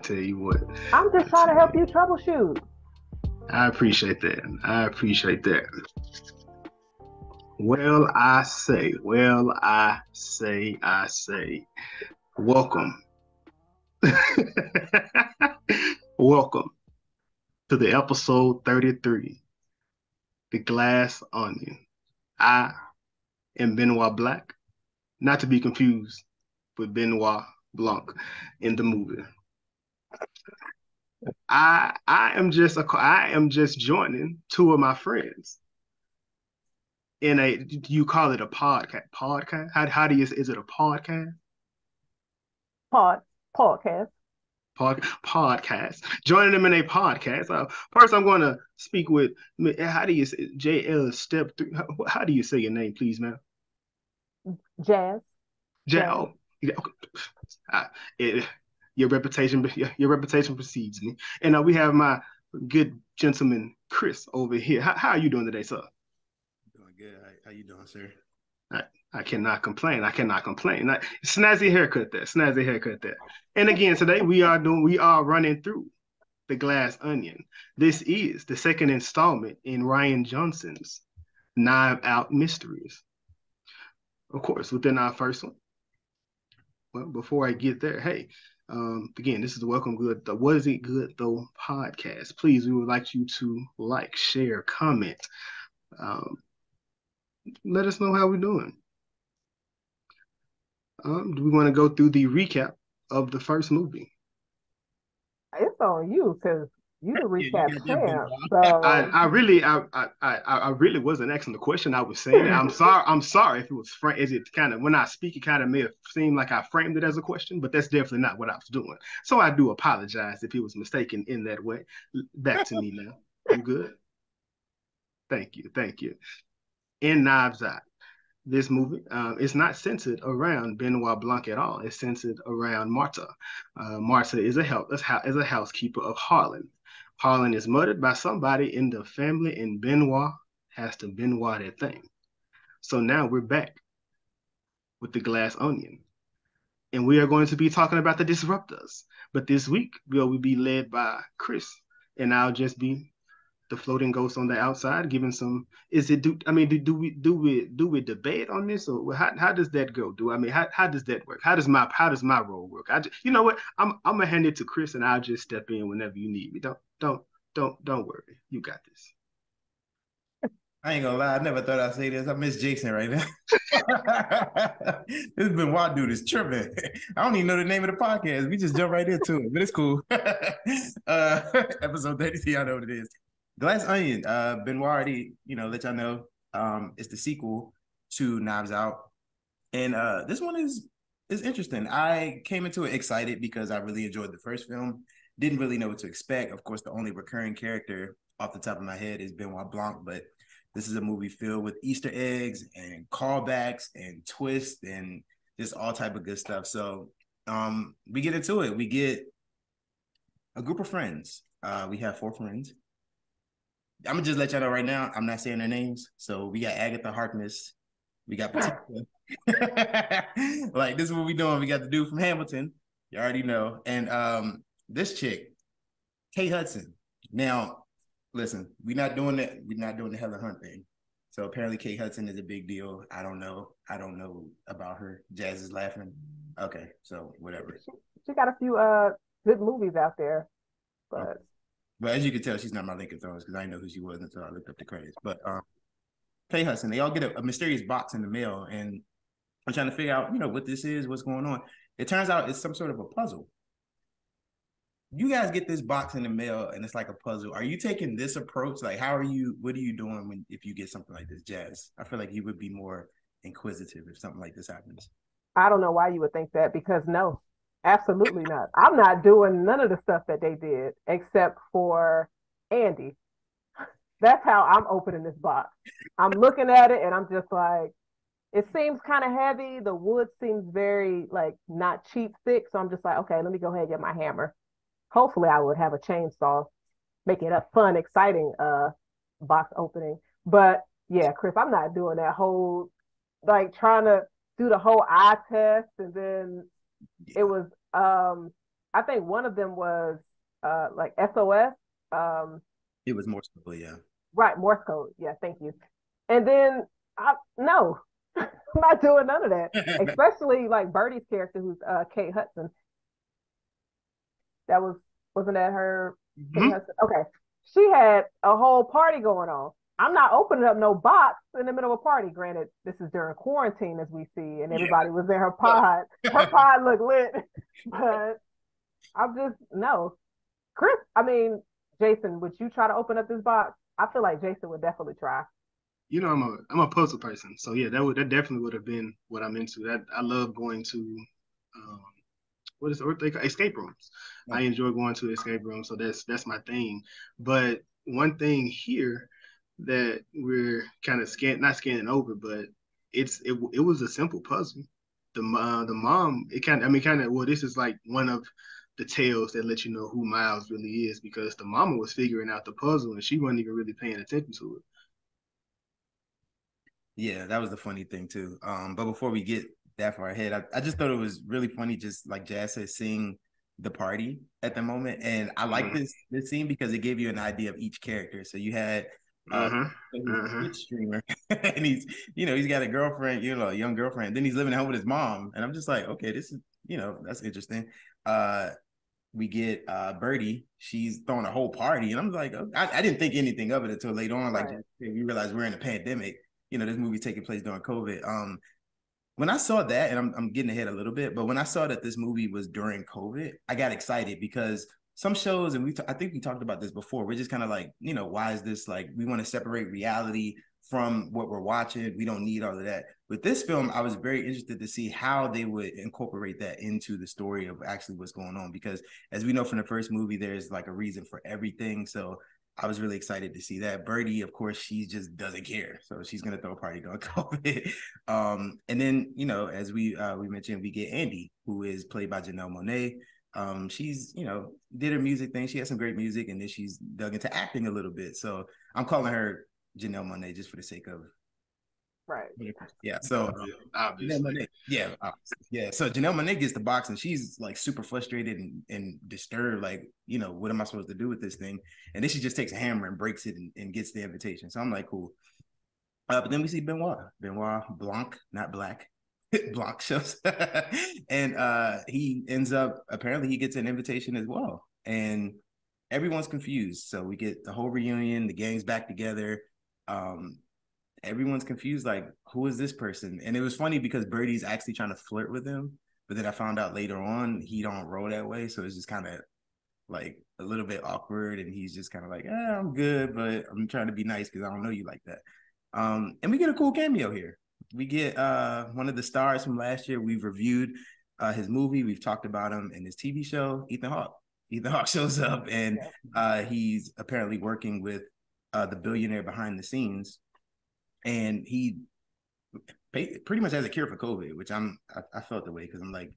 tell you what. I'm just trying to help you troubleshoot. I appreciate that. I appreciate that. Well, I say, welcome. Welcome to the episode 33, The Glass Onion. I am BenoitBlac, not to be confused with Benoit Blanc in the movie. I am just joining two of my friends in a, you call it a podcast? How do you, is it a podcast? Podcast. Podcast. Joining them in a podcast. First, I'm going to speak with, how do you say, JL Step 3? How do you say your name, please, ma'am? Jazz. Oh, yeah, okay. It, your reputation precedes me. And we have my good gentleman, Chris, over here. How are you doing today, sir? Doing good. How you doing, sir? I cannot complain. Snazzy haircut there. And again, today we are running through The Glass Onion. This is the second installment in Rian Johnson's Knives Out Mysteries. Of course, within our first one. Well, before I get there, hey, again, this is the Welcome Good, the What Is It Good Though podcast. Please, we would like you to like, share, comment. Let us know how we're doing. Do we want to go through the recap of the first movie? It's on you because you the recap champ. So I really wasn't asking the question. I was saying it. I'm sorry if it was is it kind of, when I speak, it kind of may have seemed like I framed it as a question, but that's definitely not what I was doing. So I do apologize if it was mistaken in that way. Back to me now. You good? Thank you. In Knives Out, this movie is not centered around Benoit Blanc at all. It's centered around Marta. Marta is a housekeeper of Harlan. Harlan is murdered by somebody in the family, and Benoit has to Benoit that thing. So now we're back with The Glass Onion. And we are going to be talking about the disruptors. But this week, we'll be led by Chris, and I'll just be the floating ghost on the outside, giving some. Do we debate on this, or how does that go? How does that work? How does my role work? You know what? I'm gonna hand it to Chris, and I'll just step in whenever you need me. Don't worry. You got this. I ain't gonna lie, I never thought I'd say this. I miss Jason right now. This Benoit dude is tripping. I don't even know the name of the podcast. We just jump right into it, but it's cool. Episode 33, I know what it is. Glass Onion, Benoit already, let y'all know. It's the sequel to Knives Out. And this one is interesting. I came into it excited because I really enjoyed the first film. Didn't really know what to expect. Of course, the only recurring character off the top of my head is Benoit Blanc, but this is a movie filled with Easter eggs and callbacks and twists and just all type of good stuff. So we get into it. We get a group of friends. We have 4 friends. I'm gonna just let y'all know right now, I'm not saying their names. So we got Agatha Harkness. We got Patricia. Like, this is what we doing. We got the dude from Hamilton. You already know. And this chick, Kate Hudson. Now, listen, we're not doing the Helen Hunt thing. So apparently Kate Hudson is a big deal. I don't know about her. Jazz is laughing. Okay, so whatever. She got a few good movies out there. But as you can tell, she's not my Lincoln Thrones because I didn't know who she was until I looked up the credits. But Kate Hudson, they all get a mysterious box in the mail, and I'm trying to figure out, what this is, what's going on. It turns out it's some sort of a puzzle. You guys get this box in the mail, and it's like a puzzle. Are you taking this approach? Like, what are you doing if you get something like this, Jazz? I feel like you would be more inquisitive if something like this happens. I don't know why you would think that, because no. Absolutely not. I'm not doing none of the stuff that they did except for Andy. That's how I'm opening this box. I'm looking at it and I'm just like, it seems kind of heavy. The wood seems very not cheap thick. So I'm just like, okay, let me go ahead and get my hammer. Hopefully I would have a chainsaw, make it a fun, exciting box opening. But yeah, Chris, I'm not doing that whole trying to do the whole eye test, and then it was I think one of them was like SOS. It was more so, yeah. Right, Morse code. Yeah, thank you. And then no, I'm not doing none of that. Especially like Birdie's character, who's Kate Hudson. That wasn't that her? Kate Mhm. Hudson. Okay, she had a whole party going on. I'm not opening up no box in the middle of a party. Granted, this is during quarantine, as we see, and Yeah. everybody was in her pod. Her pod looked lit, but I'm just no. Chris, I mean, Jason, would you try to open up this box? I feel like Jason would definitely try. You know, I'm a puzzle person, so yeah, that definitely would have been what I'm into. That I love going to, um, what they call escape rooms. I Okay. enjoy going to escape rooms, so that's my thing. But one thing here that we're kind of not scanning over, but it was a simple puzzle. The mom, it kind of, I mean, kind of, well, this is like one of the tales that let you know who Miles really is, because the mama was figuring out the puzzle and she wasn't even really paying attention to it. Yeah, that was the funny thing too. But before we get that far ahead, I just thought it was really funny, just like Jazz said, seeing the party at the moment. And I like Mm-hmm. this scene because it gave you an idea of each character. So you had Mm-hmm. who's a Mm-hmm. Twitch streamer, and he's got a girlfriend, a young girlfriend. Then he's living at home with his mom, and I'm just like, okay, this is that's interesting. Uh, we get Birdie. She's throwing a whole party, and I'm like, oh, I didn't think anything of it until later on. Like, Right. we realized we're in a pandemic. This movie's taking place during COVID. When I saw that, and I'm getting ahead a little bit, but when I saw that this movie was during COVID, I got excited because some shows, and I think we talked about this before, we're just kind of like, why is this like, we want to separate reality from what we're watching. We don't need all of that. With this film, I was very interested to see how they would incorporate that into the story of actually what's going on, because as we know from the first movie, there's like a reason for everything. So I was really excited to see that. Birdie, of course, she just doesn't care, so she's gonna throw a party during COVID. And then as we mentioned, we get Andy, who is played by Janelle Monáe. She's did her music thing. She has some great music, and then she's dug into acting a little bit. So I'm calling her Janelle Monáe just for the sake of Right. yeah. So Janelle Obviously. Monáe, yeah, obviously. Yeah. So Janelle Monáe gets the box, and she's like super frustrated and disturbed. Like, what am I supposed to do with this thing? And then she just takes a hammer and breaks it and gets the invitation. So I'm like, cool. But then we see Benoit Blanc, not Black. Blanc shows, and he ends up, apparently he gets an invitation as well, and everyone's confused. So we get the whole reunion, the gang's back together. Everyone's confused, like, who is this person? And it was funny because Birdie's actually trying to flirt with him, but then I found out later on he don't roll that way, so it's just kind of like a little bit awkward, and he's just kind of like, I'm good, but I'm trying to be nice because I don't know you like that. And we get a cool cameo here. We get one of the stars from last year. We've reviewed his movie. We've talked about him in his TV show, Ethan Hawke. Ethan Hawke shows up, and he's apparently working with the billionaire behind the scenes, and he pretty much has a cure for COVID, which I felt the way, because I'm like,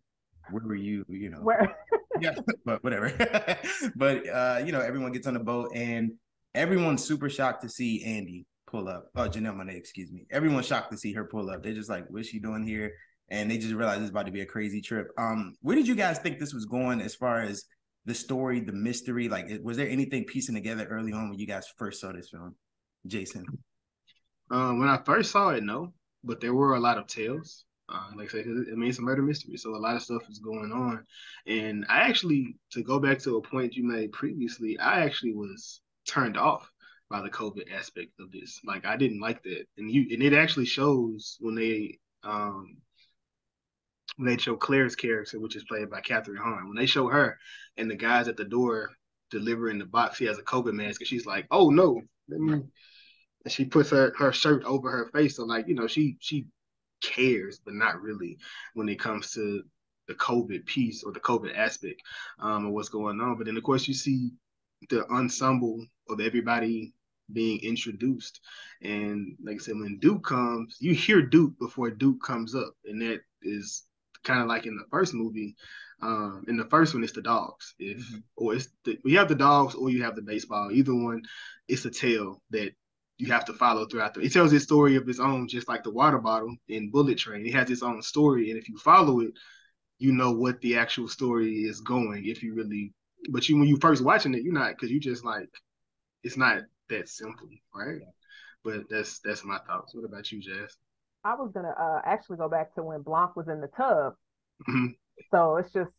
where were you? Where? Yeah, but whatever. But everyone gets on the boat, and everyone's super shocked to see Andy pull up. Oh, Janelle Monáe, excuse me. Everyone's shocked to see her pull up. They're just like, what's she doing here? And they just realize it's about to be a crazy trip. Where did you guys think this was going as far as the story, the mystery? Like, was there anything piecing together early on when you guys first saw this film, Jason? When I first saw it, no, but there were a lot of tales. Like I said, I mean, it's a murder mystery, so a lot of stuff is going on. And I actually, to go back to a point you made previously, I actually was turned off by the COVID aspect of this. Like, I didn't like that, and it actually shows when they show Claire's character, which is played by Catherine Hahn. When they show her and the guys at the door delivering the box, she has a COVID mask, and she's like, "Oh no, let me." And she puts her shirt over her face, so like she cares, but not really when it comes to the COVID piece or the COVID aspect of what's going on. But then of course you see the ensemble of everybody being introduced, and like I said, when Duke comes, you hear Duke before Duke comes up, and that is kind of like in the first movie. In the first one, it's the dogs. Or you have the dogs, or you have the baseball. Either one, it's a tale that you have to follow throughout. It tells its story of its own, just like the water bottle in Bullet Train. It has its own story, and if you follow it, you know what the actual story is going if you really. But when you first watching it, you're not, because you just like, it's not that simple, right? But that's my thoughts. What about you, Jazz? I was gonna actually go back to when Blanc was in the tub. Mhm. So it's just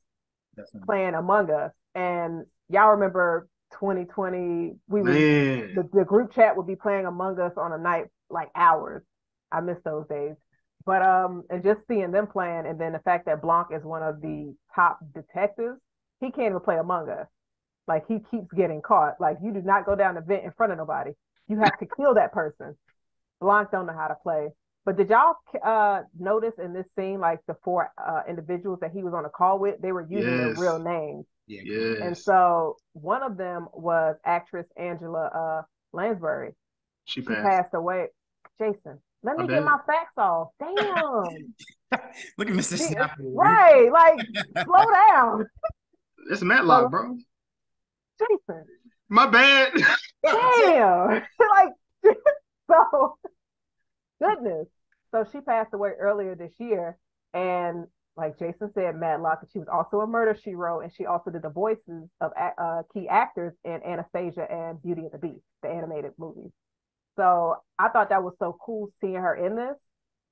playing Among Us. And y'all remember 2020, we would Man, the group chat would be playing Among Us on a night like hours. I miss those days. But and just seeing them playing, and then the fact that Blanc is one of the top detectives, he can't even play Among Us. Like he keeps getting caught. Like you do not go down the vent in front of nobody. You have to kill that person. Blanc don't know how to play. But did y'all notice in this scene, like the four individuals that he was on a call with, they were using their yes, real names. Yeah, And yes. so one of them was actress Angela Lansbury. She She passed. passed away. Jason, let My me get bad. my facts off. Damn. Look at Mr. Snapper. Right. Like, slow down. It's Matlock, So, bro. Jason, My bad. damn. Like, so, goodness. So she passed away earlier this year. And like Jason said, Matlock, she was also a murder she wrote, and she also did the voices of key actors in Anastasia and Beauty and the Beast, the animated movies. So I thought that was so cool seeing her in this,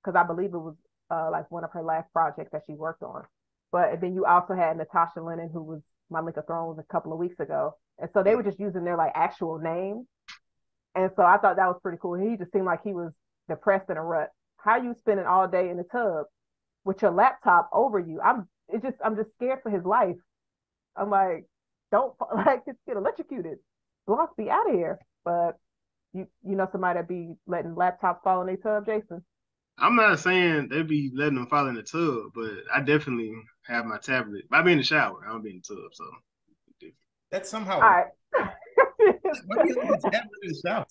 because I believe it was like one of her last projects that she worked on. But then you also had Natasha Lennon, who was my Link of Thrones a couple of weeks ago, and so they were just using their like actual names, and so I thought that was pretty cool. He just seemed like he was depressed in a rut. How you spending all day in the tub with your laptop over you? I'm just scared for his life. I'm like, don't like just get electrocuted. Blanc, be out of here. But you know somebody that be letting laptops fall in their tub, Jason. I'm not saying they be letting them fall in the tub, but I definitely have my tablet. I be in the shower. I don't be in the tub, so. That's All somehow. right. Why do you have the tablet in the shower?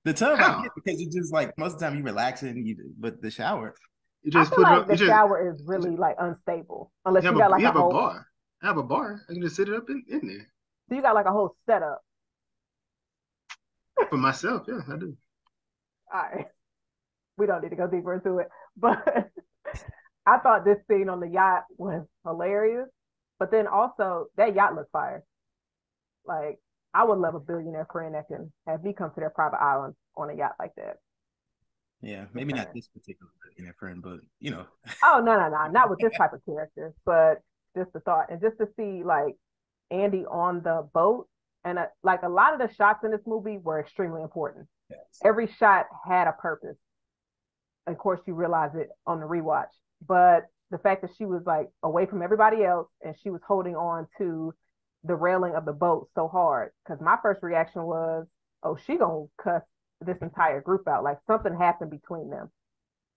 The tub, I How? get because it's just like most of the time you relaxing, but the shower. You I just feel put it like up. the shower is really like unstable unless you got like You a have a whole. bar. I have a bar. I can just sit it up in there So you got like a whole setup. for myself. Yeah, I do. All right. We don't need to go deeper into it, but I thought this scene on the yacht was hilarious. But then also that yacht looked fire. Like I would love a billionaire friend that can have me come to their private island on a yacht like that. Yeah, maybe not this particular friend, but you know. Oh no, not with this type of character, but just the thought and just to see like Andy on the boat, and like a lot of the shots in this movie were extremely important. Yes. Every shot had a purpose. Of course, you realize it on the rewatch, but the fact that she was like away from everybody else and she was holding on to the railing of the boat so hard, because my first reaction was, oh, she gonna cuss this entire group out, like something happened between them.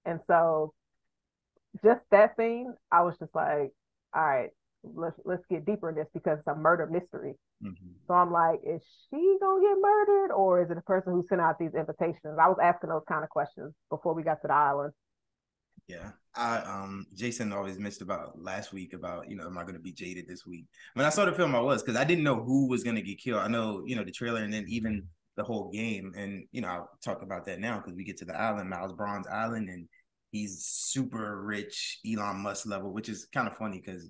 And so just that scene, I was just like, all right, let's get deeper in this because it's a murder mystery. Mm-hmm. So I'm like, is she gonna get murdered, or is it the person who sent out these invitations? I was asking those kind of questions before we got to the island. Yeah, Jason always missed about last week about am I going to be jaded this week? When I saw the film, I was, because I didn't know who was going to get killed. I know the trailer and then even the whole game, and I'll talk about that now because we get to the island, Miles Bron's island, and he's super rich, Elon Musk level, which is kind of funny because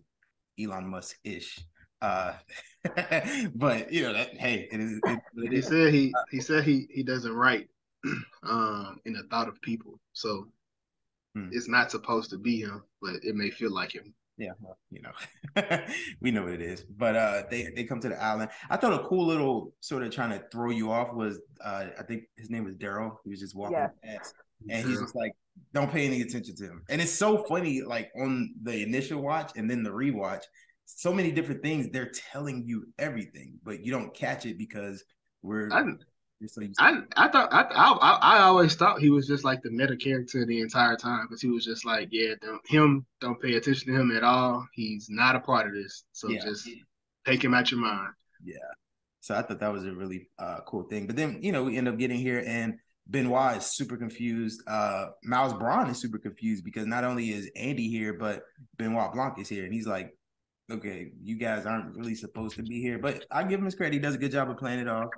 Elon Musk ish. But that, hey, it He is. said he said he doesn't write in the thought of people, so it's not supposed to be him, but it may feel like him. Yeah, well, we know what it is. But they come to the island. I thought a cool little sort of trying to throw you off was I think his name was Daryl. He was just walking past, and he's just like, don't pay any attention to him. And it's so funny, like on the initial watch and then the rewatch, so many different things. They're telling you everything, but you don't catch it because we're so used to I always thought he was just like the meta character the entire time, because he was just like, yeah, don't pay attention to him at all. He's not a part of this, so just take him out your mind. Yeah. So I thought that was a really cool thing. But then, we end up getting here and Benoit is super confused. Miles Bron is super confused because not only is Andy here, but Benoit Blanc is here. And he's like, okay, you guys aren't really supposed to be here. But I give him his credit. He does a good job of playing it off.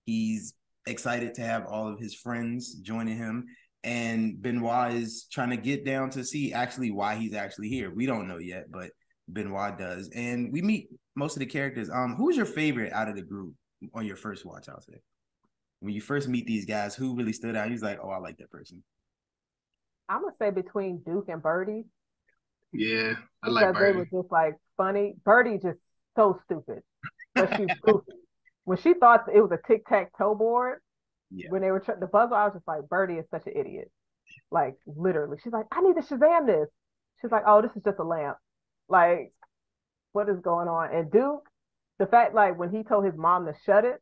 He's excited to have all of his friends joining him. and Benoit is trying to get down to see actually why he's actually here. We don't know yet, but Benoit does. And we meet most of the characters. Who was your favorite out of the group on your first watch, I'll say? When you first meet these guys, who really stood out? He's like, oh, I like that person. I'm gonna say between Duke and Birdie. Yeah, I like Because they Birdie. were just like funny. Birdie just so stupid, but she's goofy. When she thought it was a tic-tac-toe board, Yeah. when they were the buzzer, I was just like, Birdie is such an idiot. Like literally, she's like, I need to Shazam this. She's like, oh, this is just a lamp. Like, what is going on? And Duke, the fact like when he told his mom to shut it,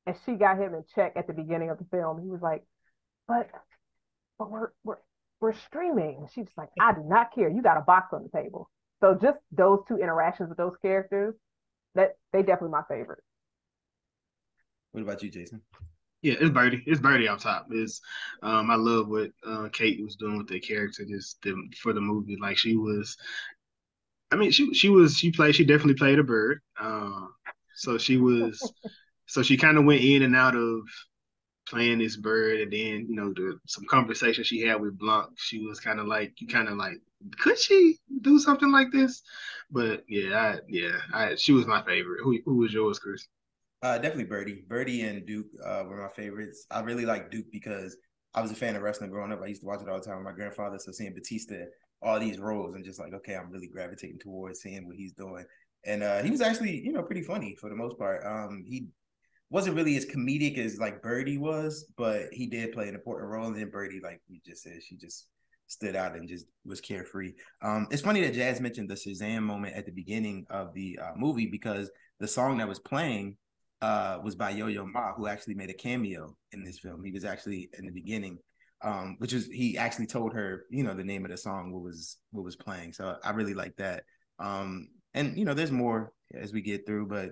and she got him in check at the beginning of the film, he was like, but we're streaming. She's like, I do not care. You got a box on the table. So just those two interactions with those characters, that they definitely my favorite. What about you, Jason? Yeah, it's Birdie. It's Birdie on top. I love what Kate was doing with the character for the movie. Like she was, I mean, she definitely played a bird. So she kind of went in and out of playing this bird, and then some conversation she had with Blanc, she was kind of like, could she do something like this? But she was my favorite. Who was yours, Chris? Definitely Birdie. Birdie and Duke were my favorites. I really like Duke because I was a fan of wrestling growing up. I used to watch it all the time with my grandfather. So seeing Batista, all these roles, and just like, okay, I'm really gravitating towards seeing what he's doing. And he was actually, pretty funny for the most part. He wasn't really as comedic as like Birdie was, but he did play an important role. And then Birdie, like you just said, she just stood out and just was carefree. It's funny that Jazz mentioned the Shazam moment at the beginning of the movie, because the song that was playing was by Yo-Yo Ma, who actually made a cameo in this film. He was actually in the beginning, he actually told her, the name of the song, what was playing. So I really like that. And there's more as we get through, but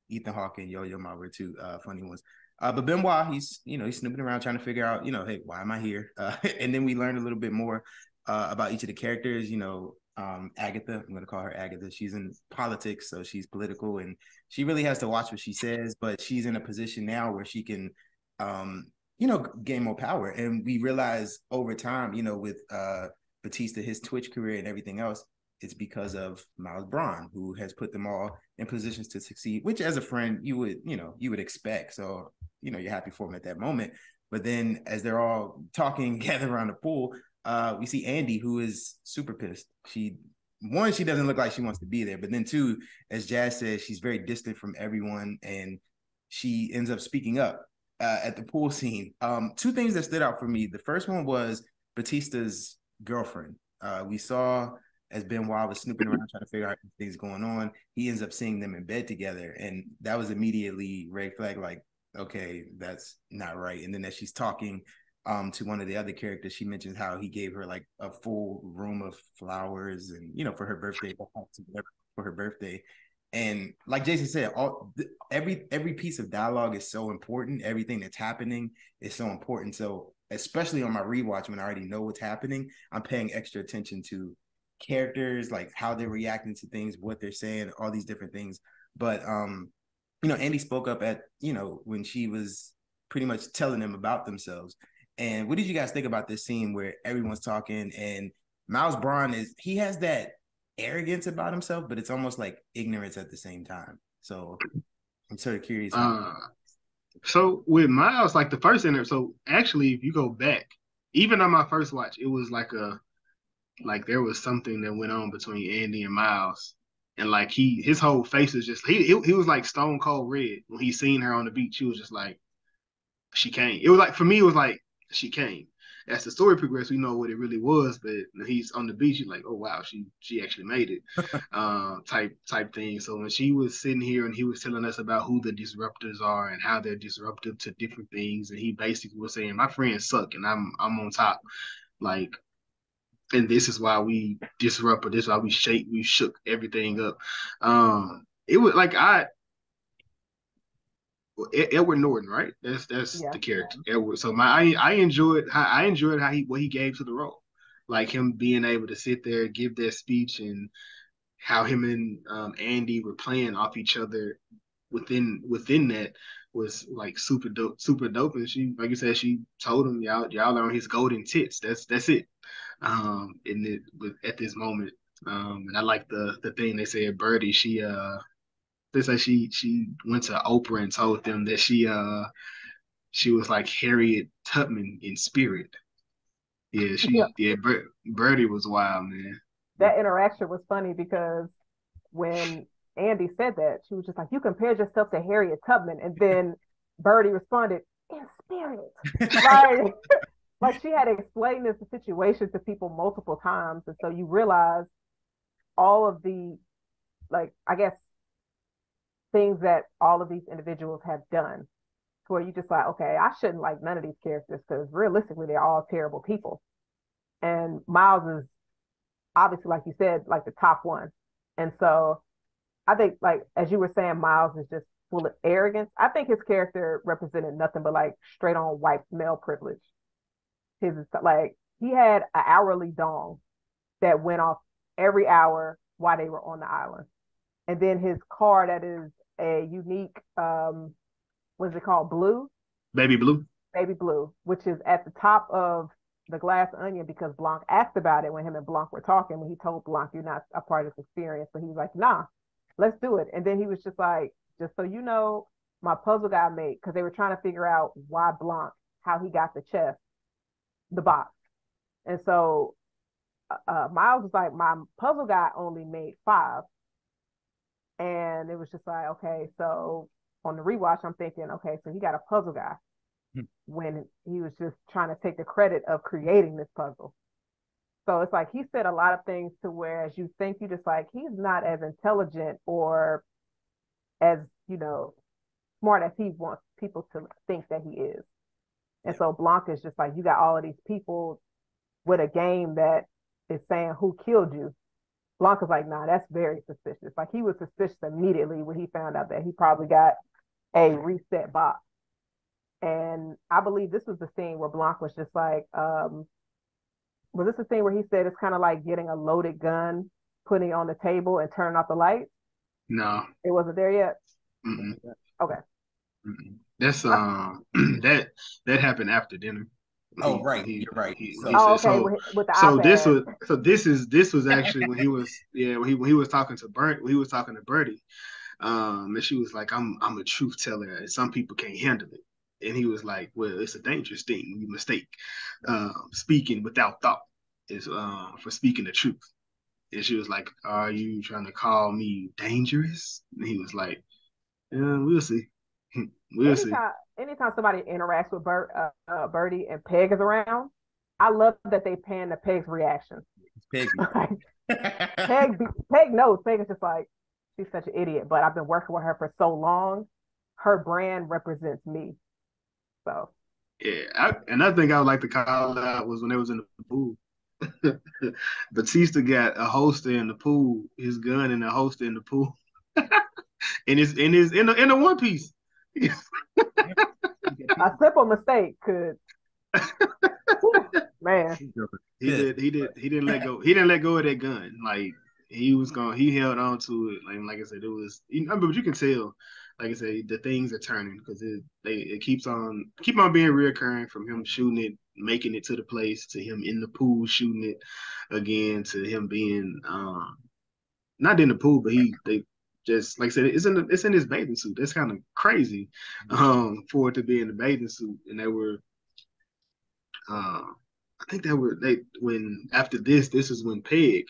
Ethan Hawke and Yo-Yo Ma were two funny ones. But Benoit, he's snooping around trying to figure out, hey, why am I here? And then we learned a little bit more about each of the characters. Agatha, I'm going to call her Agatha. She's in politics, so she's political, and she really has to watch what she says. But she's in a position now where she can, gain more power. And we realize over time, with Batista, his Twitch career and everything else, it's because of Miles Bron, who has put them all in positions to succeed, which as a friend, you would expect. So, you're happy for him at that moment. But then as they're all talking, gathered around the pool, we see Andy, who is super pissed. She doesn't look like she wants to be there. But then two, as Jazz says, she's very distant from everyone. And she ends up speaking up at the pool scene. Two things that stood out for me. The first one was Batista's girlfriend. We saw, as Benoit was snooping around trying to figure out things going on, he ends up seeing them in bed together. And that was immediately red flag, like, okay, that's not right. And then as she's talking to one of the other characters, she mentions how he gave her like a full room of flowers and, for her birthday, for her birthday. And like Jason said, every piece of dialogue is so important. Everything that's happening is so important. So especially on my rewatch, when I already know what's happening, I'm paying extra attention to characters, like how they're reacting to things, what they're saying, all these different things. But Andy spoke up at when she was pretty much telling them about themselves. And what did you guys think about this scene where everyone's talking and Miles Bron he has that arrogance about himself, but it's almost like ignorance at the same time. So I'm sort of curious. So with Miles, like the first interview, so actually if you go back, even on my first watch, it was like there was something that went on between Andy and Miles. And like his whole face is just he was like stone cold red when he seen her on the beach. He was just like, she came. It was like, for me, it was like, she came. As the story progressed, we know what it really was, but when he's on the beach, you're like, oh wow, she actually made it, type thing. So when she was sitting here and he was telling us about who the disruptors are and how they're disruptive to different things, and he basically was saying, my friends suck and I'm on top, like, and this is why we disrupt, or this is why we shook everything up. It was like Edward Norton, right? That's Yeah. the character, Edward. So I enjoyed how what he gave to the role, like him being able to sit there, give that speech, and how him and Andy were playing off each other within that was like super dope. And she, like you said, she told him, y'all are on his golden tits. That's it. In it with at this moment. And I like the thing they said, Birdie, they say she went to Oprah and told them that she was like Harriet Tubman in spirit. Yeah, Yeah, Birdie was wild, man. that interaction was funny because when Andy said that, she was just like, "You compared yourself to Harriet Tubman," and then Birdie responded, "In spirit," like like she had explained this situation to people multiple times, and so you realize all of the like I guess things that all of these individuals have done, where you just like, okay, I shouldn't like none of these characters because realistically they're all terrible people, and Miles is obviously, like you said, like the top one, and so I think, like as you were saying, Miles is just full of arrogance. I think his character represented nothing but like straight on white male privilege. His like he had an hourly dong that went off every hour while they were on the island, and then his car that is a unique what's it called, blue, Baby Blue. baby blue, which is at the top of the glass onion because Blanc asked about it when him and Blanc were talking. When he told Blanc, "You're not a part of this experience," but he was like, "Nah, let's do it." And then he was just like, "Just so you know, my puzzle got made," because they were trying to figure out why Blanc, how he got the chest, the box. And so Miles was like, "My puzzle guy only made 5." And it was just like, okay, so on the rewatch, I'm thinking, okay, so he got a puzzle guy when he was just trying to take the credit of creating this puzzle. So it's like he said a lot of things to where as you think you just like he's not as intelligent or as, smart as he wants people to think that he is. And so Blanc is just like, you got all of these people with a game that is saying who killed you. Blanc was like, nah, that's very suspicious. Like he was suspicious immediately when he found out that he probably got a reset box. And I believe this was the scene where Blanc was just like, was this the scene where he said it's kind of like getting a loaded gun, putting it on the table and turning off the lights? No. It wasn't there yet? Mm-mm. Okay. Mm-mm. That's that happened after dinner. Oh, right. You're right. Okay. So with the so iPad. this was actually when he was when he was talking to Bertie. And she was like, I'm a truth teller and some people can't handle it. And he was like, well, it's a dangerous thing when you mistake speaking without thought is for speaking the truth. And she was like, are you trying to call me dangerous? And he was like, yeah, we'll see. We'll see. Anytime somebody interacts with Birdie and Peg is around, I love that they pan to Peg's reaction. Peg. Peg knows. Peg is just like, she's such an idiot, but I've been working with her for so long. Her brand represents me. So yeah, another thing I would like to call out was when they was in the pool. Batista got a holster in the pool, his gun in the holster in the pool, and it's in the one piece. A simple mistake could, man. He didn't let go. He didn't let go of that gun. Like he held on to it. Like I said, it was. But you can tell. Like I said, the things are turning because it keeps on being reoccurring from him shooting it, making it to the place, to him in the pool shooting it again, to him being not in the pool, but they just like I said, it's in his bathing suit. That's kind of crazy for it to be in the bathing suit. And they were I think when after this is when Peg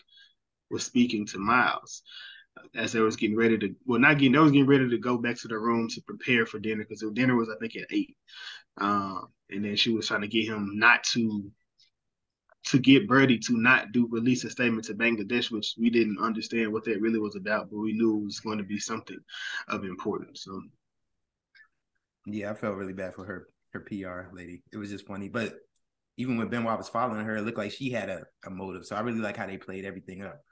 was speaking to Miles as they was getting ready to they was getting ready to go back to the room to prepare for dinner because dinner was I think at 8. And then she was trying to get him not to get Birdie to not release a statement to Bangladesh, which we didn't understand what that really was about, but we knew it was going to be something of importance. So yeah, I felt really bad for her PR lady. It was just funny. But even when Benoit was following her, it looked like she had a motive. So I really like how they played everything up.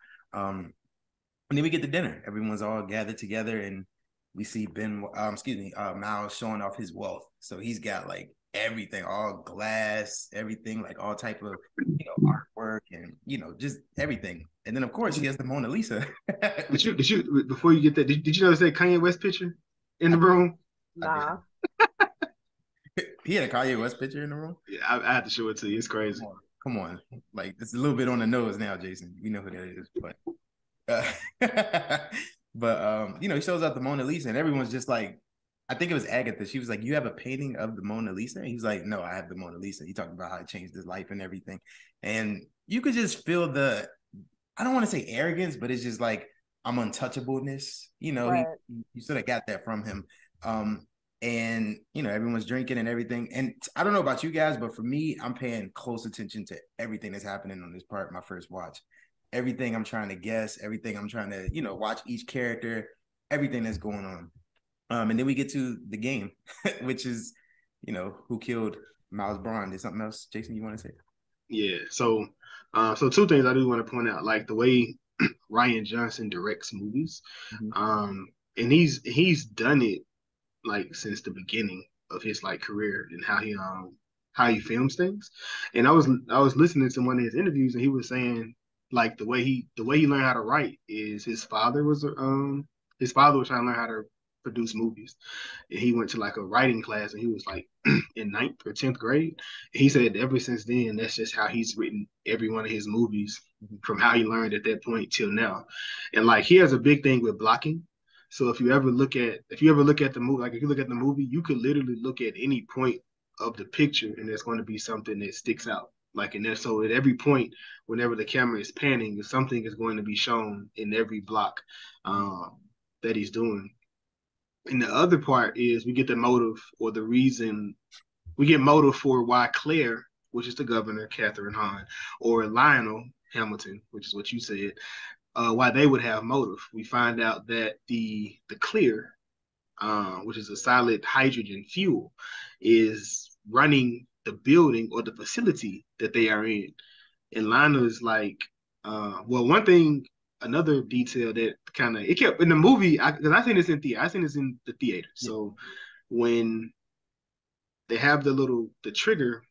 And then we get to dinner. Everyone's all gathered together, and we see Miles showing off his wealth. So he's got like everything, all glass, everything, like all type of artwork and just everything. And then of course he has the Mona Lisa. Did you before you get that? Did you notice that Kanye West picture in the room? Nah. He had a Kanye West picture in the room. Yeah, I have to show it to you. It's crazy. Come on. Like, it's a little bit on the nose now, Jason. You know who that is, but he shows out the Mona Lisa, and everyone's just like, I think it was Agatha. She was like, "You have a painting of the Mona Lisa?" And he was like, "No, I have the Mona Lisa." He talked about how it changed his life and everything, and you could just feel I don't want to say arrogance, but it's just like, I'm untouchableness. Right. He sort of got that from him. And everyone's drinking and everything. And I don't know about you guys, but for me, I'm paying close attention to everything that's happening on this part, my first watch. Everything I'm trying to guess, everything I'm trying to, watch each character, everything that's going on. And then we get to the game, which is, who killed Miles Bron. There's something else, Jason, you want to say? Yeah. So two things I do want to point out, like the way Rian Johnson directs movies. And he's done it like since the beginning of his like career and how he films things. And I was listening to one of his interviews, and he was saying like the way he learned how to write is his father was trying to learn how to produce movies, and he went to like a writing class, and he was like in 9th or 10th grade. And he said ever since then, that's just how he's written every one of his movies, from how he learned at that point till now. And like he has a big thing with blocking. So if you ever look at the movie, like if you look at the movie, you could literally look at any point of the picture, and there's going to be something that sticks out. Like, and there, so at every point, whenever the camera is panning, something is going to be shown in every block that he's doing. And the other part is we get the motive or the reason. We get motive for why Claire, which is the governor, Catherine Hahn, or Lionel Hamilton, which is what you said, why they would have motive. We find out that the clear, which is a solid hydrogen fuel, is running the building or the facility that they are in. And Lionel is like, one thing, another detail that kind of it kept in the movie, because I seen this in the theater. So when they have the trigger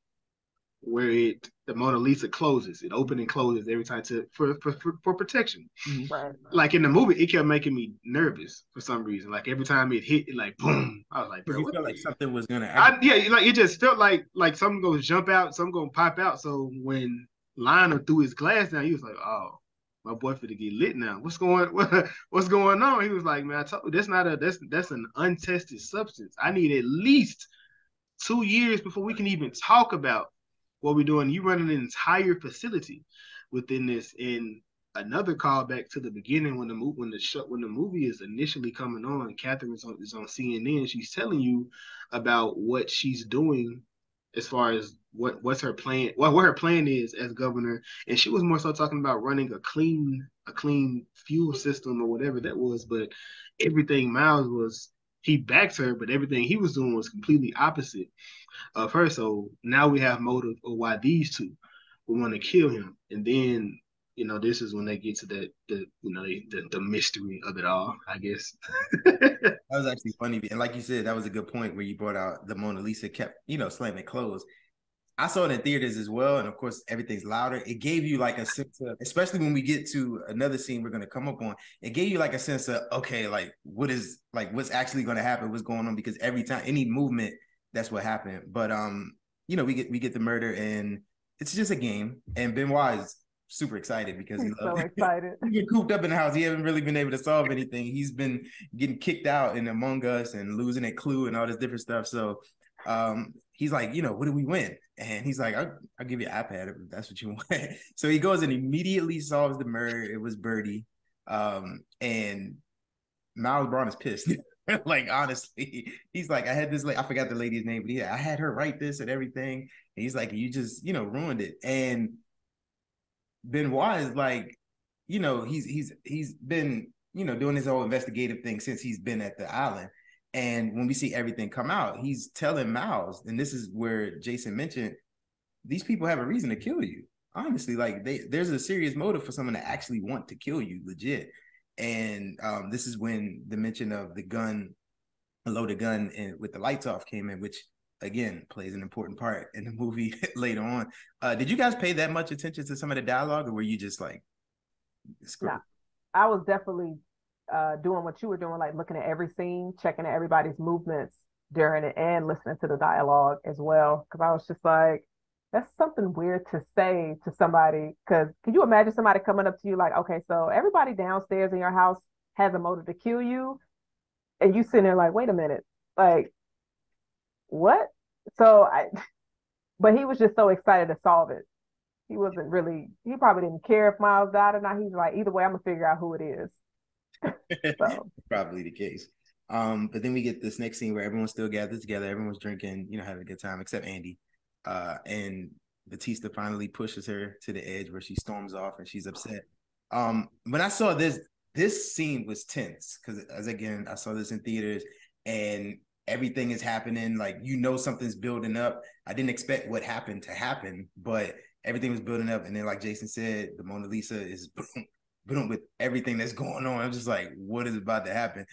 where the Mona Lisa closes, it opens and closes every time for protection. Right. Like in the movie, it kept making me nervous for some reason. Like every time it hit, it like boom. I was like, bro, you felt like something was gonna like it just felt like something gonna jump out, something gonna pop out. So when Lionel threw his glass down, he was like, oh, my boy finna get lit now. What's going on? He was like, man, I told you that's an untested substance. I need at least 2 years before we can even talk about what we're doing. You running an entire facility within this. In another callback to the beginning, when the movie is initially coming on, Catherine is on CNN. She's telling you about what she's doing as far as what's her plan, what her plan is as governor. And she was more so talking about running a clean fuel system or whatever that was. But everything Miles was, he backed her, but everything he was doing was completely opposite of her. So now we have motive of why these two would want to kill him. And then, this is when they get to the mystery of it all, I guess. That was actually funny. And like you said, that was a good point where you brought out the Mona Lisa kept, slamming closed. I saw it in theaters as well. And of course, everything's louder. It gave you like a sense of, especially when we get to another scene we're going to come up on, it gave you like a sense of, okay, like what's actually going to happen, what's going on, because every time, any movement, that's what happened. But, we get the murder, and it's just a game. And Benoit is super excited because he's so excited. He's been cooped up in the house. He hasn't really been able to solve anything. He's been getting kicked out in Among Us and losing at Clue and all this different stuff. So he's like, what do we win? And he's like, I'll give you an iPad if that's what you want. So he goes and immediately solves the murder. It was Birdie. And Miles Bron is pissed. Like, honestly, he's like, I had this, I forgot the lady's name, but I had her write this and everything. And he's like, you just, ruined it. And Benoit is like, he's been, doing his whole investigative thing since he's been at the island. And when we see everything come out, he's telling Miles, and this is where Jason mentioned, these people have a reason to kill you. Honestly, like there's a serious motive for someone to actually want to kill you, legit. And this is when the mention of the gun, a loaded gun, and with the lights off came in, which again plays an important part in the movie later on. Did you guys pay that much attention to some of the dialogue, or were you just like, nah, I was definitely doing what you were doing, like looking at every scene, checking at everybody's movements, during it and listening to the dialogue as well. Because I was just like, that's something weird to say to somebody. Because can you imagine somebody coming up to you like, okay, so everybody downstairs in your house has a motive to kill you, and you sitting there like, wait a minute, like what? So I, but he was just so excited to solve it. He wasn't really. He probably didn't care if Miles died or not. He's like, either way, I'm gonna figure out who it is. So Probably the case. But then we get this next scene where everyone's still gathered together, everyone's drinking, having a good time, except Andy. And Batista finally pushes her to the edge where she storms off and she's upset. When I saw this scene was tense because, as again, I saw this in theaters and everything is happening. Like, something's building up. I didn't expect what happened to happen, but everything was building up. And then, like Jason said, the Mona Lisa is boom with everything that's going on. I'm just like, what is about to happen?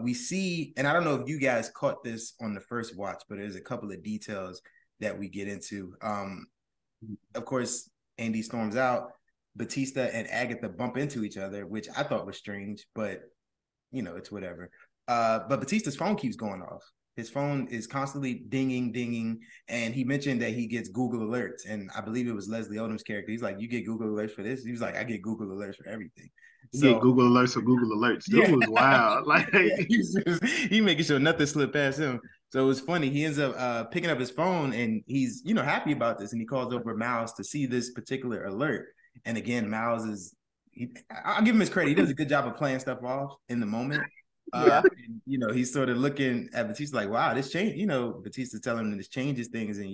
We see, and I don't know if you guys caught this on the first watch, but there's a couple of details that we get into. Of course, Andy storms out. Batista and Agatha bump into each other, which I thought was strange, but it's whatever. But Batista's phone keeps going off. His phone is constantly dinging, and he mentioned that he gets Google alerts, and I believe it was Leslie Odom's character. He's like, "You get Google alerts for this?" He was like, "I get Google alerts for everything." You get Google alerts for Google alerts. Dude was wild. Like he making sure nothing slipped past him. So it was funny. He ends up picking up his phone, and he's happy about this, and he calls over Miles to see this particular alert. And again, Miles is. I'll give him his credit. He does a good job of playing stuff off in the moment. And, he's sort of looking at Batista like, wow, this change, Batista's telling him this changes things. And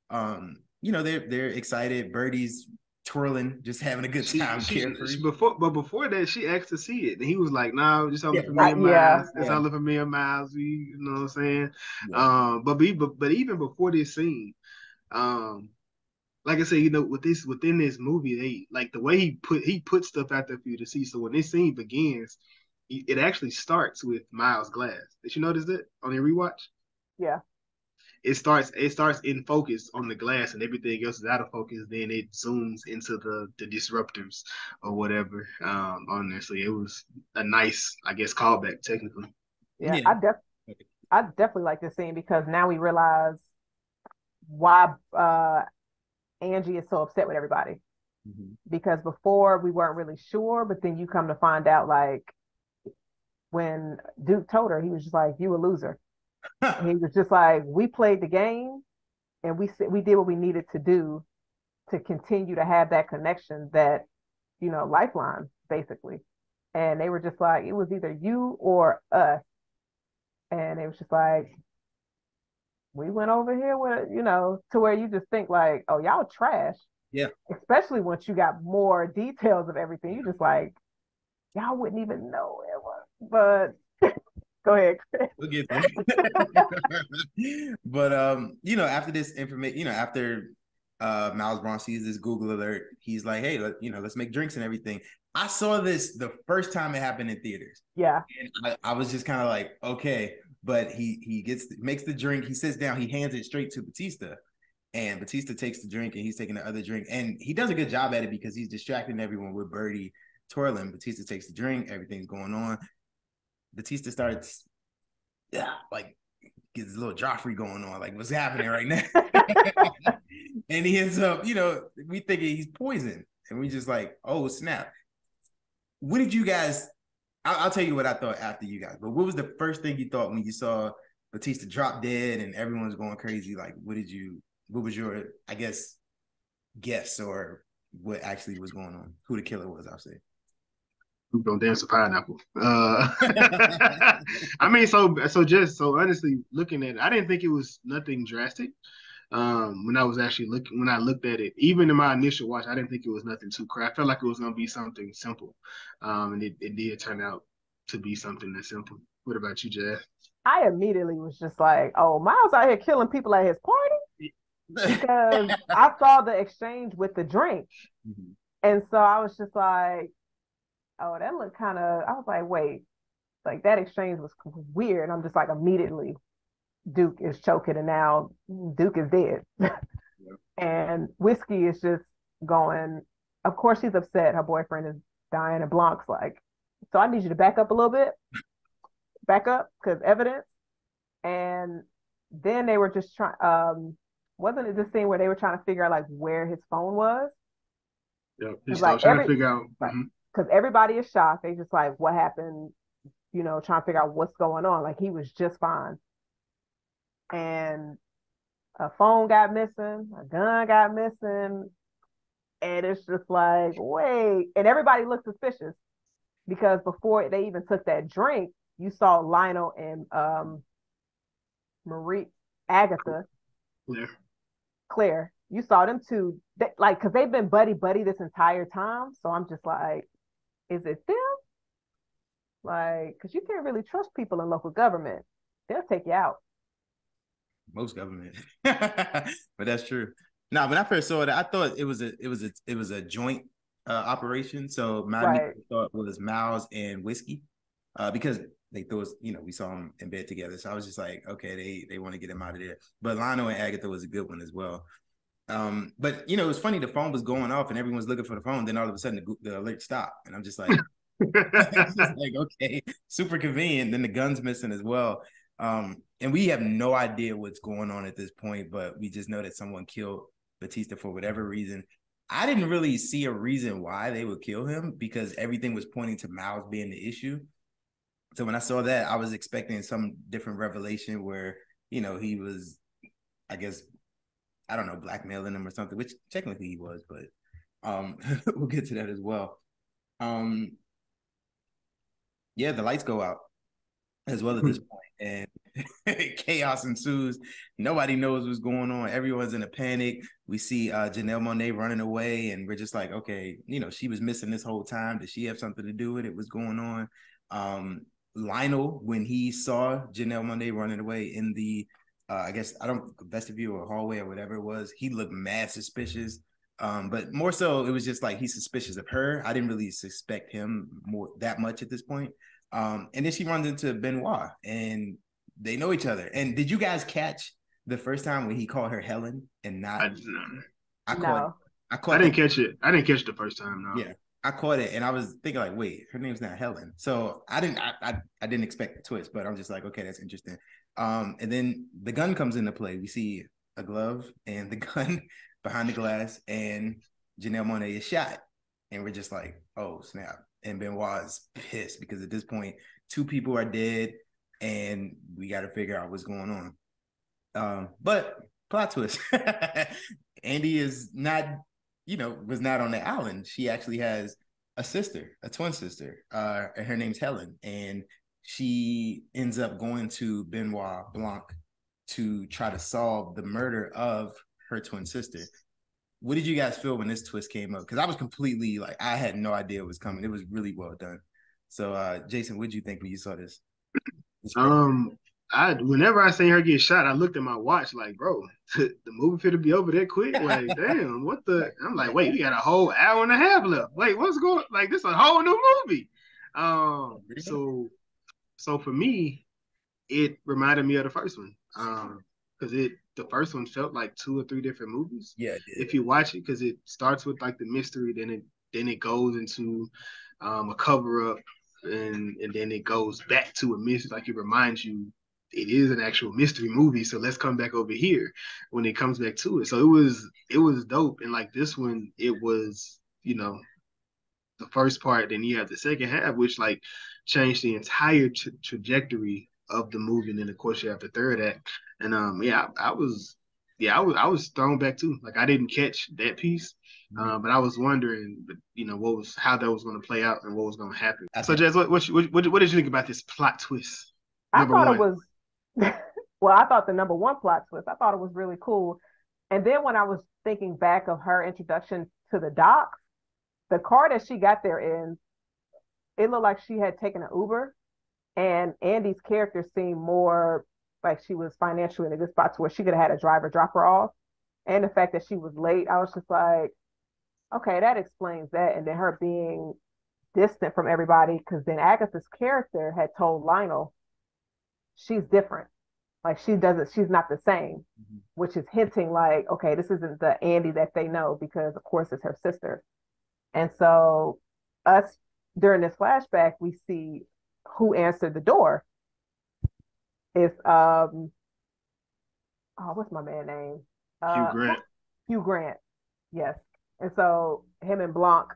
they're excited. Birdie's twirling, just having a good time. Before that, she asked to see it. And he was like, no, just only for me and Miles. It's only for me and Miles. You know what I'm saying? Yeah. But even before this scene, like I said, within this movie, they like the way he put stuff out there for you to see. So when this scene begins, it actually starts with Miles' glass. Did you notice that on your rewatch? Yeah. It starts in focus on the glass and everything else is out of focus. Then it zooms into the disruptors or whatever on there. So it was a nice, I guess, callback technically. Yeah. I definitely like this scene because now we realize why Angie is so upset with everybody. Mm-hmm. Because before we weren't really sure, but then you come to find out like when Duke told her, he was just like, "You a loser." He was just like, "We played the game, and we did what we needed to do to continue to have that connection, that lifeline, basically." And they were just like, "It was either you or us," and it was just like, we went over here with to where you just think like, "Oh, y'all trash." Yeah. Especially once you got more details of everything, you just like, y'all wouldn't even know it was. But go ahead, Chris. We'll get there. But after this information, after Miles Bron sees this Google alert, he's like, "Hey, let's make drinks and everything." I saw this the first time it happened in theaters. Yeah. And I was just kind of like, okay, but he makes the drink, he sits down, he hands it straight to Batista. And Batista takes the drink and he's taking the other drink. And he does a good job at it because he's distracting everyone with Birdie twirling. Batista takes the drink, everything's going on. Batista starts, gets a little Joffrey going on, like, what's happening right now? And he ends up, we thinking he's poisoned. And we just like, oh, snap. What did you guys, I'll tell you what I thought after you guys, but what was the first thing you thought when you saw Batista drop dead and everyone's going crazy? Like, what was your, I guess or what actually was going on? Who the killer was, I'll say. Who don't dance with pineapple? I mean, so honestly, looking at it, I didn't think it was nothing drastic. When I looked at it, even in my initial watch, I didn't think it was nothing too crazy. I felt like it was going to be something simple. And it did turn out to be something that's simple. What about you, Jazz? I immediately was just like, oh, Miles out here killing people at his party? Because I saw the exchange with the drink. Mm-hmm. And so I was just like, oh, that looked kind of, I was like, wait, like that exchange was weird. And I'm just like, immediately, Duke is choking and now Duke is dead. Yeah. And Whiskey is just going, of course she's upset. Her boyfriend is dying, and Blanc's like, so I need you to back up a little bit. Back up, because evidence. And then they were just trying, wasn't it this scene where they were trying to figure out like where his phone was? Yeah, he Because started like trying to figure out. because everybody is shocked. They just like, what happened? You know, trying to figure out what's going on. Like he was just fine. And a phone got missing, a gun got missing, and it's just like, wait. And everybody looked suspicious because before they even took that drink, you saw Lionel and Marie, Agatha, Yeah. Claire. You saw them two, like, because they've been buddy buddy this entire time. So I'm just like, is it them? Like, because you can't really trust people in local government. They'll take you out. Most government, but that's true. Now, when I first saw it, I thought it was a joint operation. So my Right. thought was Miles and Whiskey, because they thought, we saw them in bed together. So I was just like, okay, they want to get him out of there. But Lionel and Agatha was a good one as well. But it was funny. The phone was going off and everyone was looking for the phone. Then all of a sudden the alert stopped, and I'm just like, it's just like, okay, super convenient. Then the gun's missing as well. And we have no idea what's going on at this point, but we just know that someone killed Batista for whatever reason. I didn't really see a reason why they would kill him because everything was pointing to Miles being the issue. So when I saw that, I was expecting some different revelation where, he was, I guess, I don't know, blackmailing him or something, which technically he was, but we'll get to that as well. Yeah, the lights go out as well at this point, and chaos ensues. Nobody knows what's going on. Everyone's in a panic. We see Janelle Monáe running away, and we're just like, okay, she was missing this whole time. Did she have something to do with it? What's going on? Lionel, when he saw Janelle Monáe running away in the, I guess, vestibule or hallway or whatever it was, he looked mad suspicious. But more so, it was just like he's suspicious of her. I didn't really suspect him that much at this point. And then she runs into Benoit, and they know each other. And did you guys catch the first time when he called her Helen and not? I caught I didn't catch it. I didn't catch it the first time. No. Yeah, I caught it, and I was thinking like, wait, her name's not Helen. So I didn't expect the twist, but I'm just like, okay, that's interesting. And then the gun comes into play. We see a glove and the gun behind the glass, and Janelle Monáe is shot, and we're just like, oh snap. And Benoit's pissed because at this point, 2 people are dead, and we got to figure out what's going on. But plot twist: Andy is not, was not on the island. She actually has a sister, a twin sister. And her name's Helen, and she ends up going to Benoit Blanc to try to solve the murder of her twin sister. What did you guys feel when this twist came up? Because I was completely like, I had no idea it was coming. It was really well done. So, Jason, what did you think when you saw this? Whenever I seen her get shot, I looked at my watch like, bro, the movie finna be over that quick. Like, damn, what the? I'm like, wait, we got a whole hour and a half left. Wait, what's going? Like, this is a whole new movie. So for me, it reminded me of the first one. Because the first one felt like 2 or 3 different movies. Yeah, if you watch it, because it starts with like the mystery, then it goes into a cover up, and then it goes back to a mystery. Like it reminds you it is an actual mystery movie. So let's come back over here when it comes back to it. So it was dope. And like this one, it was the first part. Then you have the second half, which like changed the entire trajectory of the movie. And then of course you have the third act. And I was thrown back too. Like I didn't catch that piece, but I was wondering, how that was going to play out and what was going to happen. So, Jazz, what did you think about this plot twist? I thought it was, well, I thought the number one plot twist. I thought it was really cool. And then when I was thinking back of her introduction to the docs, the car that she got there in, it looked like she had taken an Uber, and Andy's character seemed more like she was financially in a good spot to where she could have had a driver drop her off. And the fact that she was late, I was just like, okay, that explains that. And then her being distant from everybody, because then Agatha's character had told Lionel she's different. Like she's not the same, which is hinting like, okay, this isn't the Andy that they know, because of course it's her sister. And so during this flashback, we see who answered the door. It's what's my man name? Hugh Grant. Hugh Grant. Yes. And so him and Blanc,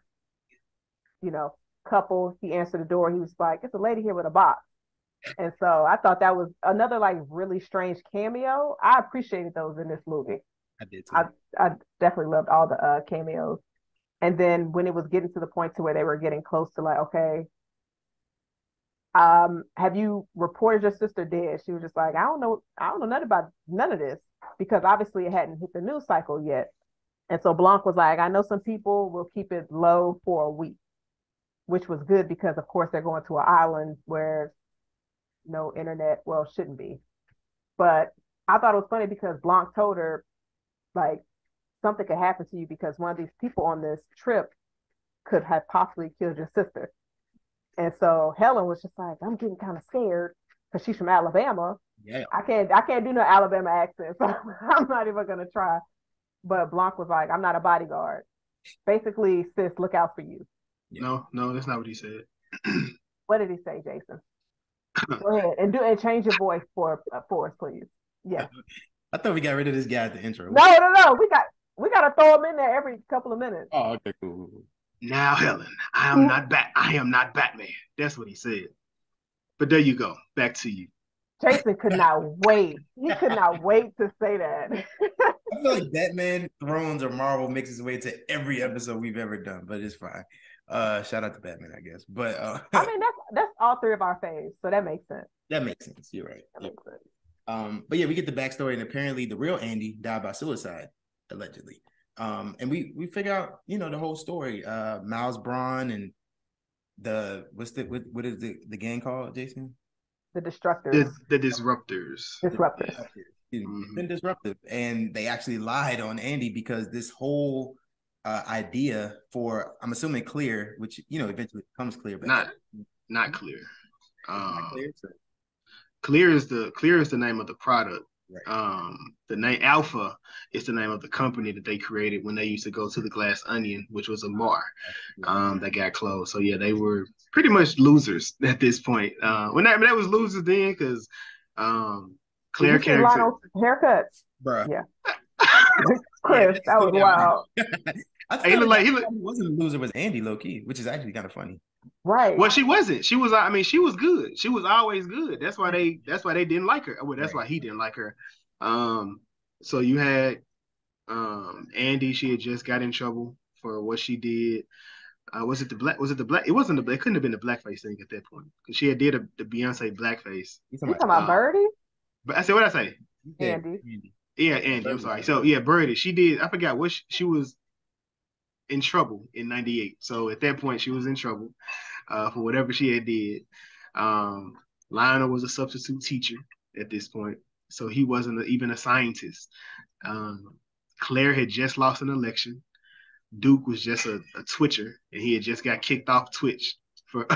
you know, couple, he answered the door. He was like, "It's a lady here with a box." And so I thought that was another like really strange cameo. I appreciated those in this movie. I did too. I definitely loved all the cameos. And then when it was getting to the point to where they were getting close to like, okay, have you reported your sister dead? She was just like, I don't know nothing about none of this, because obviously it hadn't hit the news cycle yet. And so Blanc was like, I know some people will keep it low for a week, which was good because of course they're going to an island where no internet, well, shouldn't be. But I thought it was funny because Blanc told her, like, something could happen to you because one of these people on this trip could have possibly killed your sister. And so Helen was just like, I'm getting kind of scared because she's from Alabama. Yeah. I can't do no Alabama accent, so I'm not even gonna try. But Blanc was like, I'm not a bodyguard. Basically, sis, look out for you. No, that's not what he said. What did he say, Jason? Go ahead and change your voice for us, please. Yeah. I thought we got rid of this guy at the intro. No. We gotta throw him in there every couple of minutes. Oh, okay, cool. Now, Helen, I am not Batman. That's what he said. But there you go. Back to you. Jason could not wait. He could not wait to say that. I feel like Batman, Thrones, or Marvel makes its way to every episode we've ever done, but it's fine. Shout out to Batman, I guess. But I mean, that's all three of our faves, so that makes sense. That makes sense. You're right. That makes sense. But yeah, we get the backstory, and apparently the real Andy died by suicide, allegedly. And we figure out, the whole story. Miles Bron and what is the gang called, Jason? The Destructors. The Disruptors. Mm-hmm. Been disruptive, and they actually lied on Andy because this whole idea for, I'm assuming, Clear, which eventually becomes Clear, but not Clear. Clear is the name of the product. Right. The name Alpha is the name of the company that they created when they used to go to the Glass Onion, which was a bar that got closed. So yeah, they were pretty much losers at this point. When that was losers then, because Claire character haircuts, bruh. Yeah. Chris, that was wild. He wasn't a loser, was Andy low key, which is actually kind of funny. Right. Well, she wasn't. She was. I mean, she was good. She was always good. That's why they didn't like her. Well, that's why he didn't like her. So you had Andy. She had just got in trouble for what she did. Was it the black? It wasn't the black. It couldn't have been the blackface thing at that point because she had did the Beyonce blackface. You talking about Birdie? But I said, what I say? Andy. Yeah, Andy. I'm sorry. So yeah, Birdie. She did. I forgot what she was in trouble in '98. So at that point, she was in trouble for whatever she had did. Lionel was a substitute teacher at this point, so he wasn't even a scientist. Claire had just lost an election. Duke was just a twitcher, and he had just got kicked off Twitch for.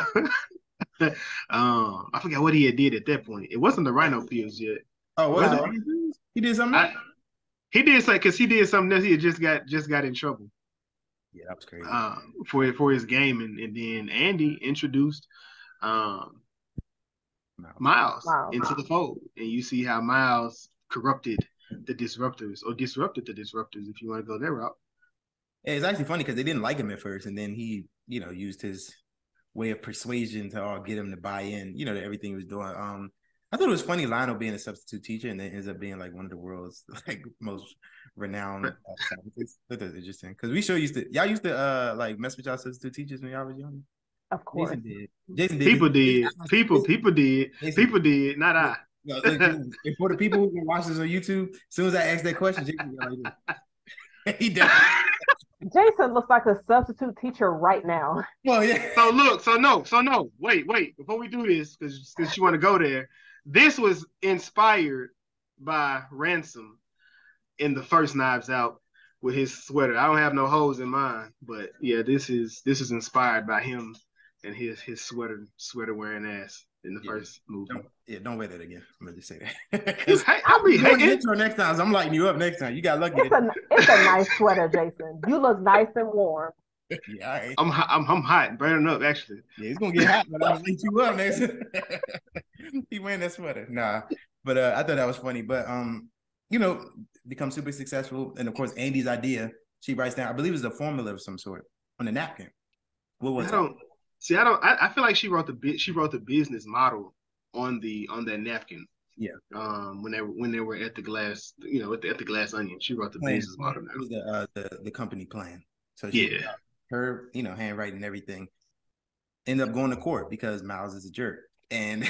I forgot what he had did at that point. It wasn't the Rhino Pills yet. Oh, was it? He did something. He did something because he did something else. He had just got in trouble. Yeah, that was crazy. For his game, and then Andy introduced Miles into the fold, and you see how Miles corrupted the Disruptors, or disrupted the Disruptors, if you want to go that route. Yeah, it's actually funny because they didn't like him at first, and then he, used his way of persuasion to all get him to buy in, to everything he was doing. I thought it was funny Lionel being a substitute teacher and then ends up being like one of the world's like most renowned scientists. That was interesting because y'all used to like mess with y'all substitute teachers when y'all was young. Of course, Jason did. People did. Not I. And for the people who can watch this on YouTube, as soon as I asked that question, Jason got like this. He does. Jason looks like a substitute teacher right now. Well, yeah. So no. Wait. Before we do this, because you want to go there, this was inspired by Ransom in the first Knives Out with his sweater. I don't have no holes in mine, but yeah, this is inspired by him and his sweater wearing ass in the first movie. Don't wear that again. I'm gonna just say that. I'll be intro next time. So I'm lighting you up next time. You got lucky. It's a nice sweater, Jason. You look nice and warm. Yeah, right. I'm hot and burning up actually. Yeah, it's gonna get hot, but I'll light you up next. He wearing that sweater. Nah, But I thought that was funny. But you know, become super successful, and of course, Andy's idea. She writes down, I believe, it's a formula of some sort on the napkin. What was I that? don't see. I feel like she wrote the business model on that napkin. Yeah. When they were at the glass, at the Glass Onion, she wrote the business model It was the company plan. So she Yeah. her handwriting and everything. Ended up going to court because Miles is a jerk, and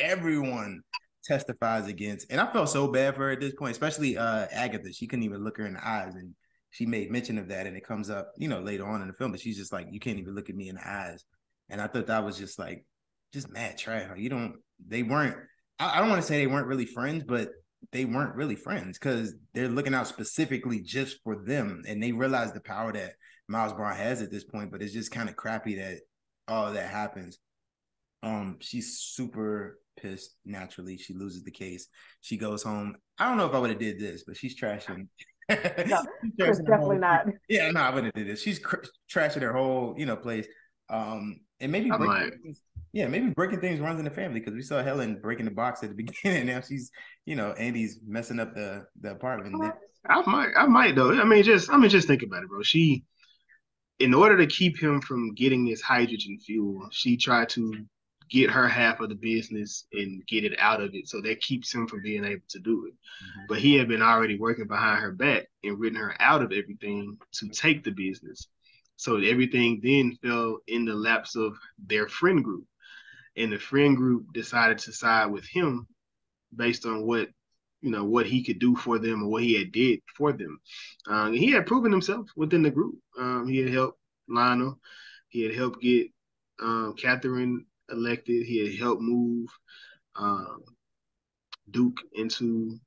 everyone testifies against. And I felt so bad for her at this point, especially Agatha. She couldn't even look her in the eyes, and she made mention of that, and it comes up, later on in the film. But she's just like, "You can't even look at me in the eyes," and I thought that was just mad trash. Like, they weren't. I don't want to say they weren't really friends, but they weren't really friends because they're looking out specifically just for them, and they realize the power that Miles Bron has at this point. But it's just kind of crappy that all of that happens. She's super pissed naturally. She loses the case. She goes home. I don't know if I would have did this, but she's trashing. No, Chris, definitely not. Yeah, no, I wouldn't have did this. She's trashing her whole, place. And maybe breaking things runs in the family because we saw Helen breaking the box at the beginning. Now she's, Andy's messing up the apartment. I might though. I mean, just think about it, bro. In order to keep him from getting this hydrogen fuel, she tried to get her half of the business and get it out of it. So that keeps him from being able to do it. Mm-hmm. But he had been already working behind her back and written her out of everything to take the business. So everything then fell in the laps of their friend group. And the friend group decided to side with him based on what he could do for them or what he had did for them. He had proven himself within the group. He had helped Lionel. He had helped get Catherine elected. He had helped move Duke into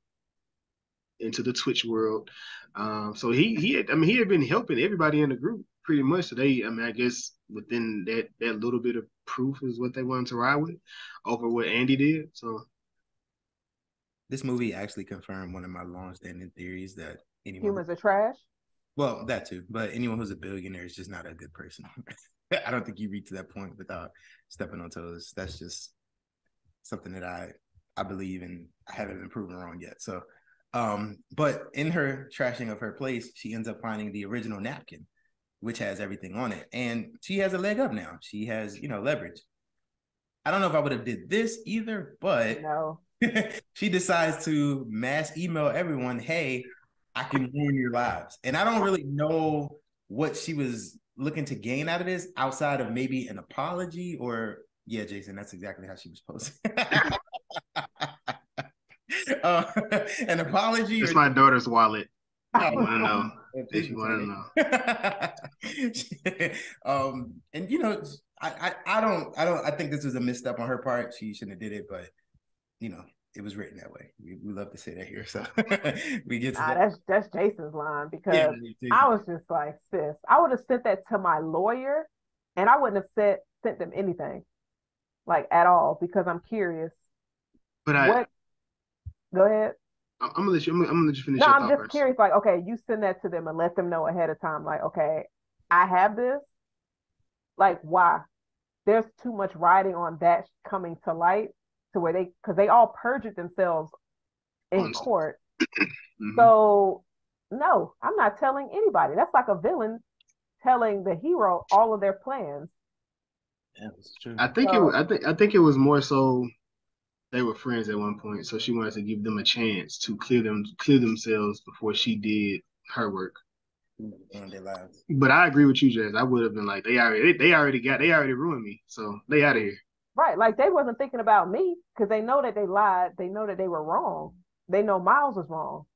the Twitch world. So he had been helping everybody in the group pretty much. So I guess within that little bit of proof is what they wanted to ride with over what Andy did. So this movie actually confirmed one of my long-standing theories that humans are trash. Well, that too, but anyone who's a billionaire is just not a good person. I don't think you reach that point without stepping on toes. That's just something that I believe in. I haven't been proven wrong yet. So, but in her trashing of her place, she ends up finding the original napkin, which has everything on it, and she has a leg up now. She has leverage. I don't know if I would have did this either, but no. She decides to mass email everyone, "Hey, I can ruin your lives." And I don't really know what she was looking to gain out of this outside of maybe an apology or, yeah, Jason, that's exactly how she was posting. An apology. It's my daughter's wallet. I want to know. If you want to know. And I think this was a misstep on her part. She shouldn't have did it, but it was written that way. We love to say that here. So we get to that's Jason's line because I was just like, sis, I would have sent that to my lawyer and I wouldn't have sent them anything like at all because I'm curious. But go ahead. I'm gonna let you finish. No, I'm just curious. Like, okay, you send that to them and let them know ahead of time. Like, okay, I have this. Like, why? There's too much riding on that coming to light to where because they all perjured themselves in court. Mm-hmm. So, no, I'm not telling anybody. That's like a villain telling the hero all of their plans. Yeah, that's true. I think it was more so they were friends at one point, so she wanted to give them a chance to clear themselves before she did her work. And their lives. But I agree with you, Jazz. I would have been like, they already ruined me, so they out of here. Right, like they wasn't thinking about me because they know that they lied. They know that they were wrong. They know Miles was wrong.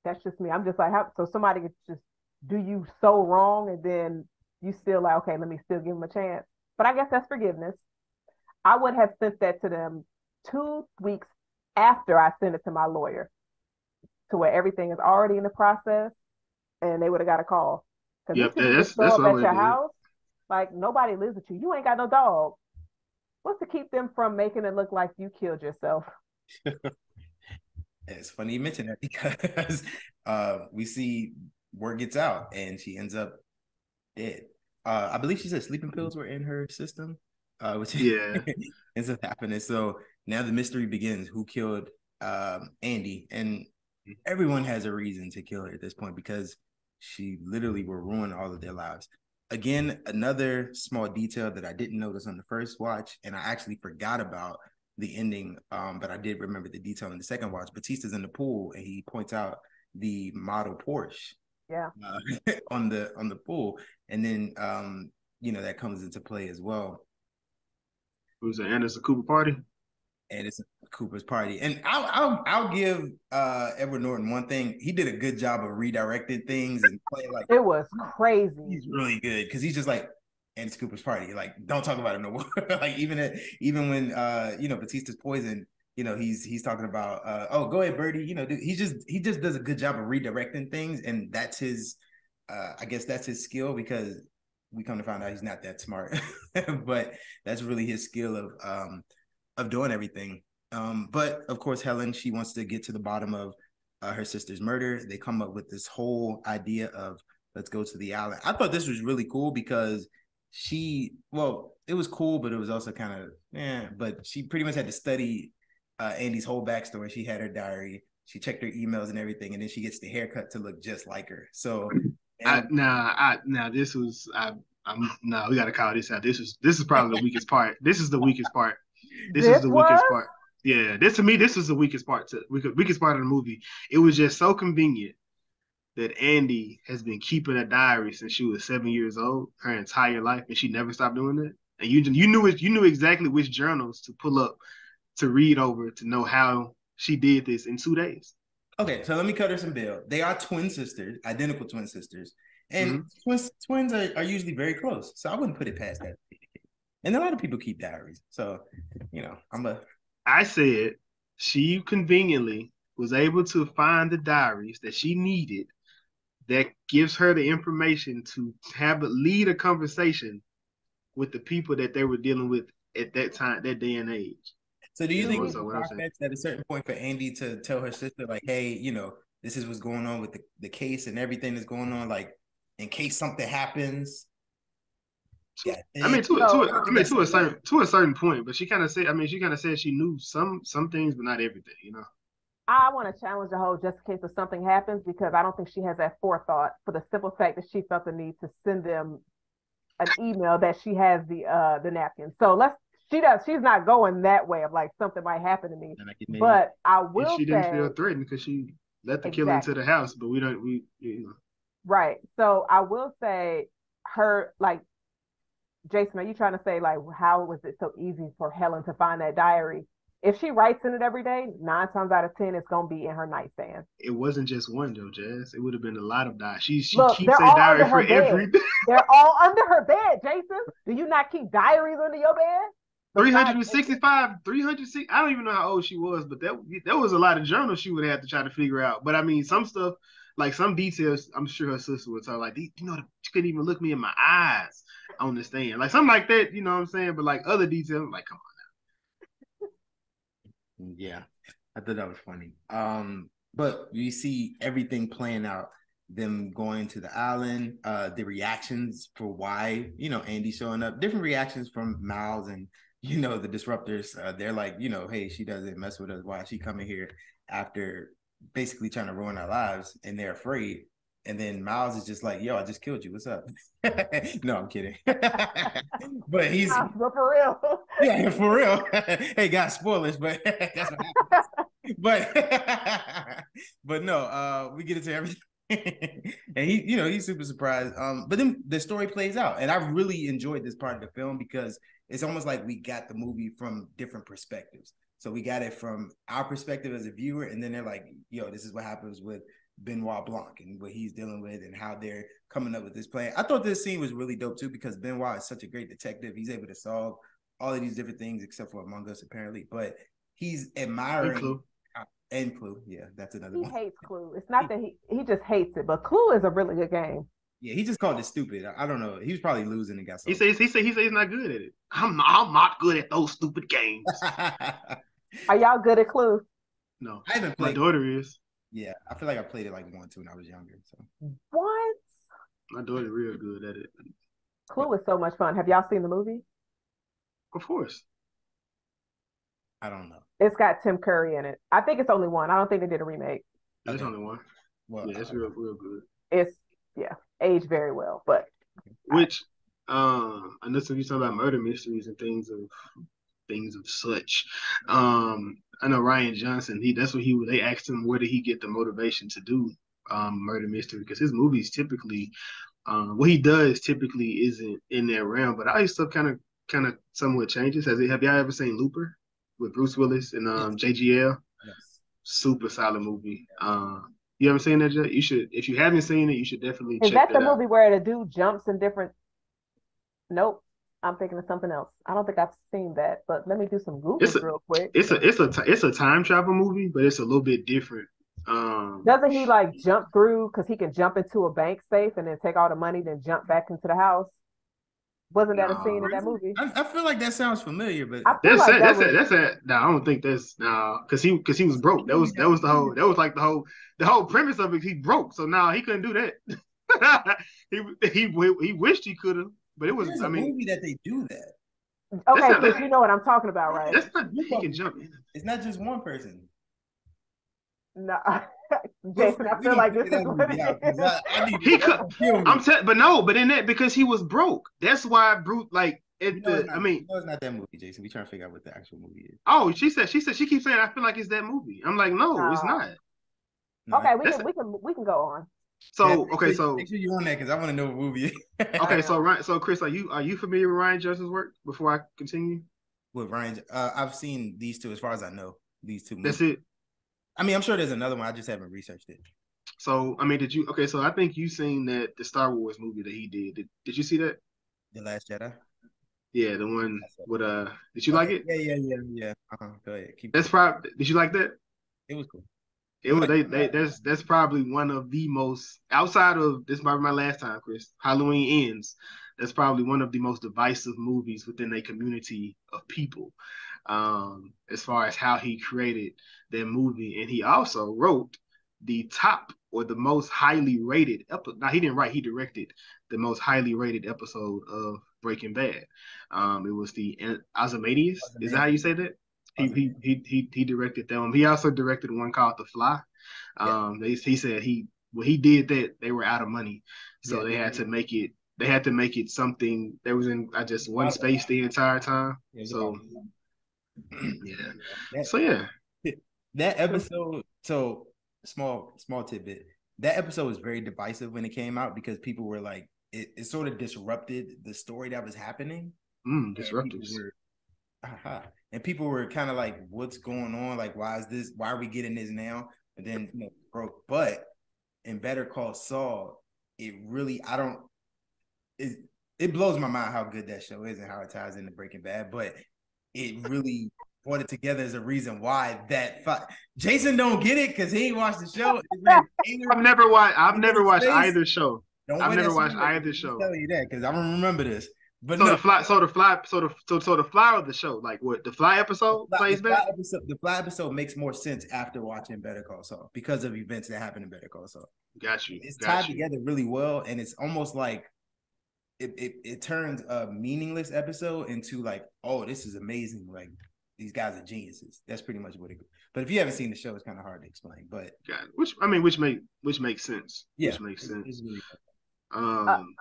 That's just me. I'm just like, so somebody could just do you so wrong, and then you still like, okay, let me still give them a chance. But I guess that's forgiveness. I would have sent that to them 2 weeks after I sent it to my lawyer, to where everything is already in the process, and they would have got a call. Yep, that's at your house. Like, nobody lives with you. You ain't got no dog. What's to keep them from making it look like you killed yourself? It's funny you mention that because we see word gets out and she ends up dead. I believe she said sleeping pills were in her system, which ends up happening. So now the mystery begins. Who killed Andy? And everyone has a reason to kill her at this point because she literally will ruin all of their lives. Again, another small detail that I didn't notice on the first watch, and I actually forgot about the ending, but I did remember the detail in the second watch. Batista's in the pool, and he points out the model Porsche, on the pool, and then that comes into play as well. Who's it? And it's a Cooper party. And it's Cooper's party. And I'll give Edward Norton one thing. He did a good job of redirecting things and playing like it was crazy. He's really good because he's just like, and it's Cooper's party. Like, don't talk about it no more. Like even when Batista's poisoned, he's talking about oh, go ahead, Birdie. He just does a good job of redirecting things, and that's his I guess that's his skill because we come to find out he's not that smart. But that's really his skill of doing everything. But of course, Helen, she wants to get to the bottom of her sister's murder. They come up with this whole idea of let's go to the island. I thought this was really cool because it was cool, but it was also kind of, but she pretty much had to study Andy's whole backstory. She had her diary, she checked her emails and everything, and then she gets the haircut to look just like her. So we gotta call this out. This is probably the weakest part. This is the weakest part. This is the weakest part. Yeah, this is the weakest part of the movie. It was just so convenient that Andy has been keeping a diary since she was 7 years old, her entire life, and she never stopped doing it. And you knew exactly which journals to pull up to read over to know how she did this in 2 days. Okay, so let me cut her some bail. They are twin sisters, identical twin sisters, and twins are usually very close. So I wouldn't put it past that. And a lot of people keep diaries, so I said she conveniently was able to find the diaries that she needed that gives her the information to lead a conversation with the people that they were dealing with at that time, that day and age. So do you think it's far-fetched at a certain point for Andy to tell her sister, like, hey, this is what's going on with the case and everything that's going on, like, in case something happens? Yeah, to a certain point, but she kind of said she knew some things, but not everything, I want to challenge the whole just in case if something happens, because I don't think she has that forethought for the simple fact that she felt the need to send them an email that she has the napkin. So she's not going that way of like something might happen to me. But I will she didn't feel threatened because she let the killer into the house, but Right. So I will say her, like, Jason, are you trying to say, like, how was it so easy for Helen to find that diary? If she writes in it every day, 9 times out of 10, it's going to be in her nightstand. It wasn't just one, though, Jazz. It would have been a lot of diaries. She Look, keeps a diary for every day. They're all under her bed, Jason. Do you not keep diaries under your bed? 365, 360. I don't even know how old she was, but that was a lot of journals she would have to try to figure out. But I mean, some stuff, like some details, I'm sure her sister would tell her, like, she couldn't even look me in my eyes on the stand. Like something like that, you know what I'm saying? But like other details, like, come on now. Yeah, I thought that was funny. But you see everything playing out, them going to the island, the reactions for why, Andy's showing up, different reactions from Miles and, the disruptors. They're like, hey, she doesn't mess with us. Why is she coming here after basically trying to ruin our lives? And they're afraid. And then Miles is just like, yo, I just killed you. What's up? No, I'm kidding. But he's but for real. Yeah, for real. Hey, guys, spoilers, but that's what happens. But no, we get into everything. And he's super surprised. But then the story plays out, and I really enjoyed this part of the film because it's almost like we got the movie from different perspectives. So we got it from our perspective as a viewer, and then they're like, yo, this is what happens with BenoitBlac and what he's dealing with and how they're coming up with this plan. I thought this scene was really dope too because Benoit is such a great detective. He's able to solve all of these different things except for Among Us apparently, but he's admiring and Clue. Yeah, that's another one. He hates Clue. It's not that he just hates it, but Clue is a really good game. Yeah, he just called it stupid. I don't know. He was probably losing and got something. He said he's not good at it. I'm not good at those stupid games. Are y'all good at Clue? No, I haven't played. My daughter is. Yeah, I feel like I played it like 1, 2 when I was younger. So what? My daughter's real good at it. Clue is so much fun. Have y'all seen the movie? Of course. I don't know. It's got Tim Curry in it. I think it's only one. I don't think they did a remake. There's only one. Well, yeah, it's real good. It's aged very well, but which I know some you talking about murder mysteries and things of such. I know Ryan Johnson. They asked him where did he get the motivation to do murder mystery, because his movies typically, what he does typically isn't in that realm. But all his stuff kind of somewhat changes. Have y'all ever seen Looper with Bruce Willis and JGL? Yes. Super solid movie. You ever seen that, Jay? You should. If you haven't seen it, you should definitely is check that the out. movie where the dude jumps in different? Nope. I'm thinking of something else. I don't think I've seen that, but let me do some Googles real quick. It's a time travel movie, but it's a little bit different. Doesn't he like jump through, because he can jump into a bank safe and then take all the money, then jump back into the house? Wasn't that a scene in that movie? I feel like that sounds familiar, but that's it. No, I don't think that's because he was broke. That was the whole premise of it. He broke, so now he couldn't do that. he wished he could have, but it was. There's a movie that they do that. Okay, because you know what I'm talking about, right? That's not. He can jump in. It's not just one person. No, Jason, I feel like this is what it is. He could. But in that, because he was broke. That's why Bruce it's not that movie, Jason. We trying to figure out what the actual movie is. Oh, she keeps saying I feel like it's that movie. I'm like, no, it's not. No, okay, we can go on. So make sure you're on that, because I want to know what movie. Okay, so Chris, are you familiar with Ryan Johnson's work? Before I continue, with Ryan, I've seen these two, as far as I know. These two movies. That's it. I mean, I'm sure there's another one. I just haven't researched it. So, I mean, did you? Okay, so I think you seen the Star Wars movie that he did. Did you see that? The Last Jedi. Yeah, the one with Did you like it? Yeah. Go ahead. Did you like that? It was cool. That's probably one of the most, outside of this might be my last time, Chris. Halloween Ends. That's probably one of the most divisive movies within a community of people. As far as how he created that movie, and he also wrote the top or the most highly rated episode. Now, he didn't write; he directed the most highly rated episode of Breaking Bad. It was the Ozymandias. Is that how you say that? He directed that one. He also directed one called The Fly. He said when he did that, they were out of money, so they had to make it. They had to make it something that was in just one space the entire time. So that episode. So small tidbit. That episode was very divisive when it came out, because people were like, it sort of disrupted the story that was happening. Disruptors. And people were kind of like, what's going on? Like, why are we getting this now? And then broke. But in Better Call Saul, it really, it blows my mind how good that show is and how it ties into Breaking Bad. But it really brought it together as a reason why Jason don't get it, because he ain't watched the show. I've never watched either show. I've never watched either show. I'll tell you that, because I don't remember this. But the fly of the show, like what the Fly episode plays back. The Fly episode makes more sense after watching Better Call Saul, because of events that happen in Better Call Saul. Got you. It's tied together really well, and it's almost like it turns a meaningless episode into like, oh, this is amazing. Like, these guys are geniuses. That's pretty much what it. But if you haven't seen the show, it's kind of hard to explain. But which makes sense. Yeah, which makes sense. It's really fun.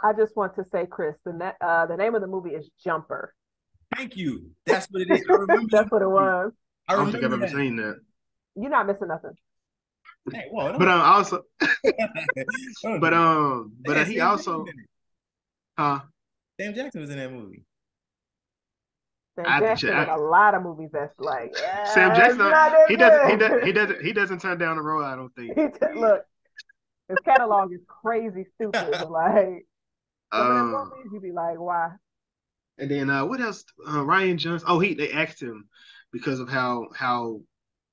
I just want to say, Chris, the name of the movie is Jumper. Thank you. That's what it is. I remember. That's what it was. I don't think I've ever seen that. You're not missing nothing. Hey, well, but also, but he also, Sam Jackson was in that movie. Sam Jackson in a lot of movies. That's like Sam Jackson. He doesn't turn down the role. I don't think. Look. His catalog is crazy stupid. Like, movies, you'd be like, why? And then what else? Ryan Johnson. Oh, they asked him because of how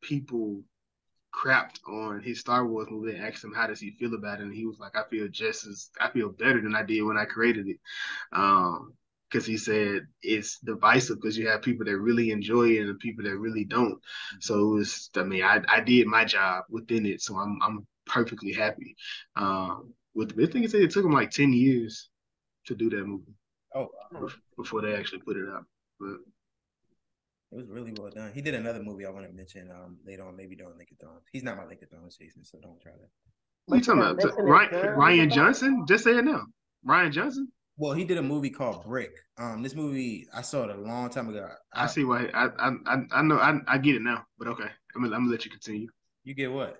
people crapped on his Star Wars movie. They asked him how does he feel about it, and he was like, I feel better than I did when I created it. Because he said it's divisive, because you have people that really enjoy it and people that really don't. So it was. I mean, I did my job within it, so I'm perfectly happy. With the thing is, it took him like 10 years to do that movie. Oh, before they actually put it out. But was really well done. He did another movie I want to mention later on, maybe during Lake of Thrones. He's not my Lake of Thrones Jason, so don't try that. What are you talking about? Ryan Johnson? Just say it now. Ryan Johnson? Well, he did a movie called Brick. This movie I saw it a long time ago. I see why. I know. I get it now. But okay, I'm gonna let you continue. You get what?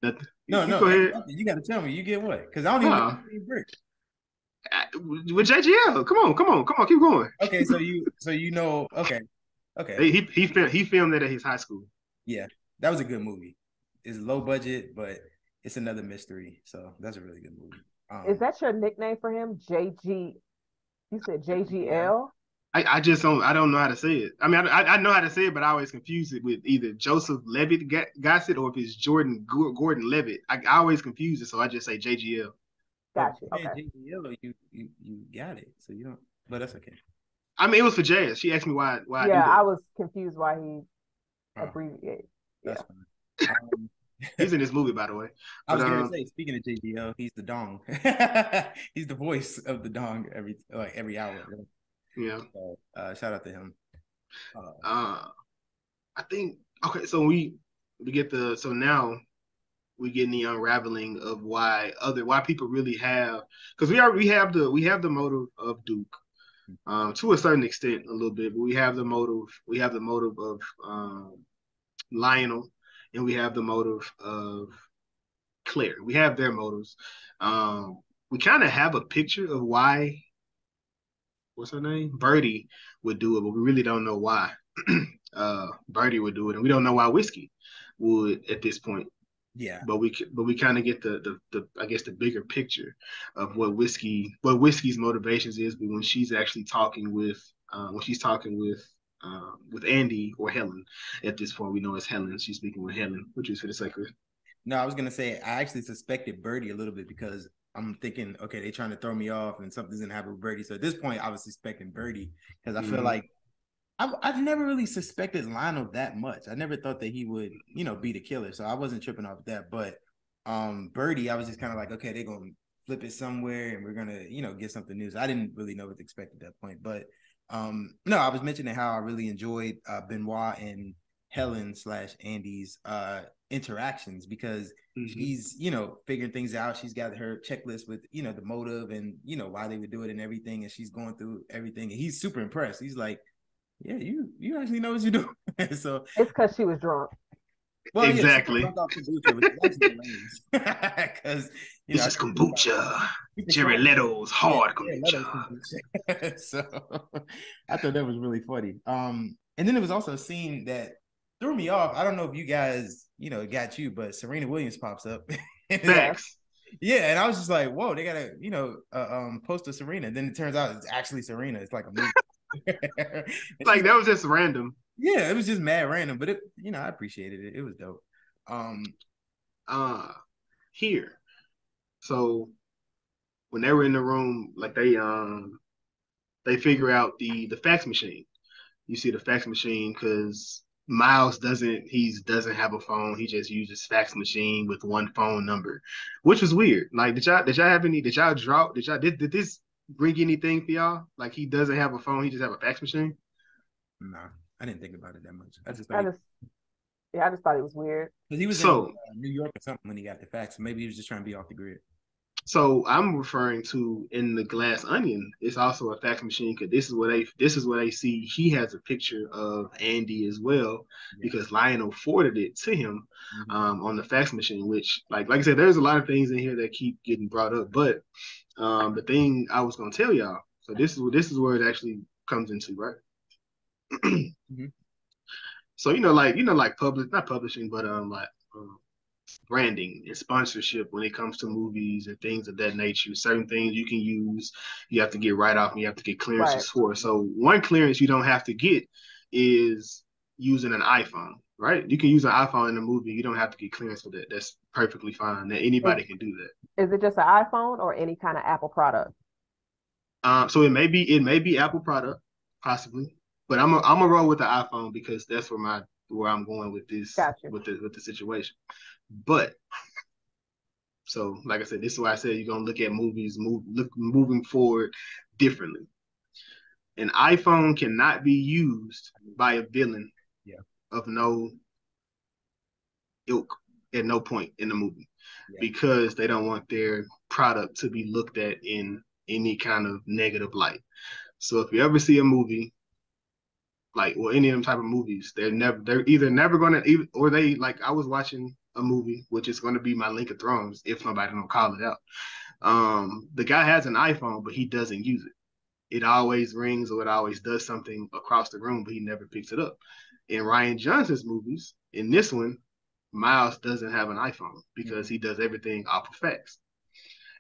Nothing. No. Go ahead. You got to tell me. You get what? Because I don't even know Brick. With JGL. Come on. Keep going. Okay, so you know. Okay. He filmed that at his high school. Yeah, that was a good movie. It's low budget, but it's another mystery. So that's a really good movie. Is that your nickname for him? JG? You said JGL? I just don't. I don't know how to say it. I mean, I know how to say it, but I always confuse it with either Joseph Levitt Gossett or if it's Jordan Gordon Levitt. I always confuse it, so I just say JGL. Gotcha. Okay. JGL, you got it. So you don't. But that's okay. I mean, it was for Jazz. She asked me why. Yeah, I was confused why he abbreviated. That's fine. He's in this movie, by the way. I was gonna say, speaking of JGL, he's the dong. He's the voice of the dong every hour. Right? Yeah. So, shout out to him. I think okay. So we get now we get in the unraveling of why people really have, because we have the motive of Duke, to a certain extent a little bit, but we have the motive of Lionel. And we have the motive of Claire. We have their motives. We kind of have a picture of why, what's her name? Birdie would do it, but we really don't know why Birdie would do it. And we don't know why Whiskey would at this point. Yeah. But we kind of get the I guess the bigger picture of what Whiskey's motivations is when she's actually talking with Andy or Helen. At this point, we know it's Helen. She's speaking with Helen, which is for the second. No, I was gonna say I actually suspected Birdie a little bit because I'm thinking, okay, they're trying to throw me off and something's gonna happen with Birdie. So at this point, I was suspecting Birdie because I feel like I've never really suspected Lionel that much. I never thought that he would, be the killer. So I wasn't tripping off that. But Birdie, I was just kind of like, okay, they're gonna flip it somewhere and we're gonna, get something new. So I didn't really know what to expect at that point, but. No, I was mentioning how I really enjoyed Benoit and Helen / Andy's interactions because she's, figuring things out. She's got her checklist with, the motive and, why they would do it and everything. And she's going through everything. And he's super impressed. He's like, yeah, you actually know what you're doing. So it's because she was drunk. Well, exactly. Because this is kombucha. Jerry Leto's hard kombucha. So I thought that was really funny. And then there was also a scene that threw me off. I don't know if you guys, got you, but Serena Williams pops up. Thanks. Yeah, and I was just like, whoa, they got a post of Serena. And then it turns out it's actually Serena. It's like a movie. Like that was just random. Yeah, it was just mad random, but it, I appreciated it. It was dope. Here. So when they were in the room, like they figure out the fax machine. You see the fax machine because Miles doesn't have a phone. He just uses fax machine with one phone number, which was weird. Like, did this bring anything for y'all? Like, he doesn't have a phone. He just have a fax machine. No, I didn't think about it that much. I just thought it was weird. Because he was in New York or something when he got the fax. So maybe he was just trying to be off the grid. So I'm referring to in the Glass Onion. It's also a fax machine because this is where they see he has a picture of Andy as well because Lionel forwarded it to him on the fax machine. Which, like I said, there's a lot of things in here that keep getting brought up. But the thing I was gonna tell y'all. So this is where it actually comes into, right? So like not publishing, but branding and sponsorship when it comes to movies and things of that nature. Certain things you can use, you have to get right off and you have to get clearances for. So one clearance you don't have to get is using an iPhone, right? You can use an iPhone in a movie. You don't have to get clearance for that. That's perfectly fine. That anybody can do that. Is it just an iPhone or any kind of Apple product? So it may be Apple product, possibly. But I'm a roll with the iPhone because that's where I'm going with this with the situation. But so like I said, this is why I said you're gonna look at movies moving forward differently. An iPhone cannot be used by a villain of no ilk at no point in the movie because they don't want their product to be looked at in any kind of negative light. So if you ever see a movie any of them type of movies, they're either never gonna or they like I was watching a movie which is gonna be my Link of Thrones if nobody don't call it out. The guy has an iPhone but he doesn't use it. It always rings or it always does something across the room, but he never picks it up. In Rian Johnson's movies, in this one, Miles doesn't have an iPhone because he does everything off of facts.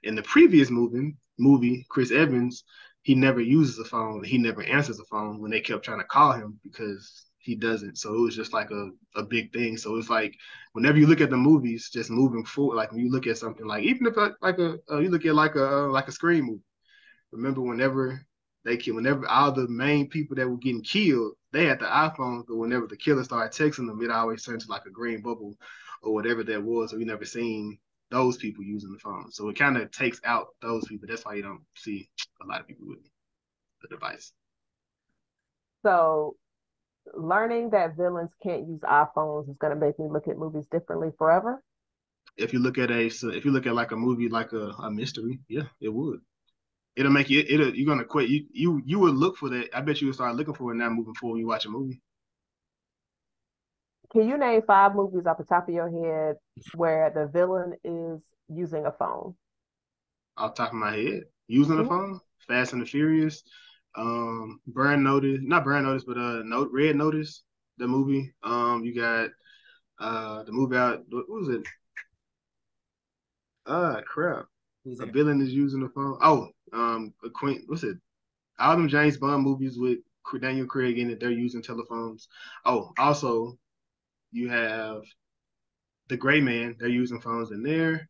In the previous movie, Chris Evans, he never uses a phone. He never answers a phone when they kept trying to call him because he doesn't. So it was just like a big thing. So it's like whenever you look at the movies, just moving forward, like when you look at something like even if you look at like a Scream movie. Remember whenever all the main people that were getting killed, they had the iPhone, but whenever the killer started texting them, it always turned to like a green bubble or whatever that was. So we never seen those people using the phone. So it kind of takes out those people. That's why you don't see a lot of people with the device. So learning that villains can't use iPhones is going to make me look at movies differently forever. If you look at like a movie like a mystery, yeah, it would. It'll make you. You're gonna quit. You would look for that. I bet you would start looking for it now moving forward when you watch a movie. Can you name 5 movies off the top of your head where the villain is using a phone? Off the top of my head, using a phone. Fast and the Furious, Burn Notice, not Burn Notice, but Red Notice, the movie. You got the movie out. What was it? Crap. A villain is using the phone. What's it? All them James Bond movies with Daniel Craig in it, they're using telephones. Oh, also, you have The Gray Man. They're using phones in there.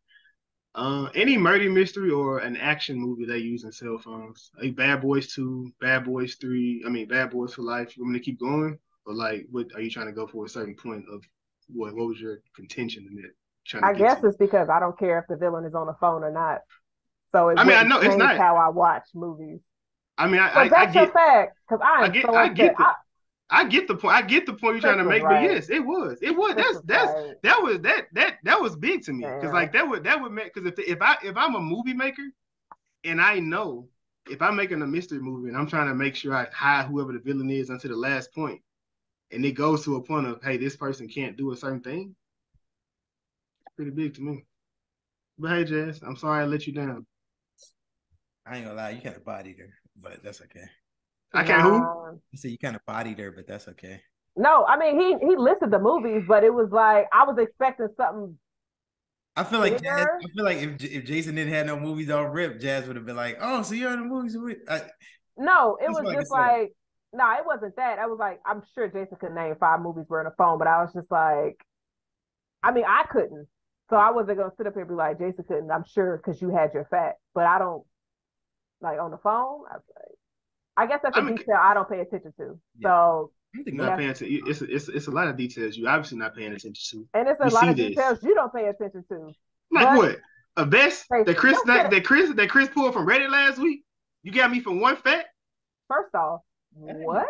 Any murder mystery or an action movie, they're using cell phones. Like Bad Boys 2, Bad Boys 3. I mean, Bad Boys for Life. You want me to keep going? Or like, what are you trying to go for a certain point of what was your contention in it? I guess it's because I don't care if the villain is on the phone or not. So I know it's not how I watch movies. I mean, that's your fact because I get the point. I get the point you're trying to make, right. But yes, it was. That was big to me because like that would make because if I'm a movie maker and I know if I'm making a mystery movie and I'm trying to make sure I hide whoever the villain is until the last point, and it goes to a point of hey, this person can't do a certain thing. Pretty big to me. But hey, Jazz, I'm sorry I let you down. I ain't gonna lie, you kind of bodied her, but that's okay. I can't who? I said you kind of bodied her, but that's okay. No, I mean he listed the movies, but it was like I was expecting something. I feel like if Jason didn't have no movies on rip, Jazz would have been like, "Oh, so you're in the movies?" No, it was just like, no, it wasn't that. I was like, I'm sure Jason could name 5 movies were on the phone, but I was just like, I mean, I couldn't. So I wasn't going to sit up here and be like, Jason couldn't, I'm sure, because you had your fact. But I don't, like, on the phone, I guess that's a detail I don't pay attention to. Yeah. So. Not paying attention. It's a lot of details you obviously not paying attention to. And it's a lot of details you don't pay attention to. Like but, what? A vest that Chris pulled from Reddit last week? You got me from one fact? First off, what?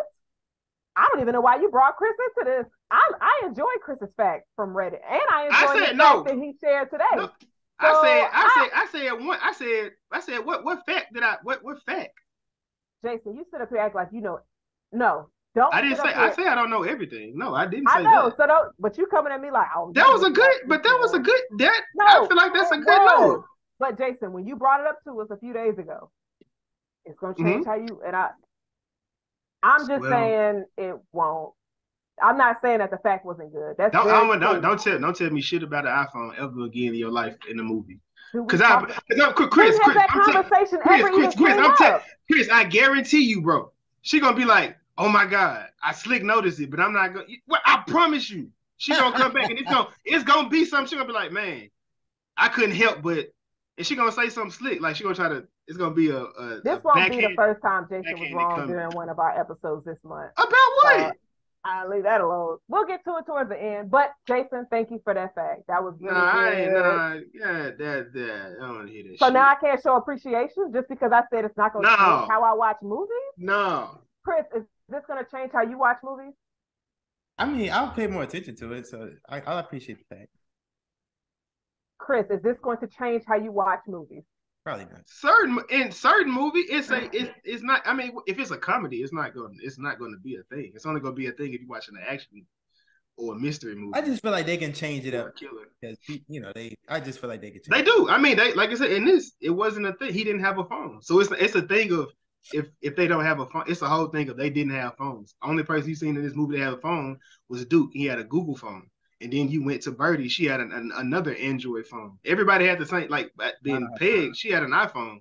I don't even know why you brought Chris into this. I enjoy Chris's fact from Reddit, and I enjoy the fact that he shared today. No, so I said what fact did I what fact? Jason, you sit up here act like you know. No, don't. I didn't say. I say I don't know everything. No, I didn't say I know. That. So don't. But you coming at me like, oh, that was a good. But that was a good. That no, I feel like that's a good note. But Jason, when you brought it up to us a few days ago, it's gonna change how you and I'm just saying it won't. I'm not saying that the fact wasn't good. That's don't tell me shit about an iPhone ever again in your life in the movie. Chris, I guarantee you, bro. She gonna be like, oh my God, I slick noticed it, but I'm not gonna. Well, I promise you, she gonna come back and it's gonna be something. She gonna be like, man, I couldn't help but, and she gonna say something slick. Like she gonna try to. It's gonna be This won't be the first time Jason was wrong during one of our episodes this month. About what? I'll leave that alone. We'll get to it towards the end. But Jason, thank you for that fact. That was really good. I don't want to hear that. So shit. Now I can't show appreciation just because I said it's not gonna change how I watch movies? No. Chris, is this going to change how you watch movies? I mean, I'll pay more attention to it, so I'll appreciate the fact. Chris, is this going to change how you watch movies? Probably not. Certain movie, it's not. I mean, if it's a comedy, it's not going to be a thing. It's only going to be a thing if you're watching an action or a mystery movie. I just feel like they can change it up because I just feel like they can. They do. I mean, they, like I said, in this, it wasn't a thing. He didn't have a phone, so it's a thing of if they don't have a phone, it's a whole thing of they didn't have phones. Only person you seen in this movie that had a phone was Duke. He had a Google phone. And then you went to Birdie. She had another Android phone. Everybody had the same, like then Peg, she had an iPhone.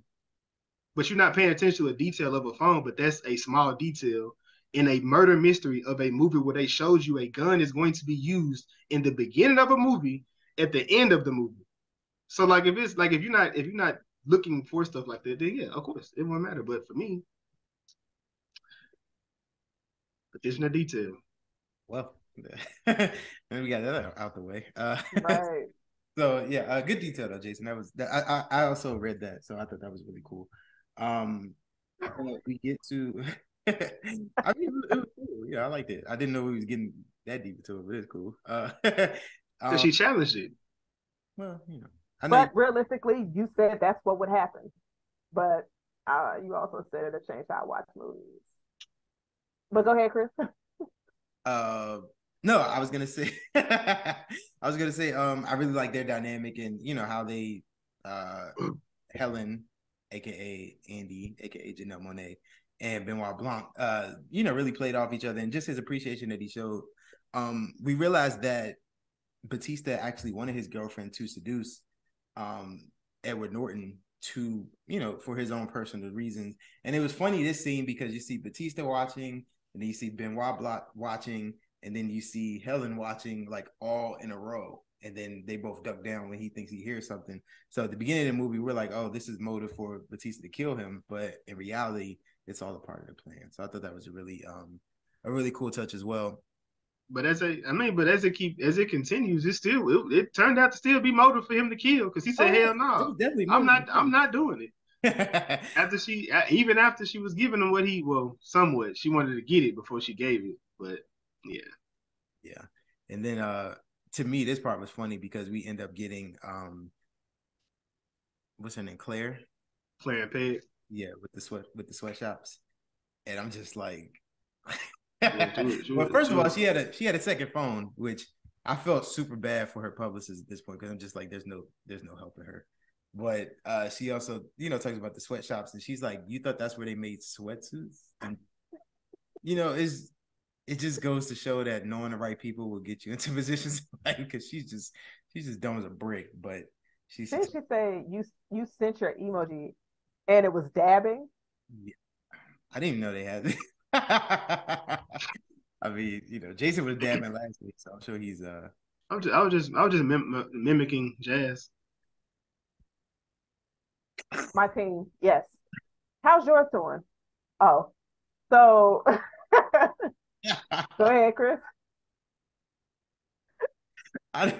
But you're not paying attention to a detail of a phone, but that's a small detail in a murder mystery of a movie where they showed you a gun is going to be used in the beginning of a movie at the end of the movie. So like if you're not looking for stuff like that, then yeah, of course, it won't matter. But for me, attention to detail. Well, we got that out the way. Right. So yeah, good detail though, Jason. I also read that, so I thought that was really cool. We get to. I mean, it was cool. Yeah, I liked it. I didn't know we was getting that deep into it, but it's cool. So she challenged it. Well, you know. But realistically, you said that's what would happen. But you also said it'll change how I watch movies. But go ahead, Chris. No, I was gonna say I really like their dynamic and you know how they Helen, aka Andy, aka Janelle Monáe, and Benoit Blanc, really played off each other and just his appreciation that he showed. We realized that Batista actually wanted his girlfriend to seduce Edward Norton to, for his own personal reasons. And it was funny, this scene, because you see Batista watching, and then you see Benoit Blanc watching, and then you see Helen watching, like, all in a row. And then they both duck down when he thinks he hears something. So at the beginning of the movie, we're like, oh, this is motive for Batista to kill him. But in reality, it's all a part of the plan. So I thought that was a really cool touch as well. But as it continues, it turned out to still be motive for him to kill, because he said, "Hell no, I'm not doing it." after she was giving him somewhat, she wanted to get it before she gave it. But yeah. And then to me, this part was funny because we end up getting what's her name, Claire and Peg. Yeah, with the sweatshops, and I'm just like. Well, first of all, she had a second phone, which I felt super bad for her publicist at this point, because I'm just like, there's no helping her. But she also, talks about the sweatshops, and she's like, you thought that's where they made sweatsuits? And it just goes to show that knowing the right people will get you into positions, like, because she's just dumb as a brick. But she say you sent your emoji and it was dabbing. Yeah. I didn't even know they had it. I mean, Jason was dabbing last week, so I'm sure he's I was just mimicking Jazz. My team, yes. How's yours doing? Oh, so go ahead, Chris. I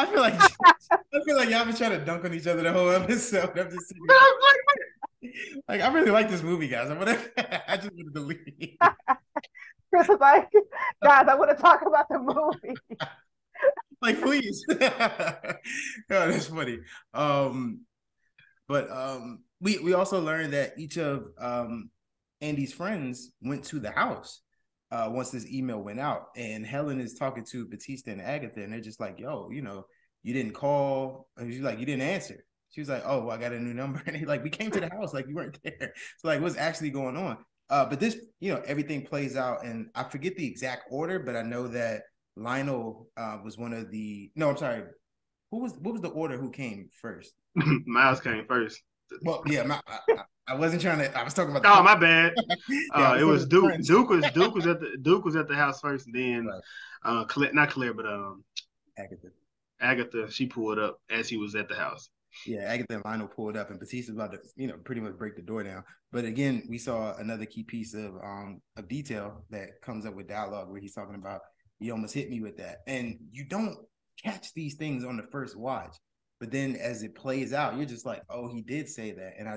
feel like y'all been trying to dunk on each other the whole episode. I'm just like, I really like this movie, guys. I just wanted to leave. Chris was like, guys, I want to talk about the movie. Like, please. Oh, that's funny. But we also learned that each of Andy's friends went to the house once this email went out, and Helen is talking to Batista and Agatha, and they're just like, yo, you didn't call. And she's like, you didn't answer. She was like, oh, well, I got a new number. And he's like, we came to the house, like, you weren't there. So, like, what's actually going on? But this, everything plays out, and I forget the exact order, but I know that Lionel was one of the, no, I'm sorry. What was the order who came first? Miles came first. Well, yeah, I wasn't trying to, I was talking about. Oh, my bad. It was Duke. Duke was at the house first, and then not Claire, but Agatha, she pulled up as he was at the house. Yeah, Agatha and Lionel pulled up, and Batista was about to, pretty much break the door down. But again, we saw another key piece of detail that comes up with dialogue where he's talking about, you almost hit me with that. And you don't catch these things on the first watch. But then as it plays out, you're just like, oh, he did say that. And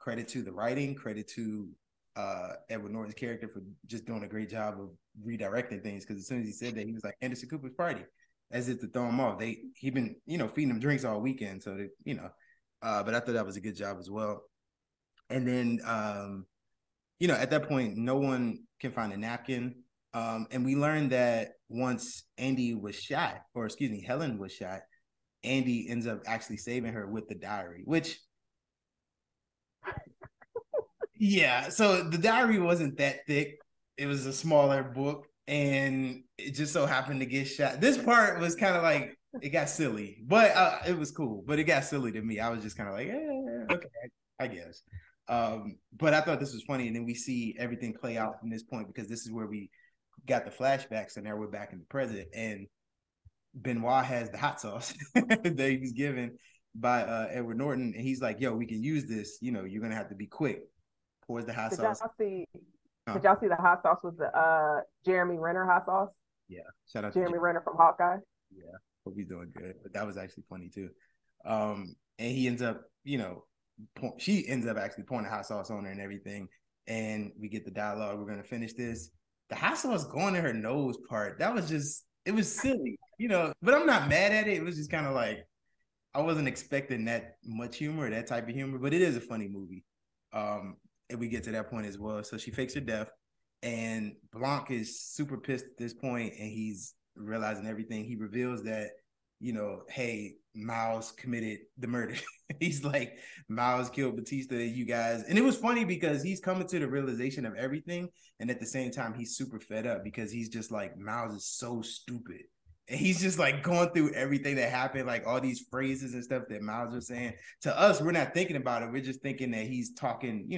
credit to the writing, credit to Edward Norton's character for just doing a great job of redirecting things. Because as soon as he said that, he was like, Anderson Cooper's party, as if to throw him off. He been, feeding him drinks all weekend. So, but I thought that was a good job as well. And then, at that point, no one can find a napkin. And we learned that once Helen was shot, Andy ends up actually saving her with the diary, which, yeah. So the diary wasn't that thick. It was a smaller book, and it just so happened to get shot. This part was kind of like, it got silly, but it was cool. But it got silly to me. I was just kind of like, okay, I guess. But I thought this was funny. And then we see everything play out from this point, because this is where we got the flashbacks, and now we're back in the present. And Benoit has the hot sauce that he was given by Edward Norton, and he's like, yo, we can use this. You're gonna have to be quick. Pours the hot sauce. Did y'all see the hot sauce with the Jeremy Renner hot sauce? Yeah, shout out Jeremy Renner from Hawkeye. Yeah, hope he's doing good. But that was actually funny too. And he ends up, she ends up actually pouring the hot sauce on her and everything. And we get the dialogue. We're gonna finish this. The hot sauce going in her nose part, that was just, it was silly, but I'm not mad at it. It was just kind of like, I wasn't expecting that much humor, that type of humor, but it is a funny movie. And we get to that point as well. So she fakes her death, and Blanc is super pissed at this point, and he's realizing everything. He reveals that, hey, Miles committed the murder. He's like, Miles killed Batista, you guys. And it was funny because he's coming to the realization of everything, and at the same time, he's super fed up because he's just like, Miles is so stupid. And he's just like going through everything that happened, like all these phrases and stuff that Miles was saying. To us, we're not thinking about it. We're just thinking that he's talking,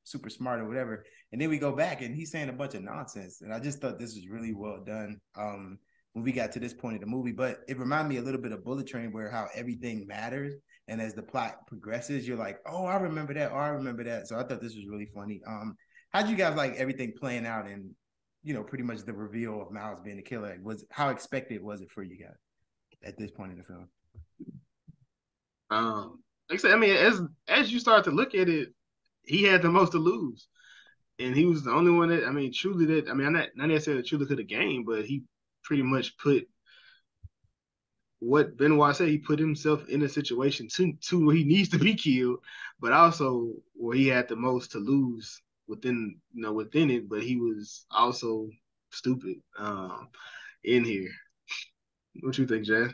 super smart or whatever. And then we go back and he's saying a bunch of nonsense. And I just thought this was really well done when we got to this point of the movie. But it reminded me a little bit of Bullet Train, where how everything matters. And as the plot progresses, you're like, oh, I remember that. Oh, I remember that. So I thought this was really funny. How'd you guys like everything playing out and pretty much the reveal of Miles being the killer? How expected was it for you guys at this point in the film? Like I said, I mean, as you start to look at it, he had the most to lose, and he was the only one that, not necessarily truly could have gained, but he pretty much put what Benoit said. He put himself in a situation to where he needs to be killed, but also where he had the most to lose within it, but he was also stupid in here. What you think, Jazz?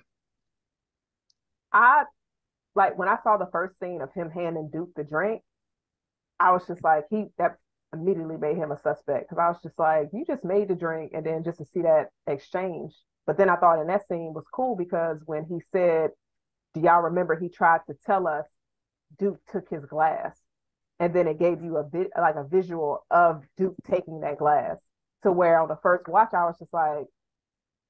I like when I saw the first scene of him handing Duke the drink, I was just like, that immediately made him a suspect, because I was just like, you just made the drink, and then just to see that exchange. But then I thought in that scene was cool, because when he said, do y'all remember, he tried to tell us Duke took his glass. And then it gave you a visual of Duke taking that glass, to where on the first watch, I was just like,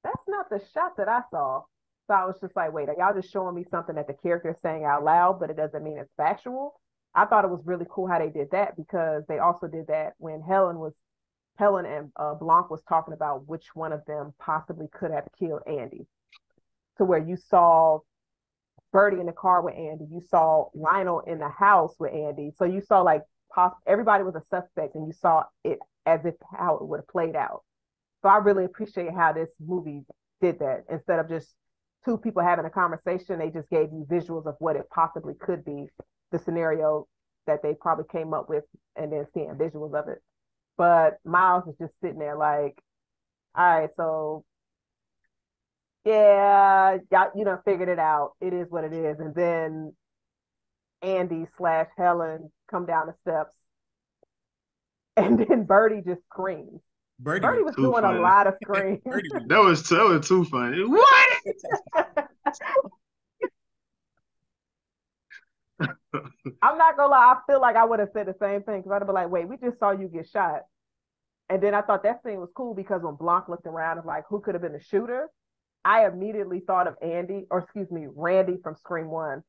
that's not the shot that I saw. So I was just like, wait, are y'all just showing me something that the character is saying out loud, but it doesn't mean it's factual? I thought it was really cool how they did that, because they also did that when Helen and Blanc was talking about which one of them possibly could have killed Andy, to where you saw Bertie in the car with Andy, you saw Lionel in the house with Andy. So you saw like everybody was a suspect, and you saw it as if how it would have played out. So I really appreciate how this movie did that. Instead of just two people having a conversation, they just gave you visuals of what it possibly could be, the scenario that they probably came up with, and then seeing visuals of it. But Miles was just sitting there like, all right, so yeah, y'all, figured it out. It is what it is. And then Andy/Helen come down the steps, and then Bertie just screams. Bertie was doing funny. A lot of screams. that was too funny. What? I'm not gonna lie, I feel like I would have said the same thing, because I'd have been like, wait, we just saw you get shot. And then I thought that scene was cool, because when Blanc looked around and like, who could have been the shooter? I immediately thought of Randy from Scream 1.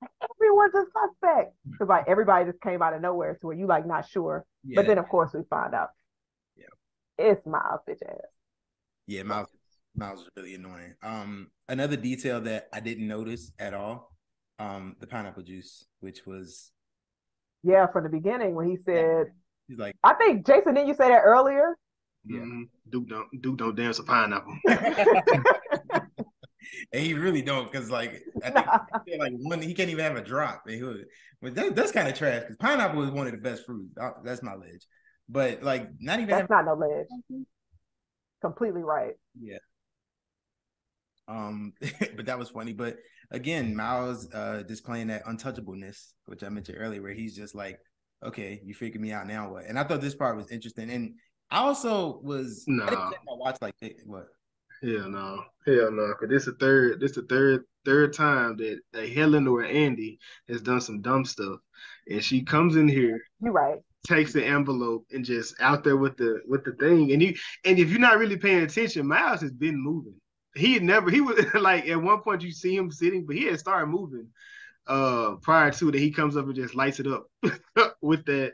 Like, everyone's a suspect. Because like everybody just came out of nowhere to where you like not sure. Yeah. But then of course we find out. Yeah. It's Miles, bitch ass. Yeah, Miles was really annoying. Another detail that I didn't notice at all, the pineapple juice, which was Yeah, from the beginning when he said, he's like, I think Jason, didn't you say that earlier? yeah. Duke don't dance a pineapple. And he really don't, because like I think like one, he can't even have a drop. But that's kind of trash, because pineapple is one of the best fruits. That's my ledge. But like not even That's not no ledge. Completely right. yeah. But that was funny. But again, Miles displaying that untouchableness, which I mentioned earlier, where he's just like, okay, you figured me out, now what? And I thought this part was interesting. And I also was I didn't think I watched like what? Hell no. Cause this the third time that Helen or Andy has done some dumb stuff. And she comes in here, You're right. takes the envelope, and just out there with the thing. And if you're not really paying attention, Miles has been moving. He was like at one point you see him sitting, but he had started moving prior to that. He comes up and just lights it up with that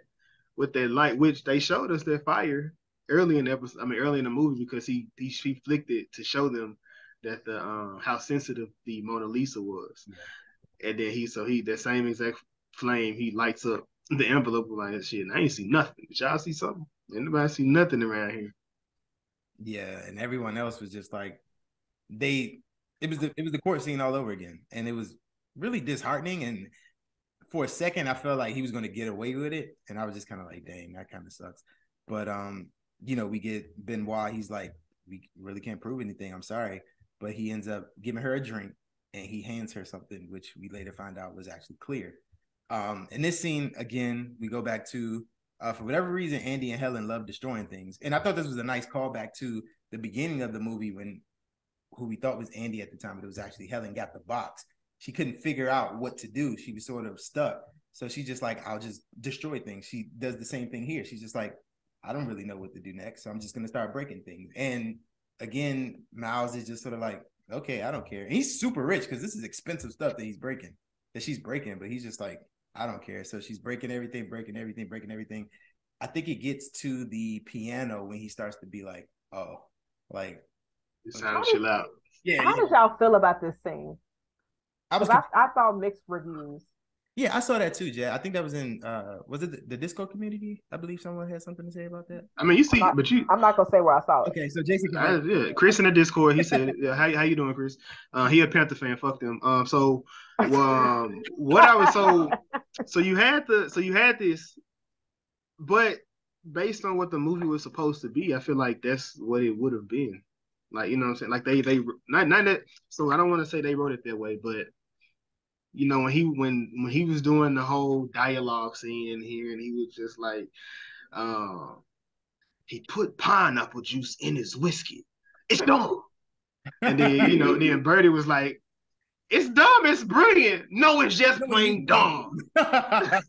light, which they showed us that fire early in the episode. I mean, early in the movie, because he flicked it to show them that the how sensitive the Mona Lisa was. Yeah. And then he that same exact flame, he lights up the envelope like shit. And I ain't see nothing. Did y'all see something? Anybody see nothing around here? Yeah, and everyone else was just like it was the court scene all over again, and it was really disheartening. And for a second, I felt like he was going to get away with it, and I was just kind of like, dang, that kind of sucks. But we get Benoit. He's like, we really can't prove anything. I'm sorry, but he ends up giving her a drink, and he hands her something, which we later find out was actually clear. In this scene, again, we go back to for whatever reason, Andy and Helen love destroying things, and I thought this was a nice callback to the beginning of the movie when who we thought was Andy at the time, but it was actually Helen got the box. She couldn't figure out what to do. She was sort of stuck. So she's just like, I'll just destroy things. She does the same thing here. She's just like, I don't really know what to do next. So I'm just going to start breaking things. And again, Miles is just sort of like, okay, I don't care. And he's super rich because this is expensive stuff that she's breaking, but he's just like, I don't care. So she's breaking everything. I think it gets to the piano when he starts to be like, oh, like, it's time to chill out. Yeah. How did y'all feel about this scene? I saw mixed reviews. Yeah, I saw that too, Jay. I think that was in was it the Discord community? I believe someone had something to say about that. I mean, I'm not gonna say where I saw it. Okay, so Jason, yeah, Chris in the Discord, he said, how you doing, Chris? He a Panther fan. Fuck them. What I was so you had this, but based on what the movie was supposed to be, I feel like that's what it would have been. Like, you know what I'm saying? Like they not that. So I don't want to say they wrote it that way, but you know, when he was doing the whole dialogue scene in here, and he was just like, he put pineapple juice in his whiskey. It's dumb. And then then Birdie was like, it's dumb, it's brilliant. No, it's just plain dumb. And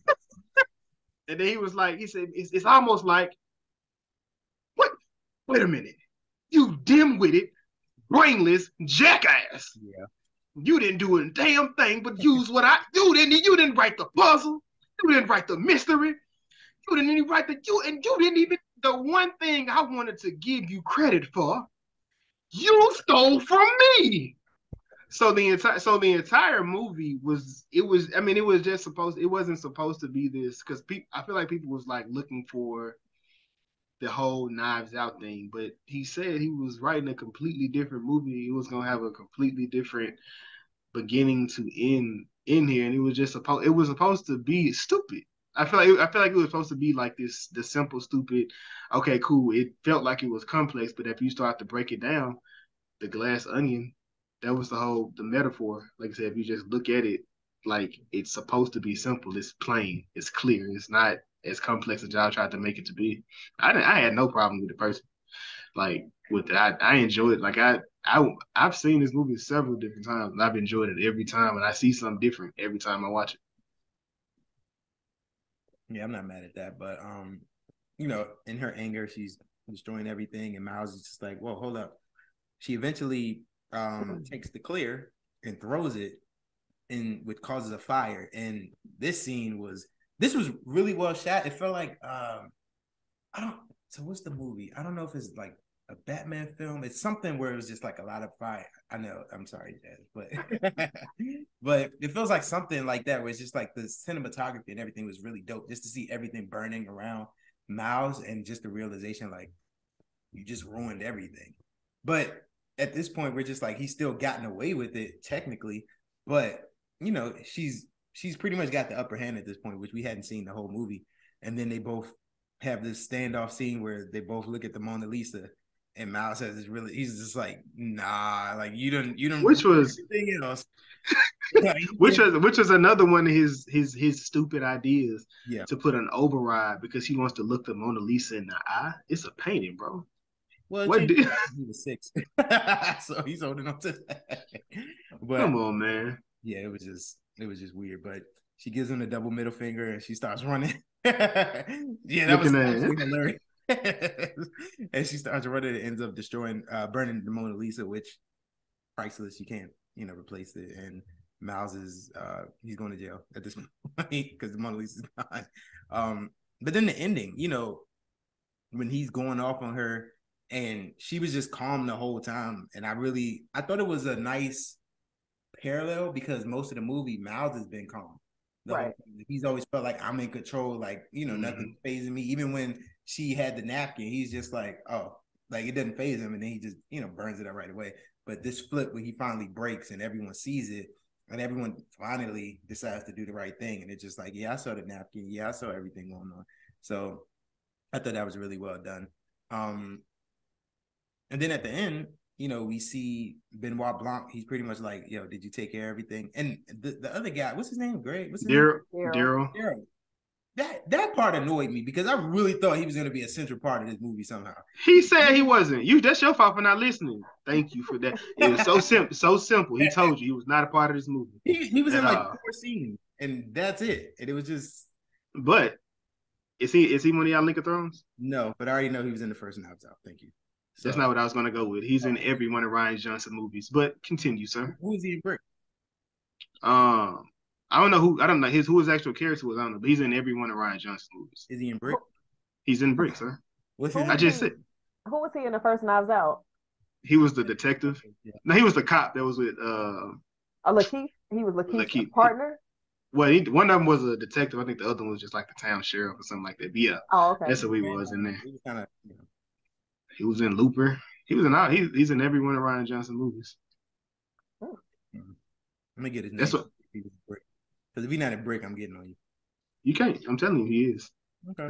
then he was like, he said, it's almost like, what? Wait a minute. You dim-witted, brainless jackass. Yeah. You didn't do a damn thing but use what you didn't write the puzzle. You didn't write the mystery. You didn't even write the one thing I wanted to give you credit for, you stole from me. So the entire movie it wasn't supposed to be this, because I feel like people was like looking for the whole Knives Out thing, but he said he was writing a completely different movie. He was gonna have a completely different beginning to end in here, and it was supposed to be stupid. I feel like it was supposed to be like the simple, stupid. Okay, cool. It felt like it was complex, but if you start to break it down, the glass onion, that was the metaphor. Like I said, if you just look at it, like it's supposed to be simple. It's plain. It's clear. It's not as complex as y'all tried to make it to be. I had no problem with the person. Like with that, I enjoyed it. Like I've seen this movie several different times, and I've enjoyed it every time. And I see something different every time I watch it. Yeah, I'm not mad at that, but in her anger, she's destroying everything, and Miles is just like, "Whoa, hold up." She eventually takes the clear and throws it in, which causes a fire. And this was really well shot. It felt like so what's the movie? I don't know if it's like a Batman film. It's something where it was just like a lot of fire. I know, I'm sorry, Jazz, but but it feels like something like that where it's just like the cinematography and everything was really dope. Just to see everything burning around Miles and just the realization like you just ruined everything. But at this point, we're just like he's still gotten away with it technically, but you know, she's pretty much got the upper hand at this point, which we hadn't seen the whole movie. And then they both have this standoff scene where they both look at the Mona Lisa. And Miles says it's really he's just like, nah, like you don't which was everything else. which was another one of his stupid ideas Yeah. to put an override because he wants to look the Mona Lisa in the eye. It's a painting, bro. Well, what did he was 6. So he's holding on to that. But come on, man. Yeah, it was just weird. But she gives him the double middle finger and she starts running. Yeah, that was absolutely hilarious. And she starts running and ends up destroying, burning the Mona Lisa, which priceless. You can't, replace it. And Miles is, he's going to jail at this point because the Mona Lisa's gone. But then the ending, when he's going off on her and she was just calm the whole time. And I thought it was a nice parallel because most of the movie, Miles has been calm. Right. He's always felt like I'm in control, like, nothing's phasing me. Even when she had the napkin, he's just like, oh, like it doesn't phase him. And then he just, burns it up right away. But this flip where he finally breaks and everyone sees it and everyone finally decides to do the right thing. And it's just like, yeah, I saw the napkin. Yeah, I saw everything going on. So I thought that was really well done. And then at the end, we see Benoit Blanc. He's pretty much like, yo, did you take care of everything? And the other guy, what's his name? Greg? What's his name? Daryl. That part annoyed me because I really thought he was going to be a central part of this movie somehow. He said he wasn't. That's your fault for not listening. Thank you for that. It was so simple. So simple. He told you he was not a part of this movie. He was in like 4 scenes, and that's it. And it was just. But is he one of y'all Link of Thrones? No, but I already know he was in the first Knives Out. Thank you. So, that's not what I was going to go with. He's in every one of Rian Johnson movies. But continue, sir. Who is he in Brick? I don't know who his actual character was. I don't know, but he's in every one of Rian Johnson movies. Is he in Brick? He's in Brick, sir. What's his I just said. Who was he in the first Knives Out? He was the detective. Yeah. No, he was the cop that was with Lakeith. He was Lakeith's partner. Well, one of them was a detective. I think the other one was just like the town sheriff or something like that. But yeah, okay. That's who he was in there. He was kind of, He was in Looper. He was in he's in every one of Rian Johnson movies. Let me get his name. That's what. Because if he's not in Brick, I'm getting on you. You can't. I'm telling you, he is. Okay.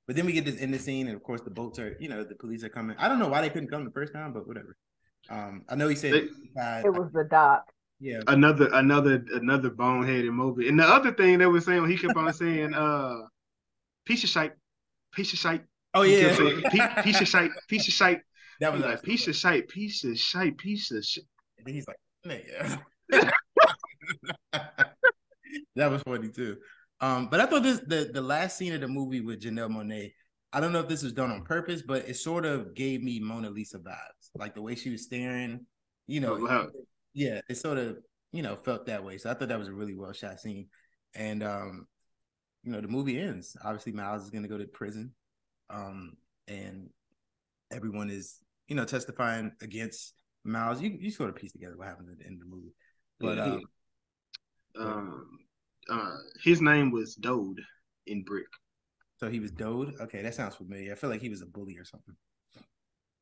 But then we get this in the scene, and of course the boats are, the police are coming. I don't know why they couldn't come the first time, but whatever. I know he said it was the doc. Yeah. Another boneheaded movie. And the other thing they were saying, he kept on saying, piece of shite. Oh yeah. Piece of shite. That was like piece of shite. And then he's like, yeah. That was funny too. But I thought the last scene of the movie with Janelle Monáe, I don't know if this was done on purpose, but it sort of gave me Mona Lisa vibes. Like the way she was staring, yeah, it sort of, felt that way. So I thought that was a really well shot scene. And the movie ends. Obviously, Miles is gonna go to prison. And everyone is, testifying against Miles. You sort of piece together what happened in the movie. But his name was Dode in Brick. So he was Dode? Okay, that sounds familiar. I feel like he was a bully or something.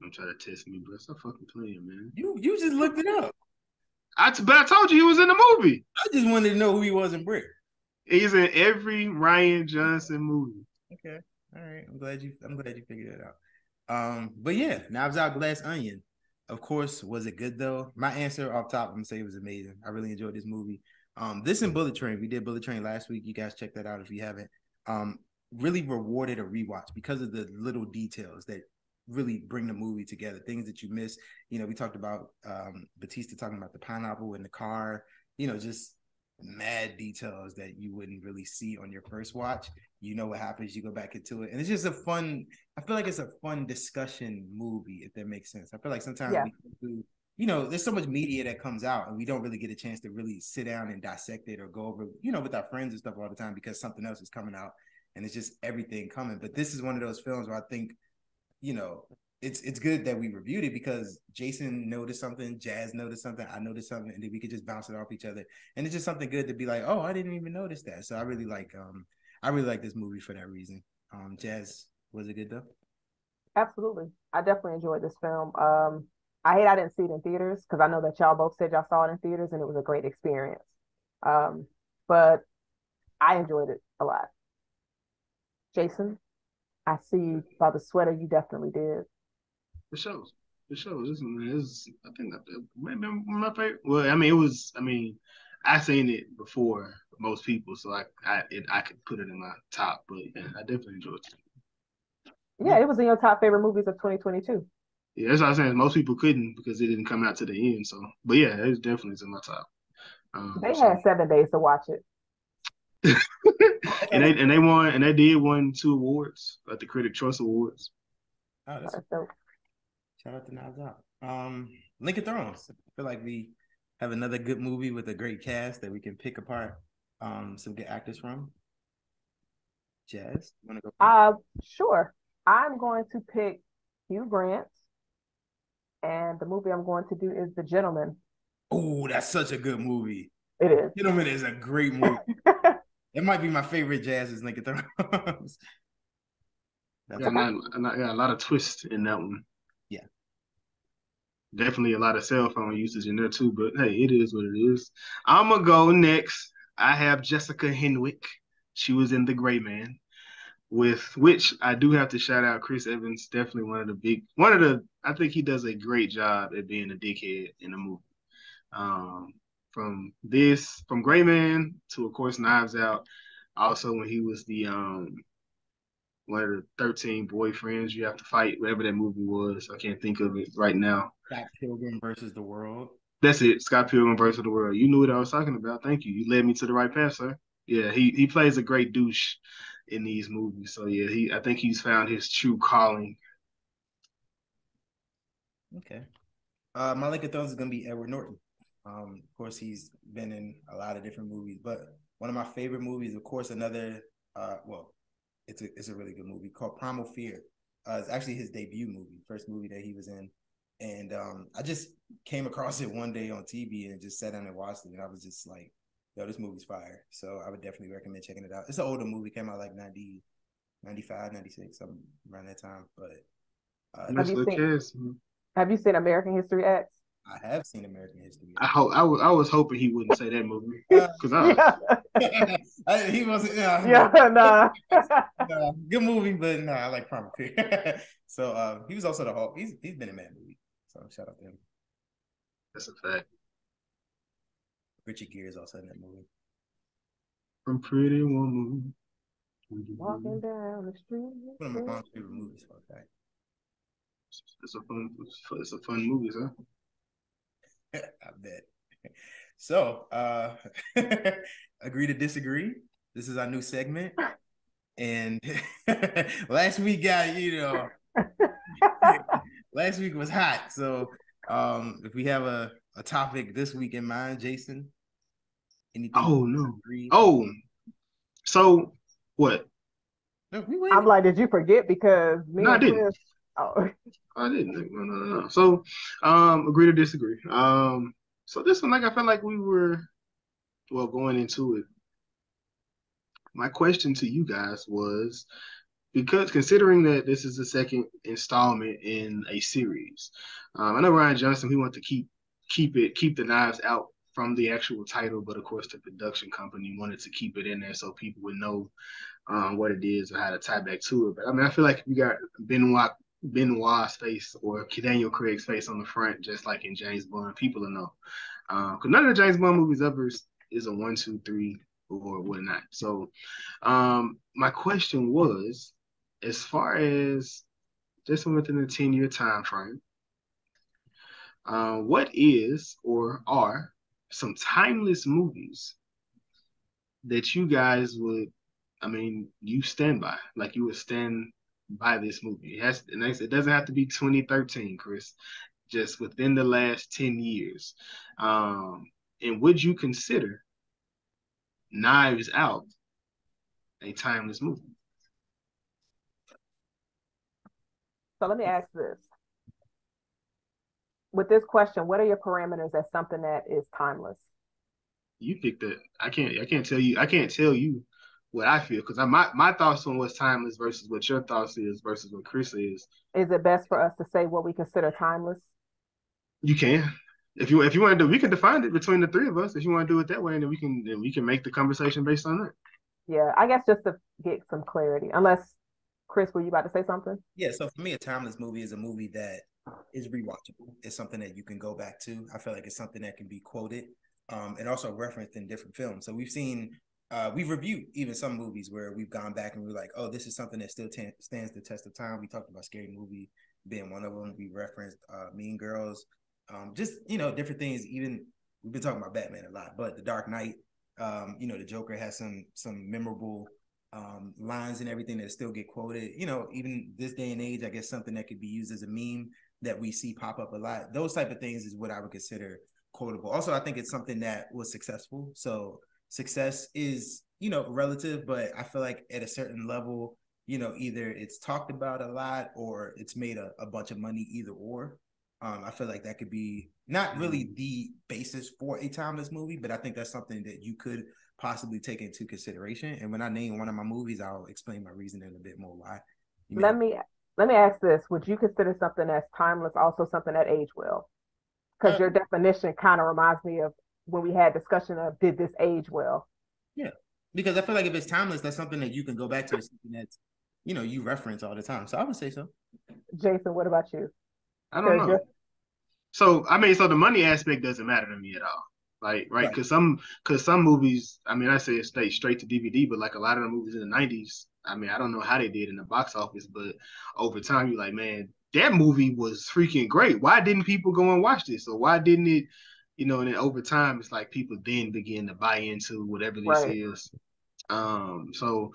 I'm trying to test me, bro. Stop fucking playing, man. You just looked it up. But I told you he was in the movie. I just wanted to know who he was in Brick. He's in every Rian Johnson movie. Okay. All right. I'm glad you figured it out. But yeah, Knives Out, Glass Onion. Of course, was it good though? My answer off top, I'm gonna say it was amazing. I really enjoyed this movie. This and Bullet Train. We did Bullet Train last week. You guys check that out if you haven't. Really rewarded a rewatch because of the little details that really bring the movie together. Things that you miss. We talked about Batista talking about the pineapple in the car. Just mad details that you wouldn't really see on your first watch. What happens, you go back into it. And it's just I feel like it's a fun discussion movie, if that makes sense. I feel like sometimes we do, there's so much media that comes out and we don't really get a chance to really sit down and dissect it or go over, with our friends and stuff all the time because something else is coming out. and it's just everything coming. But this is one of those films where I think, you know, it's good that we reviewed it because Jason noticed something, Jazz noticed something, I noticed something, and then we could just bounce it off each other. And it's just something good to be like, oh, I didn't even notice that. So I really like this movie for that reason. Jazz, was it good though? Absolutely. I definitely enjoyed this film. I hate I didn't see it in theaters because I know that y'all both said y'all saw it in theaters and it was a great experience. But I enjoyed it a lot. Jason, I see by the sweater you definitely did. For sure. For sure. I think that might be my favorite. Well, I mean, it was. I mean, I seen it before most people, so I could put it in my top. But yeah, I definitely enjoyed it. Yeah, it was in your top favorite movies of 2022. Yeah, that's what I'm saying. Most people couldn't because it didn't come out to the end. So, but yeah, it was definitely in my top. They So. had 7 days to watch it. They did win 2 awards at the Critic Choice Awards. Oh, that's dope. Shout out to Knives Out. Lincoln Thrones. I feel like we have another good movie with a great cast that we can pick apart some good actors from. Jazz, you want to go? Sure. I'm going to pick Hugh Grant, and the movie I'm going to do is The Gentleman. Oh, that's such a good movie. It is. Gentleman is a great movie. It might be my favorite Jazz is Lincoln Thrones. Yeah, a lot of twists in that one. Yeah. Definitely a lot of cell phone usage in there too, but hey, it is what it is. I'm going to go next. I have Jessica Henwick. She was in The Gray Man, with which I do have to shout out Chris Evans. Definitely I think he does a great job at being a dickhead in the movie. From Gray Man to, of course, Knives Out. Also, when he was the one of the 13 boyfriends you have to fight, whatever that movie was. I can't think of it right now. Scott Pilgrim versus the World. That's it. Scott Pilgrim versus the World. You knew what I was talking about. Thank you. You led me to the right path, sir. Yeah, he plays a great douche in these movies. So yeah, I think he's found his true calling. Okay. My Lincoln Thrones is gonna be Edward Norton. Of course, he's been in a lot of different movies, but one of my favorite movies, of course, it's a really good movie called Primal Fear. It's actually his debut movie, first movie that he was in. And I just came across it one day on TV and just sat down and watched it. And I was just like, yo, this movie's fire. So I would definitely recommend checking it out. It's an older movie, came out like 90, 95, 96, something around that time. But have you seen American History X? I have seen American History X. I was hoping he wouldn't say that movie because he wasn't. Good movie, but no, I like Primal Fear. So he was also the Hulk. He's been in that movie. So shout out to him. That's a fact. Richard Gere is also in that movie. From Pretty Woman. Walking down the street. One of my mom's favorite movies, for a fact. It's a fun movie, huh? I bet. So, agree to disagree. This is our new segment. And last week last week was hot. So, if we have a topic this week in mind, Jason, anything? Oh, no. Oh, so what? No, I'm like, did you forget? Because me I didn't. Chris, I didn't. No. So, agree to disagree. So this one, I felt like we were, going into it. My question to you guys was, because considering that this is the second installment in a series, I know Ryan Johnson, he wanted to keep the Knives Out from the actual title, but of course the production company wanted to keep it in there so people would know what it is and how to tie back to it. But I mean, I feel like if you got Benoit's face or Daniel Craig's face on the front, just like in James Bond, people will know. Because none of the James Bond movies ever is a 1, 2, 3 or whatnot. So my question was, as far as just within the 10-year time frame, what is or are some timeless movies that you guys would, you stand by, like you would stand by this movie? It doesn't have to be 2013, Chris, just within the last 10 years. And would you consider Knives Out a timeless movie? So let me ask this. With this question, what are your parameters as something that is timeless? You picked it. I can't tell you. I can't tell you what I feel because my thoughts on what's timeless versus what your thoughts is versus what Chris is. Is it best for us to say what we consider timeless? You can. If you want to do, we can define it between the three of us. If you want to do it that way, and then we can make the conversation based on that. Yeah, I guess just to get some clarity. Unless, Chris, were you about to say something? Yeah, so for me, a timeless movie is a movie that is rewatchable. It's something that you can go back to. I feel like it's something that can be quoted, and also referenced in different films. So we've reviewed even some movies where we've gone back and we're like, oh, this is something that still stands the test of time. We talked about Scary Movie being one of them. We referenced Mean Girls, just different things. Even we've been talking about Batman a lot, but The Dark Knight, the Joker has some memorable lines and everything that still get quoted. Even this day and age, I guess something that could be used as a meme that we see pop up a lot. Those type of things is what I would consider quotable. Also, I think it's something that was successful. So success is, relative, but I feel like at a certain level, either it's talked about a lot or it's made a bunch of money, either or. I feel like that could be not really the basis for a timeless movie, but I think that's something that you could possibly take into consideration. And when I name one of my movies, I'll explain my reasoning a bit more why. Let me ask this. Would you consider something that's timeless also something that age well? Because your definition kind of reminds me of when we had discussion of did this age well? Yeah, because I feel like if it's timeless, that's something that you can go back to, something that's, you reference all the time. So I would say so. Jason, what about you? I don't know. So the money aspect doesn't matter to me at all. Like, right? Because some movies, I say it stay straight to DVD, but like a lot of the movies in the '90s, I don't know how they did in the box office, but over time you're like, man, that movie was freaking great. Why didn't people go and watch this? Or why didn't it? And then over time it's like people then begin to buy into whatever this is. So so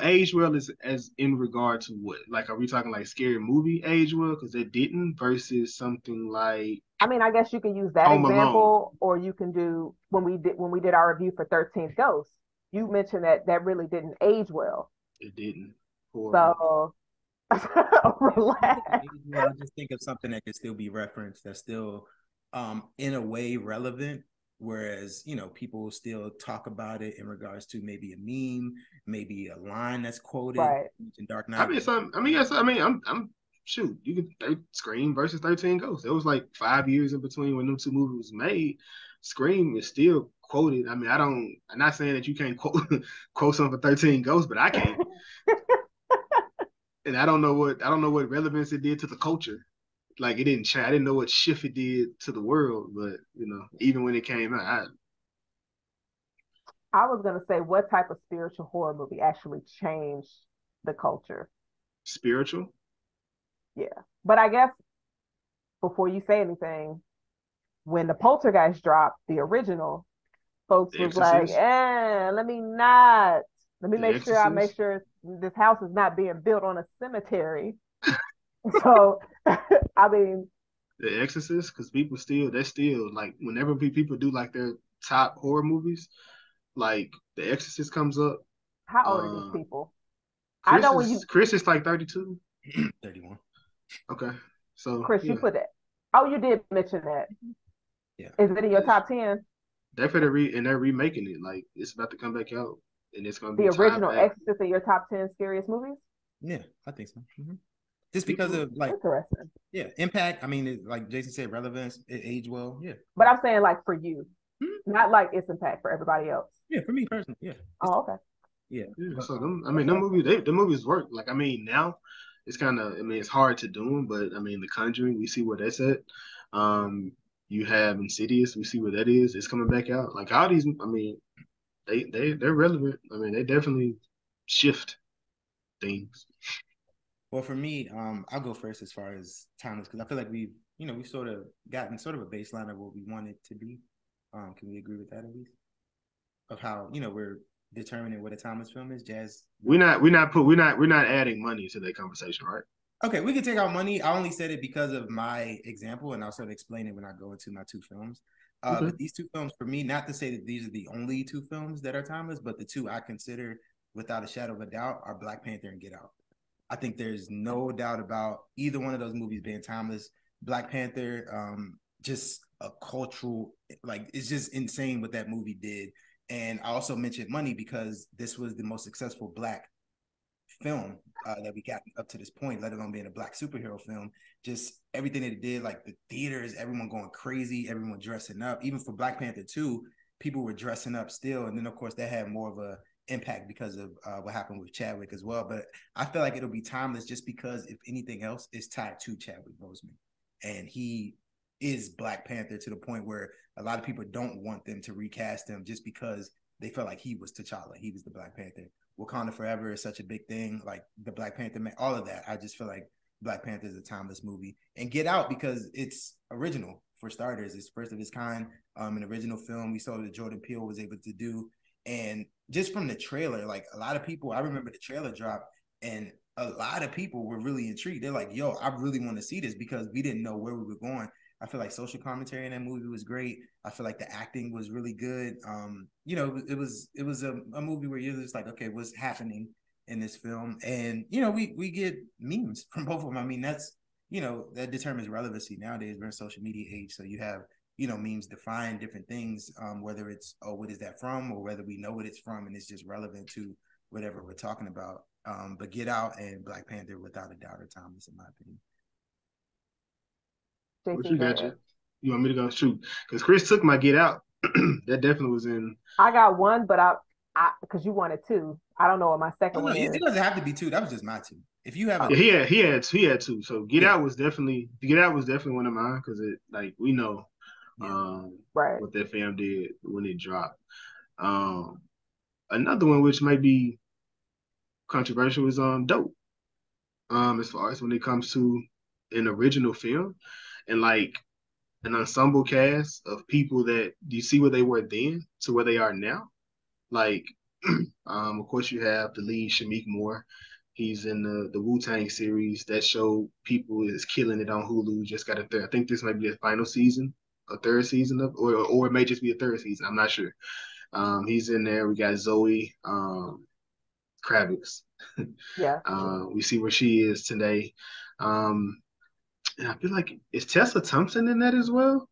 age well is as in regard to what? Like, are we talking like Scary Movie age well? Because it didn't versus something like I guess you can use that Home example, Alone. or you can do when we did our review for 13th Ghost. You mentioned that really didn't age well. It didn't. So relax. I just think of something that could still be referenced, that's still in a way relevant. Whereas, people still talk about it in regards to maybe a meme, maybe a line that's quoted in Dark Knight. I'm shoot. You could Scream versus 13 Ghosts. It was like 5 years in between when them two movies was made. Scream is still quoted. I'm not saying that you can't quote something for 13 Ghosts, but I can't. And I don't know what relevance it did to the culture. Like, it didn't change. I didn't know what shift it did to the world, but even when it came out, I was gonna say, what type of spiritual horror movie actually changed the culture? Spiritual? Yeah, but I guess before you say anything, when the Poltergeist dropped, the original, folks was like, let me make sure this house is not being built on a cemetery. So, The Exorcist, because they're still like, whenever people do like their top horror movies, like The Exorcist comes up. How old are these people? Chris is like 32. 31. Okay. So Chris, you put that. Oh, you did mention that. Yeah. Is it in your top 10? They're remaking it. Like, it's about to come back out, and it's gonna be the original Exorcist in your top 10 scariest movies. Yeah, I think so. Mm-hmm. Just because of like interesting. Yeah, impact. Like Jason said, relevance, it aged well. Yeah. But I'm saying like for you, not like its impact for everybody else. Yeah, for me personally. Yeah. Oh, okay. Yeah. So the movies work. Like, now it's kind of, it's hard to do them, but The Conjuring, we see where that's at. You have Insidious, we see where that is. It's coming back out. Like, all these, they're relevant. They definitely shift things. Well, for me, I'll go first as far as timeless, because I feel like we've sort of gotten sort of a baseline of what we want it to be. Can we agree with that at least? Of how we're determining what a timeless film is. Jazz. We're not adding money to that conversation, right? Okay, we can take out money. I only said it because of my example, and I'll sort of explain it when I go into my two films. But these two films, for me, not to say that these are the only two films that are timeless, but the two I consider without a shadow of a doubt are Black Panther and Get Out. I think there's no doubt about either one of those movies being timeless. Black Panther, just a cultural, like, it's just insane what that movie did. And I also mentioned money because this was the most successful Black film that we got up to this point, let alone being a Black superhero film. Just everything that it did, like the theaters, everyone going crazy, everyone dressing up. Even for Black Panther 2, people were dressing up still. And then, of course, that had more of a impact because of what happened with Chadwick as well. But I feel like it'll be timeless just because, if anything else, it's tied to Chadwick Boseman. And he is Black Panther to the point where a lot of people don't want them to recast him just because they felt like he was T'Challa. He was the Black Panther. Wakanda Forever is such a big thing, like the Black Panther, all of that. I just feel like Black Panther is a timeless movie. And Get Out, because it's original, for starters. It's first of its kind, an original film. We saw that Jordan Peele was able to do. And just from the trailer, like a lot of people, I remember the trailer dropped and a lot of people were really intrigued. They're like, yo, I really want to see this because we didn't know where we were going. I feel like social commentary in that movie was great. I feel like the acting was really good. You know, it was a movie where you're just like, okay, what's happening in this film? And, you know, we get memes from both of them. I mean, that's, you know, that determines relevancy nowadays. We're in social media age. So you have, you know, memes define different things, whether it's, oh, what is that from? Or whether we know what it's from and it's just relevant to whatever we're talking about. But Get Out and Black Panther, without a doubt, are timeless in my opinion. What you got, you? You want me to go shoot? Because Chris took my Get Out. That definitely was in. I got one, but I because you wanted two. I don't know what my second one is. It doesn't have to be two. That was just my two. If you have, yeah, he had two. So Get Out was definitely one of mine because it, like, we know, right, what that film did when it dropped. Another one which might be controversial is Dope. As far as when it comes to an original film and like an ensemble cast of people that you see where they were then to where they are now. Like, of course, you have the lead Shameik Moore. He's in the Wu-Tang series. That show people is killing it on Hulu. Just got a third. I think this might be a final season, a third season of, or it may just be a third season. I'm not sure. He's in there. We got Zoe Kravitz. Yeah. We see where she is today. And I feel like, is Tessa Thompson in that as well?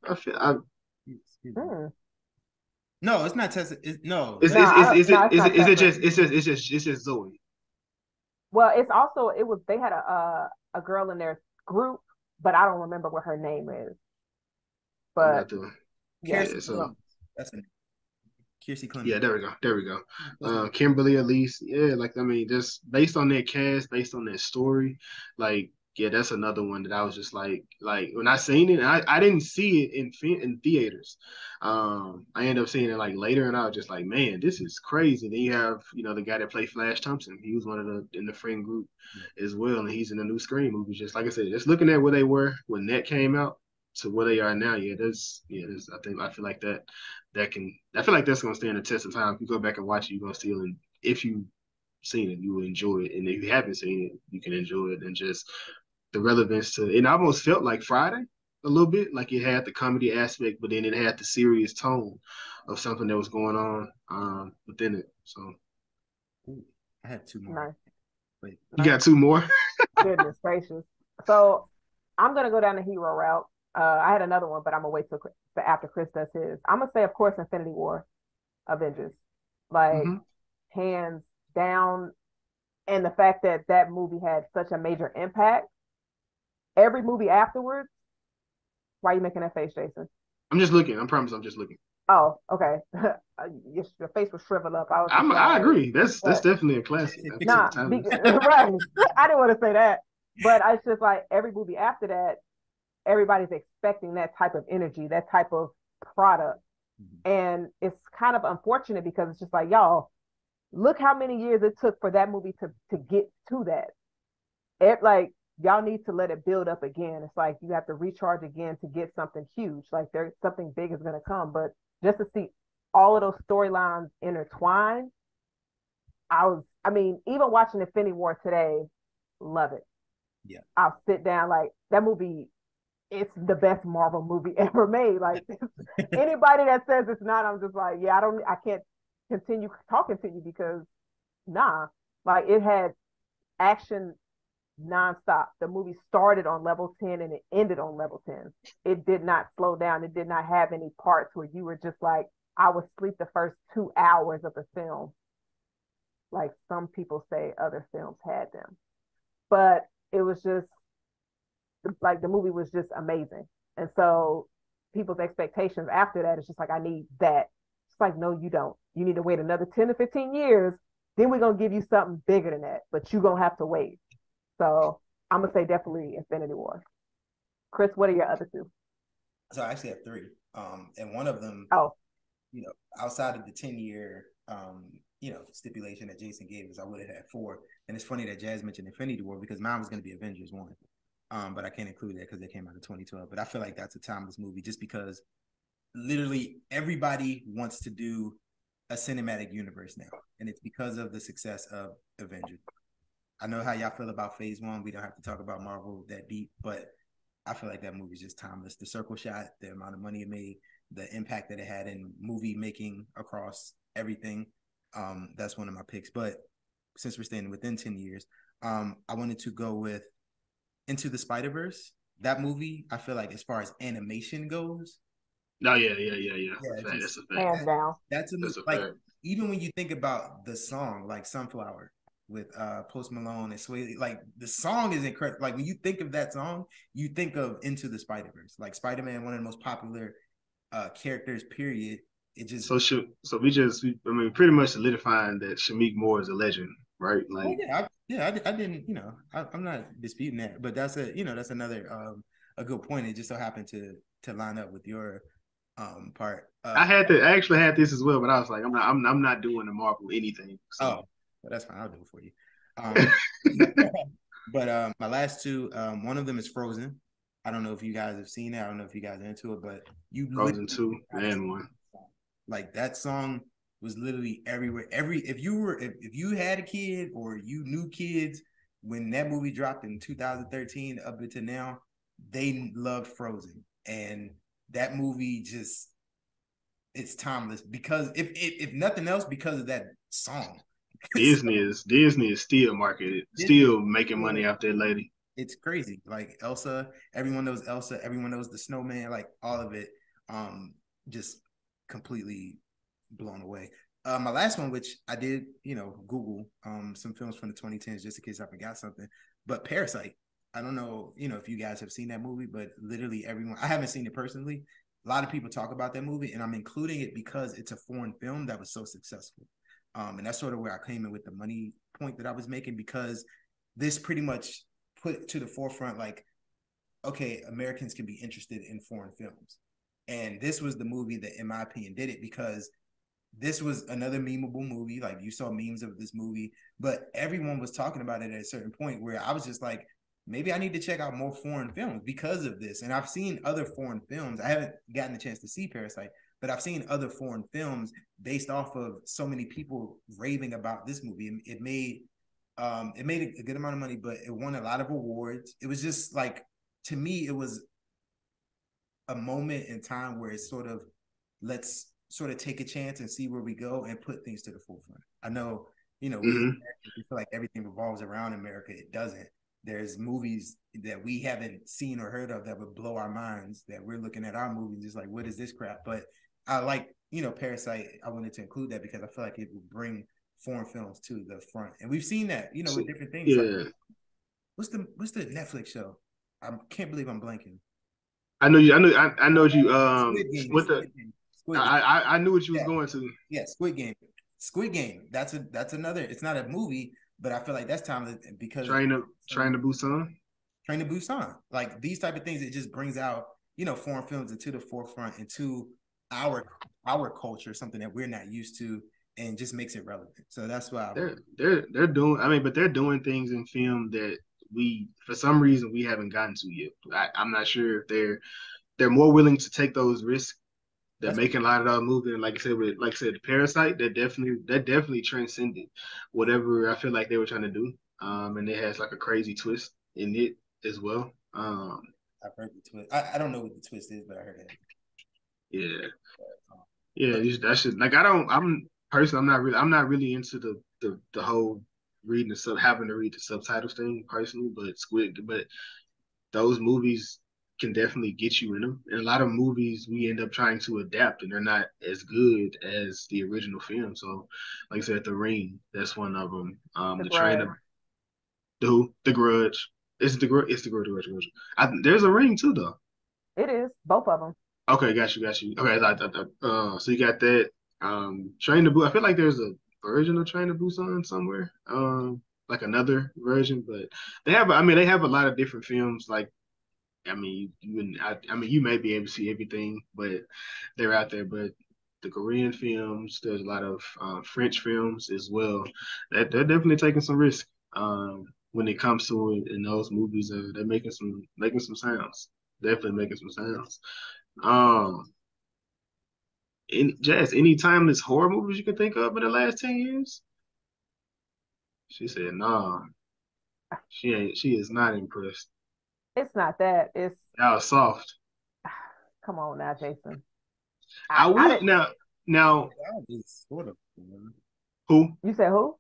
No, it's not Tessa. It's just Zoe. Well, it's also they had a girl in their group, but I don't remember what her name is. But that's a Kiersey Clemens. Yeah, there we go. Kimberly Elise. Yeah, like, I mean, just based on their cast, based on their story, like, yeah, that's another one that I was just like when I seen it, I didn't see it in theaters. I ended up seeing it like later, and I was just like, man, this is crazy. Then you have, you know, the guy that played Flash Thompson. He was one of in the friend group as well, and he's in the new Scream movie. Just like I said, just looking at where they were when that came out to where they are now. I feel like that's gonna stand the test of time. If you go back and watch it, you're gonna see it. And if you've seen it, you will enjoy it. And if you haven't seen it, you can enjoy it. And just the relevance to it almost felt like Friday a little bit, like it had the comedy aspect, but then it had the serious tone of something that was going on within it. So I had two more. Nice. Wait. You got two more? Goodness gracious. So I'm gonna go down the hero route. I had another one, but I'm gonna wait till after Chris does his. I'm gonna say, of course, Infinity War, Avengers, like hands down, and the fact that movie had such a major impact. Every movie afterwards. Why are you making that face, Jason? I'm just looking. I promise, I'm just looking. Oh, okay. Your face was shriveled up. I agree. That's definitely a classic. Right. I didn't want to say that, but it's just like every movie after that, everybody's expecting that type of energy, that type of product. And it's kind of unfortunate because it's just like, y'all, look how many years it took for that movie to get to that. Like, y'all need to let it build up again. It's like you have to recharge again to get something huge. Like, there's something big is going to come. But just to see all of those storylines intertwined, even watching Infinity War today, love it. Yeah. I'll sit down, like, that movie, it's the best Marvel movie ever made. Like, anybody that says it's not, I'm just like, yeah, I can't continue talking to you because like, it had action nonstop. The movie started on level 10 and it ended on level 10. It did not slow down. It did not have any parts where you were just like, I would sleep the first 2 hours of the film, like some people say other films had them. But it was just like the movie was just amazing. And so people's expectations after that is just like, I need that. It's like, no, you don't. You need to wait another 10 to 15 years. Then we're going to give you something bigger than that, but you're going to have to wait. So I'm going to say definitely Infinity War. Chris, what are your other two? So I actually have three. And one of them, outside of the 10-year, stipulation that Jason gave us, I would have had 4. And it's funny that Jazz mentioned Infinity War because mine was going to be Avengers 1. But I can't include that because they came out in 2012. But I feel like that's a timeless movie just because literally everybody wants to do a cinematic universe now. And it's because of the success of Avengers. I know how y'all feel about Phase 1. We don't have to talk about Marvel that deep, but I feel like that movie is just timeless. The circle shot, the amount of money it made, the impact that it had in movie making across everything. That's one of my picks. But since we're staying within 10 years, I wanted to go with Into the Spider-Verse. That movie, I feel like as far as animation goes. No, yeah. That's a fact. Hands down. That's a like fact. Even when you think about the song, like Sunflower with Post Malone and Sway, like the song is incredible. Like when you think of that song, you think of Into the Spider-Verse. Like Spider-Man, one of the most popular characters, period. It just pretty much solidifying that Shameik Moore is a legend, right? Like I didn't, I'm not disputing that, but that's another a good point. It just so happened to line up with your part. I actually had this as well, but I was like, I'm not doing the Marvel anything. So. Oh, well, that's fine. I'll do it for you. But my last two, one of them is Frozen. I don't know if you guys have seen it. I don't know if you guys are into it, but Frozen 2 and 1. Like that song was literally everywhere. If you had a kid or you knew kids when that movie dropped in 2013 up until now, they loved Frozen. And that movie just, it's timeless because if nothing else, because of that song. Disney is still marketed, still making money off that lady. It's crazy. Like Elsa, everyone knows Elsa, everyone knows the snowman, like all of it. Just completely blown away. My last one, which I did, Google some films from the 2010s just in case I forgot something. But Parasite. I don't know, if you guys have seen that movie, but literally everyone, I haven't seen it personally. A lot of people talk about that movie, and I'm including it because it's a foreign film that was so successful. And that's sort of where I came in with the money point that I was making, because this pretty much put to the forefront, like, okay, Americans can be interested in foreign films. And this was the movie that, in my opinion, did it, because this was another memeable movie. Like, you saw memes of this movie, but everyone was talking about it at a certain point where I was just like, maybe I need to check out more foreign films because of this. And I've seen other foreign films. I haven't gotten a chance to see Parasite, but I've seen other foreign films based off of so many people raving about this movie. It made a good amount of money, but it won a lot of awards. It was just like, to me, it was a moment in time where it's sort of, let's sort of take a chance and see where we go and put things to the forefront. I know, we feel like everything revolves around America. It doesn't. There's movies that we haven't seen or heard of that would blow our minds, that we're looking at our movies just like, what is this crap? But I like, Parasite. I wanted to include that because I feel like it will bring foreign films to the front. And we've seen that, with different things. Yeah. Like, what's the Netflix show? I can't believe I'm blanking. I know you. I know you. Squid Game. I knew what you was going to. Yeah, Squid Game. Squid Game. That's another. It's not a movie, but I feel like that's time because Train to Busan. Train to Busan. Like these type of things, it just brings out foreign films into the forefront, into our culture, something that we're not used to, and just makes it relevant. So that's why they're doing. I mean, but they're doing things in film that we, for some reason, we haven't gotten to yet. I'm not sure if they're more willing to take those risks. They're making a lot of that movie, and like I said, Parasite, that definitely transcended whatever I feel like they were trying to do. And it has like a crazy twist in it as well. I've heard the twist. I don't know what the twist is, but I heard it. Yeah. That's just like I'm not really into the whole having to read the subtitles thing personally, but those movies can definitely get you in them. And a lot of movies we end up trying to adapt, and they're not as good as the original film. So, like I said, The Ring, that's one of them. The Train of The Grudge. It's the Grudge. It's the Grudge. There's a Ring too, though. It is both of them. Okay, got you. Okay, so you got that. Train to Busan. I feel like there's a version of Train to Busan somewhere. Like another version, but they have. I mean, they have a lot of different films. Like, I mean, you may be able to see everything, but they're out there. But the Korean films, there's a lot of French films as well. That they're definitely taking some risk. When it comes to it, in those movies, they're making some sounds. Definitely making some sounds. Um, any timeless horror movies you can think of in the last 10 years? She said, "Nah, she ain't. She is not impressed. It's not that. It's That was soft. come on now, Jason. I would now. That is sort of. Who? You said who?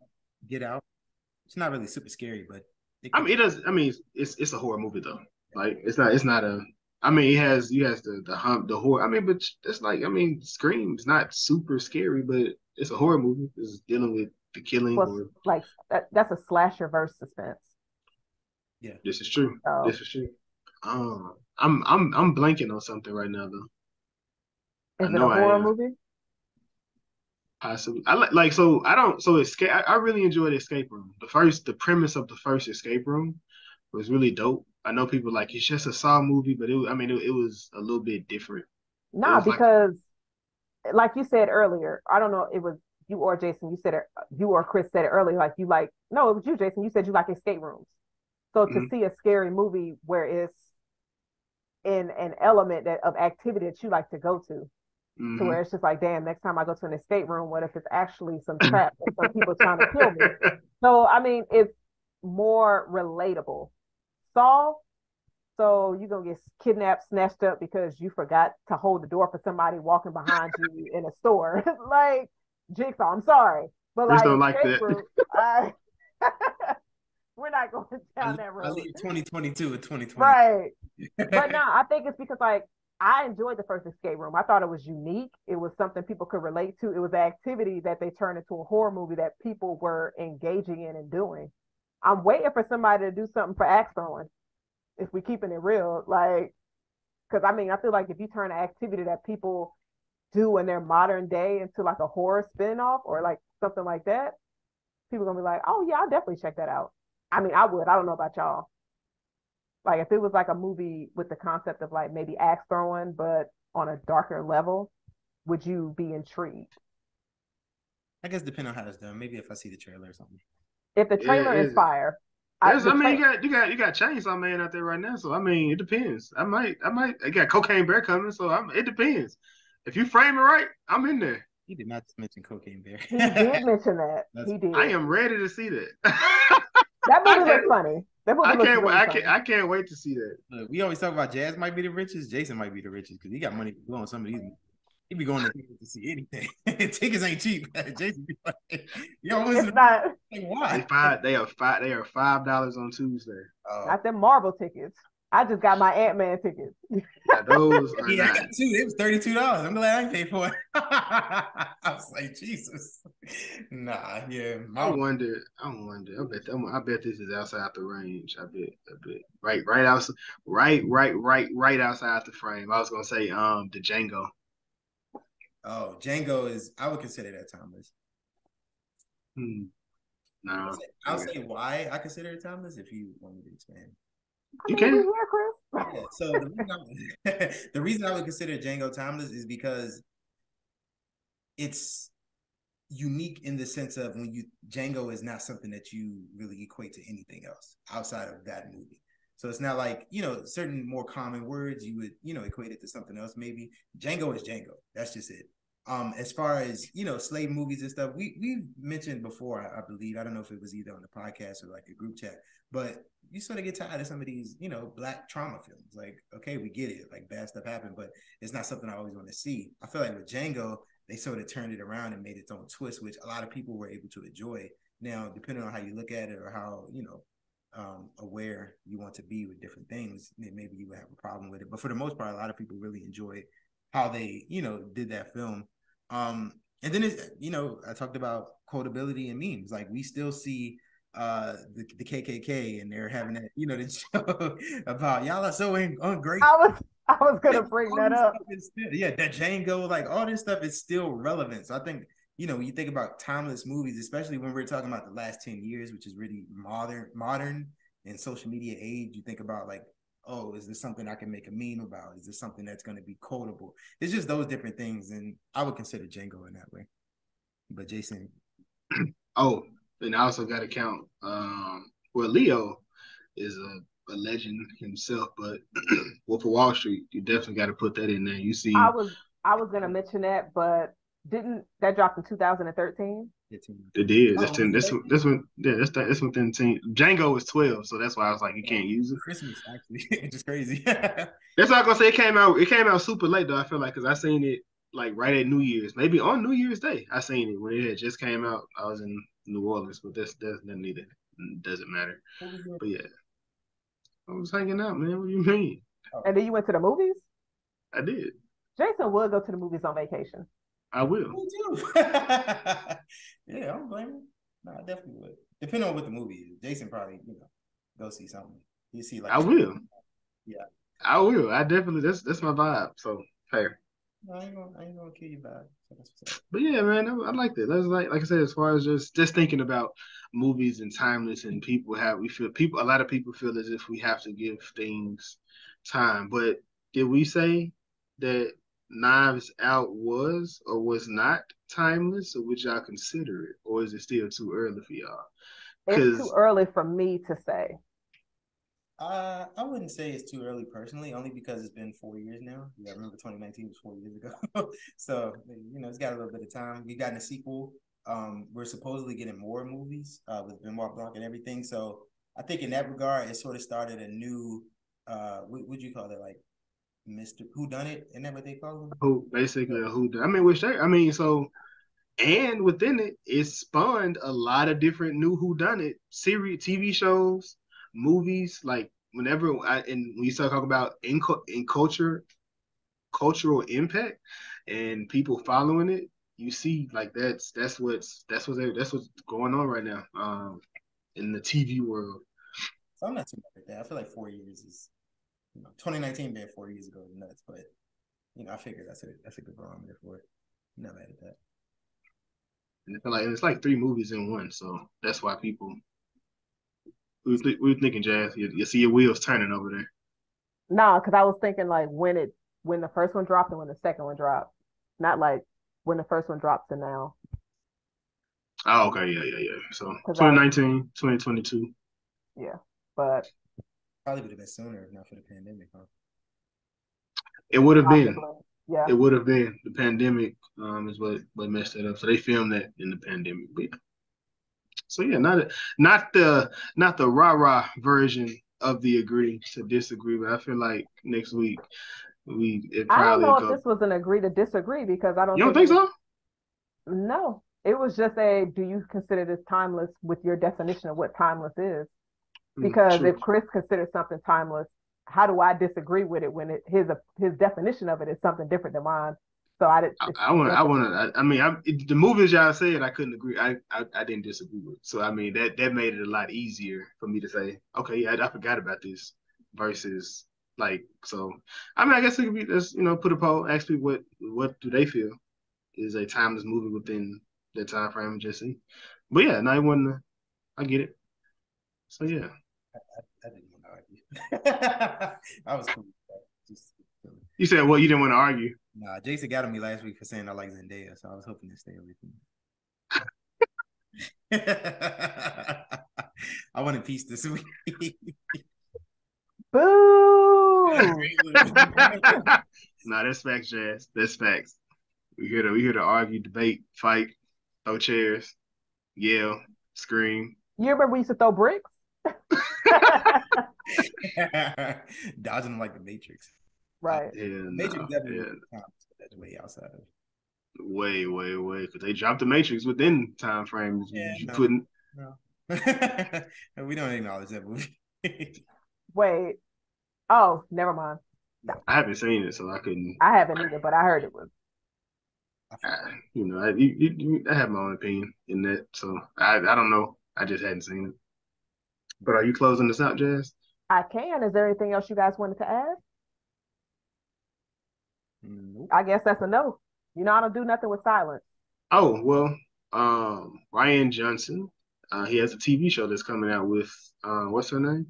Get Out. It's not really super scary, but I mean, it does. I mean, it's a horror movie though. Like it's not a. I mean, it has the horror. I mean, but it's like Scream's not super scary, but it's a horror movie. It's dealing with the killing or like that's a slasher versus suspense. Yeah, this is true. Oh. This is true. I'm blanking on something right now though. Is it a horror movie? Possibly. I really enjoyed Escape Room. The premise of the first Escape Room was really dope. I know people like it's just a Saw movie, but it was a little bit different. Nah, because like you said earlier, I don't know, it was you or Jason, you said it, you or Chris said it earlier, like you like, no, it was you, Jason, you said you like escape rooms. So to see a scary movie where it's in an element of activity that you like to go to where it's just like, damn, next time I go to an escape room, what if it's actually some trap or some people trying to kill me? So, I mean, it's more relatable. Saw, so you're going to get kidnapped, snatched up because you forgot to hold the door for somebody walking behind you in a store. Like, Jigsaw, I'm sorry. But like, don't like that. Room, we're not going down that road. I leave 2022 and 2020. Right. But no, I think it's because like I enjoyed the first escape room. I thought it was unique. It was something people could relate to. It was an activity that they turned into a horror movie that people were engaging in and doing. I'm waiting for somebody to do something for axe throwing. If we keeping it real, like, because I mean, I feel like if you turn an activity that people do in their modern day into like a horror spinoff or like something like that, people are gonna be like, oh yeah, I'll definitely check that out. I mean, I would. I don't know about y'all. Like if it was like a movie with the concept of like maybe axe throwing, but on a darker level, would you be intrigued? I guess depending on how it's done. Maybe if I see the trailer or something. If the trailer is fire. You got Chainsaw Man out there right now, so I mean it depends. I got Cocaine Bear coming, so it depends. If you frame it right, I'm in there. He did not mention Cocaine Bear. He did mention that. He did. I am ready to see that. That movie looks funny. I can't wait to see that. Look, we always talk about Jazz might be the richest. Jason might be the richest because he got money to blow on some of these. He be going to see anything. Tickets ain't cheap. Jason be like, it's not. Like, why? They are $5 on Tuesday. Not them Marvel tickets. I just got my Ant-Man tickets. Yeah, those are I got two. It was $32. I'm glad I didn't pay for it. I was like, Jesus. Nah, yeah. I wonder. I bet this is outside the range. I bet. Right outside. Right outside the frame. I was gonna say the Django. Oh, Django is. I would consider that timeless. No. I'll say why I consider it timeless if you want me to expand. You can. Yeah, so the reason I would consider Django timeless is because it's unique in the sense of Django is not something that you really equate to anything else outside of that movie. So it's not like, certain more common words you would, equate it to something else maybe. Django is Django. That's just it. As far as, slave movies and stuff, we've mentioned before, I believe, I don't know if it was either on the podcast or like a group chat, but you sort of get tired of some of these, Black trauma films. Like, okay, we get it. Like bad stuff happened, but it's not something I always want to see. I feel like with Django, they sort of turned it around and made its own twist, which a lot of people were able to enjoy. Now, depending on how you look at it or how, aware you want to be with different things, maybe you would have a problem with it. But for the most part, a lot of people really enjoyed how they, did that film. And then I talked about quotability and memes. Like, we still see the KKK, and they're having that, the show about y'all are so ungrateful. I was gonna bring that up. That Django, like all this stuff is still relevant. So I think, when you think about timeless movies, especially when we're talking about the last 10 years, which is really modern and social media age, you think about like, oh, is this something I can make a meme about? Is this something that's going to be quotable? It's just those different things, and I would consider Django in that way. But Jason. Oh, and I also got to count. Leo is a legend himself, but Wolf of Wall Street, you definitely got to put that in there. You see, I was gonna mention that, but didn't that drop in 2013? It did. That's within 10. Django was 12, so that's why I was like, you can't use it. Christmas, actually, which is crazy. That's what I'm gonna say. It came out super late though. I feel like because I seen it like right at New Year's, maybe on New Year's Day. I seen it when it had just came out. I was in New Orleans, but that's neither. Doesn't matter. But yeah, I was hanging out, man. What do you mean? And then you went to the movies? I did. Jason would go to the movies on vacation. I will. Me too. Yeah, I don't blame him. No, I definitely would. Depending on what the movie is. Jason probably, go see something. You see, like, I will. Yeah. I will. I definitely. That's my vibe. So fair. No, I ain't gonna kill your vibe. But yeah, man, I like that. That's like I said, as far as just thinking about movies and timeless, and a lot of people feel as if we have to give things time. But did we say that Knives Out was or was not timeless, or would y'all consider it, or is it still too early for y'all? It's too early for me to say. I wouldn't say it's too early personally, only because it's been 4 years now. Yeah, I remember 2019 was 4 years ago. So, it's got a little bit of time. We've gotten a sequel. We're supposedly getting more movies with Benoit Blanc and everything. So I think in that regard, it sort of started a new, what would you call it? Like Mr. Whodunit? Isn't that what they call him? Basically a whodunit. And within it, it spawned a lot of different new whodunit series, TV shows, movies. Like when you start talking about in cultural impact and people following it, you see like that's what's going on right now in the TV world. So I'm not too mad at that. I feel like 4 years is 2019 being 4 years ago is nuts, but I figure that's a good barometer for it. I'm not mad at that. And it's like 3 movies in one, so that's why people. What were you thinking, Jazz? You see your wheels turning over there. No, because I was thinking like when the first one dropped and when the second one dropped, not like when the first one dropped to now. Oh, okay, yeah. So 2019, 2022. Yeah, but probably would have been sooner if not for the pandemic, huh? It would have been. Yeah. It would have been. The pandemic is what messed it up. So they filmed that in the pandemic. But yeah. So yeah, not the rah-rah version of the agree to disagree, but I feel like next week I don't know if this was an agree to disagree because I don't. You don't think so? No, it was just do you consider this timeless with your definition of what timeless is? Because if Chris considers something timeless, how do I disagree with it when his definition of it is something different than mine? So the movies y'all said I couldn't agree. I didn't disagree with. So I mean that made it a lot easier for me to say, okay, yeah, I forgot about this versus like so. I mean, I guess it could be just put a poll, ask people what do they feel is a timeless movie within that time frame just see. But yeah, no, it wasn't. I get it. So yeah. I didn't want to argue. I was cool. You said what? You didn't want to argue? Nah, Jason got on me last week for saying I like Zendaya, so I was hoping to stay away from it. I wanted peace this week. Boo! Nah, that's facts, Jazz. That's facts. We here to argue, debate, fight, throw chairs, yell, scream. You remember we used to throw bricks? Dodging them like the Matrix. Right. Matrix definitely that's way outside of Way, because they dropped the Matrix within time frames. Yeah, You no, couldn't. no. We don't acknowledge that movie. Wait. Oh, never mind. I haven't seen it, so I couldn't. I haven't either, but I heard it was. I have my own opinion in that, so I don't know. I just hadn't seen it. But are you closing this out, Jazz? I can. Is there anything else you guys wanted to add? Nope. I guess that's a no. You know, I don't do nothing with silence. Oh well, Ryan Johnson. He has a TV show that's coming out with what's her name?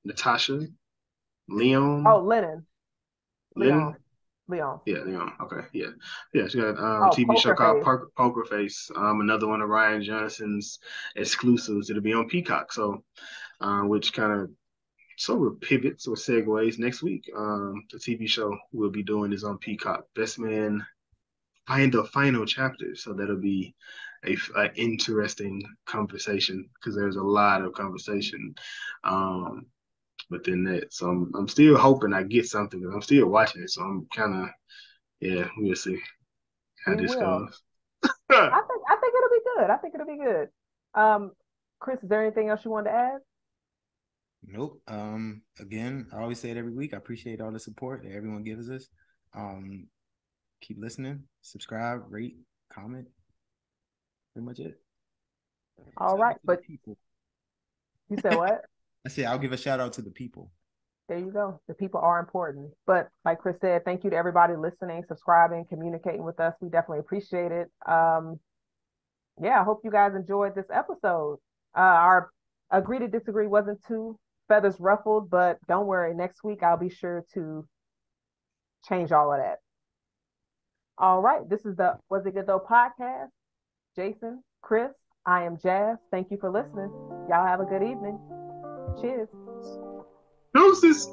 Natasha Leon. Oh, Lennon. Lennon. Leon. Yeah, Leon. Okay, yeah. She got TV show Poker called Face. Poker Face. Another one of Ryan Johnson's exclusives. It'll be on Peacock. So, which kind of sort of pivots or segues next week. The TV show we'll be doing is on Peacock. Best Man find the final chapter. So that'll be a interesting conversation because there's a lot of conversation within that. So I'm still hoping I get something because I'm still watching it. So I'm kind of we'll see how this goes. I think it'll be good. I think it'll be good. Chris, is there anything else you wanted to add? Nope. Again, I always say it every week. I appreciate all the support that everyone gives us. Keep listening, subscribe, rate, comment. Pretty much it. All right, but people. You said what? I said I'll give a shout out to the people. There you go. The people are important. But like Chris said, thank you to everybody listening, subscribing, communicating with us. We definitely appreciate it. I hope you guys enjoyed this episode. Our agree to disagree wasn't too feathers ruffled, but don't worry. Next week, I'll be sure to change all of that. All right. This is the Was It Good Though podcast. Jason, Chris, I am Jazz. Thank you for listening. Y'all have a good evening. Cheers. Deuces.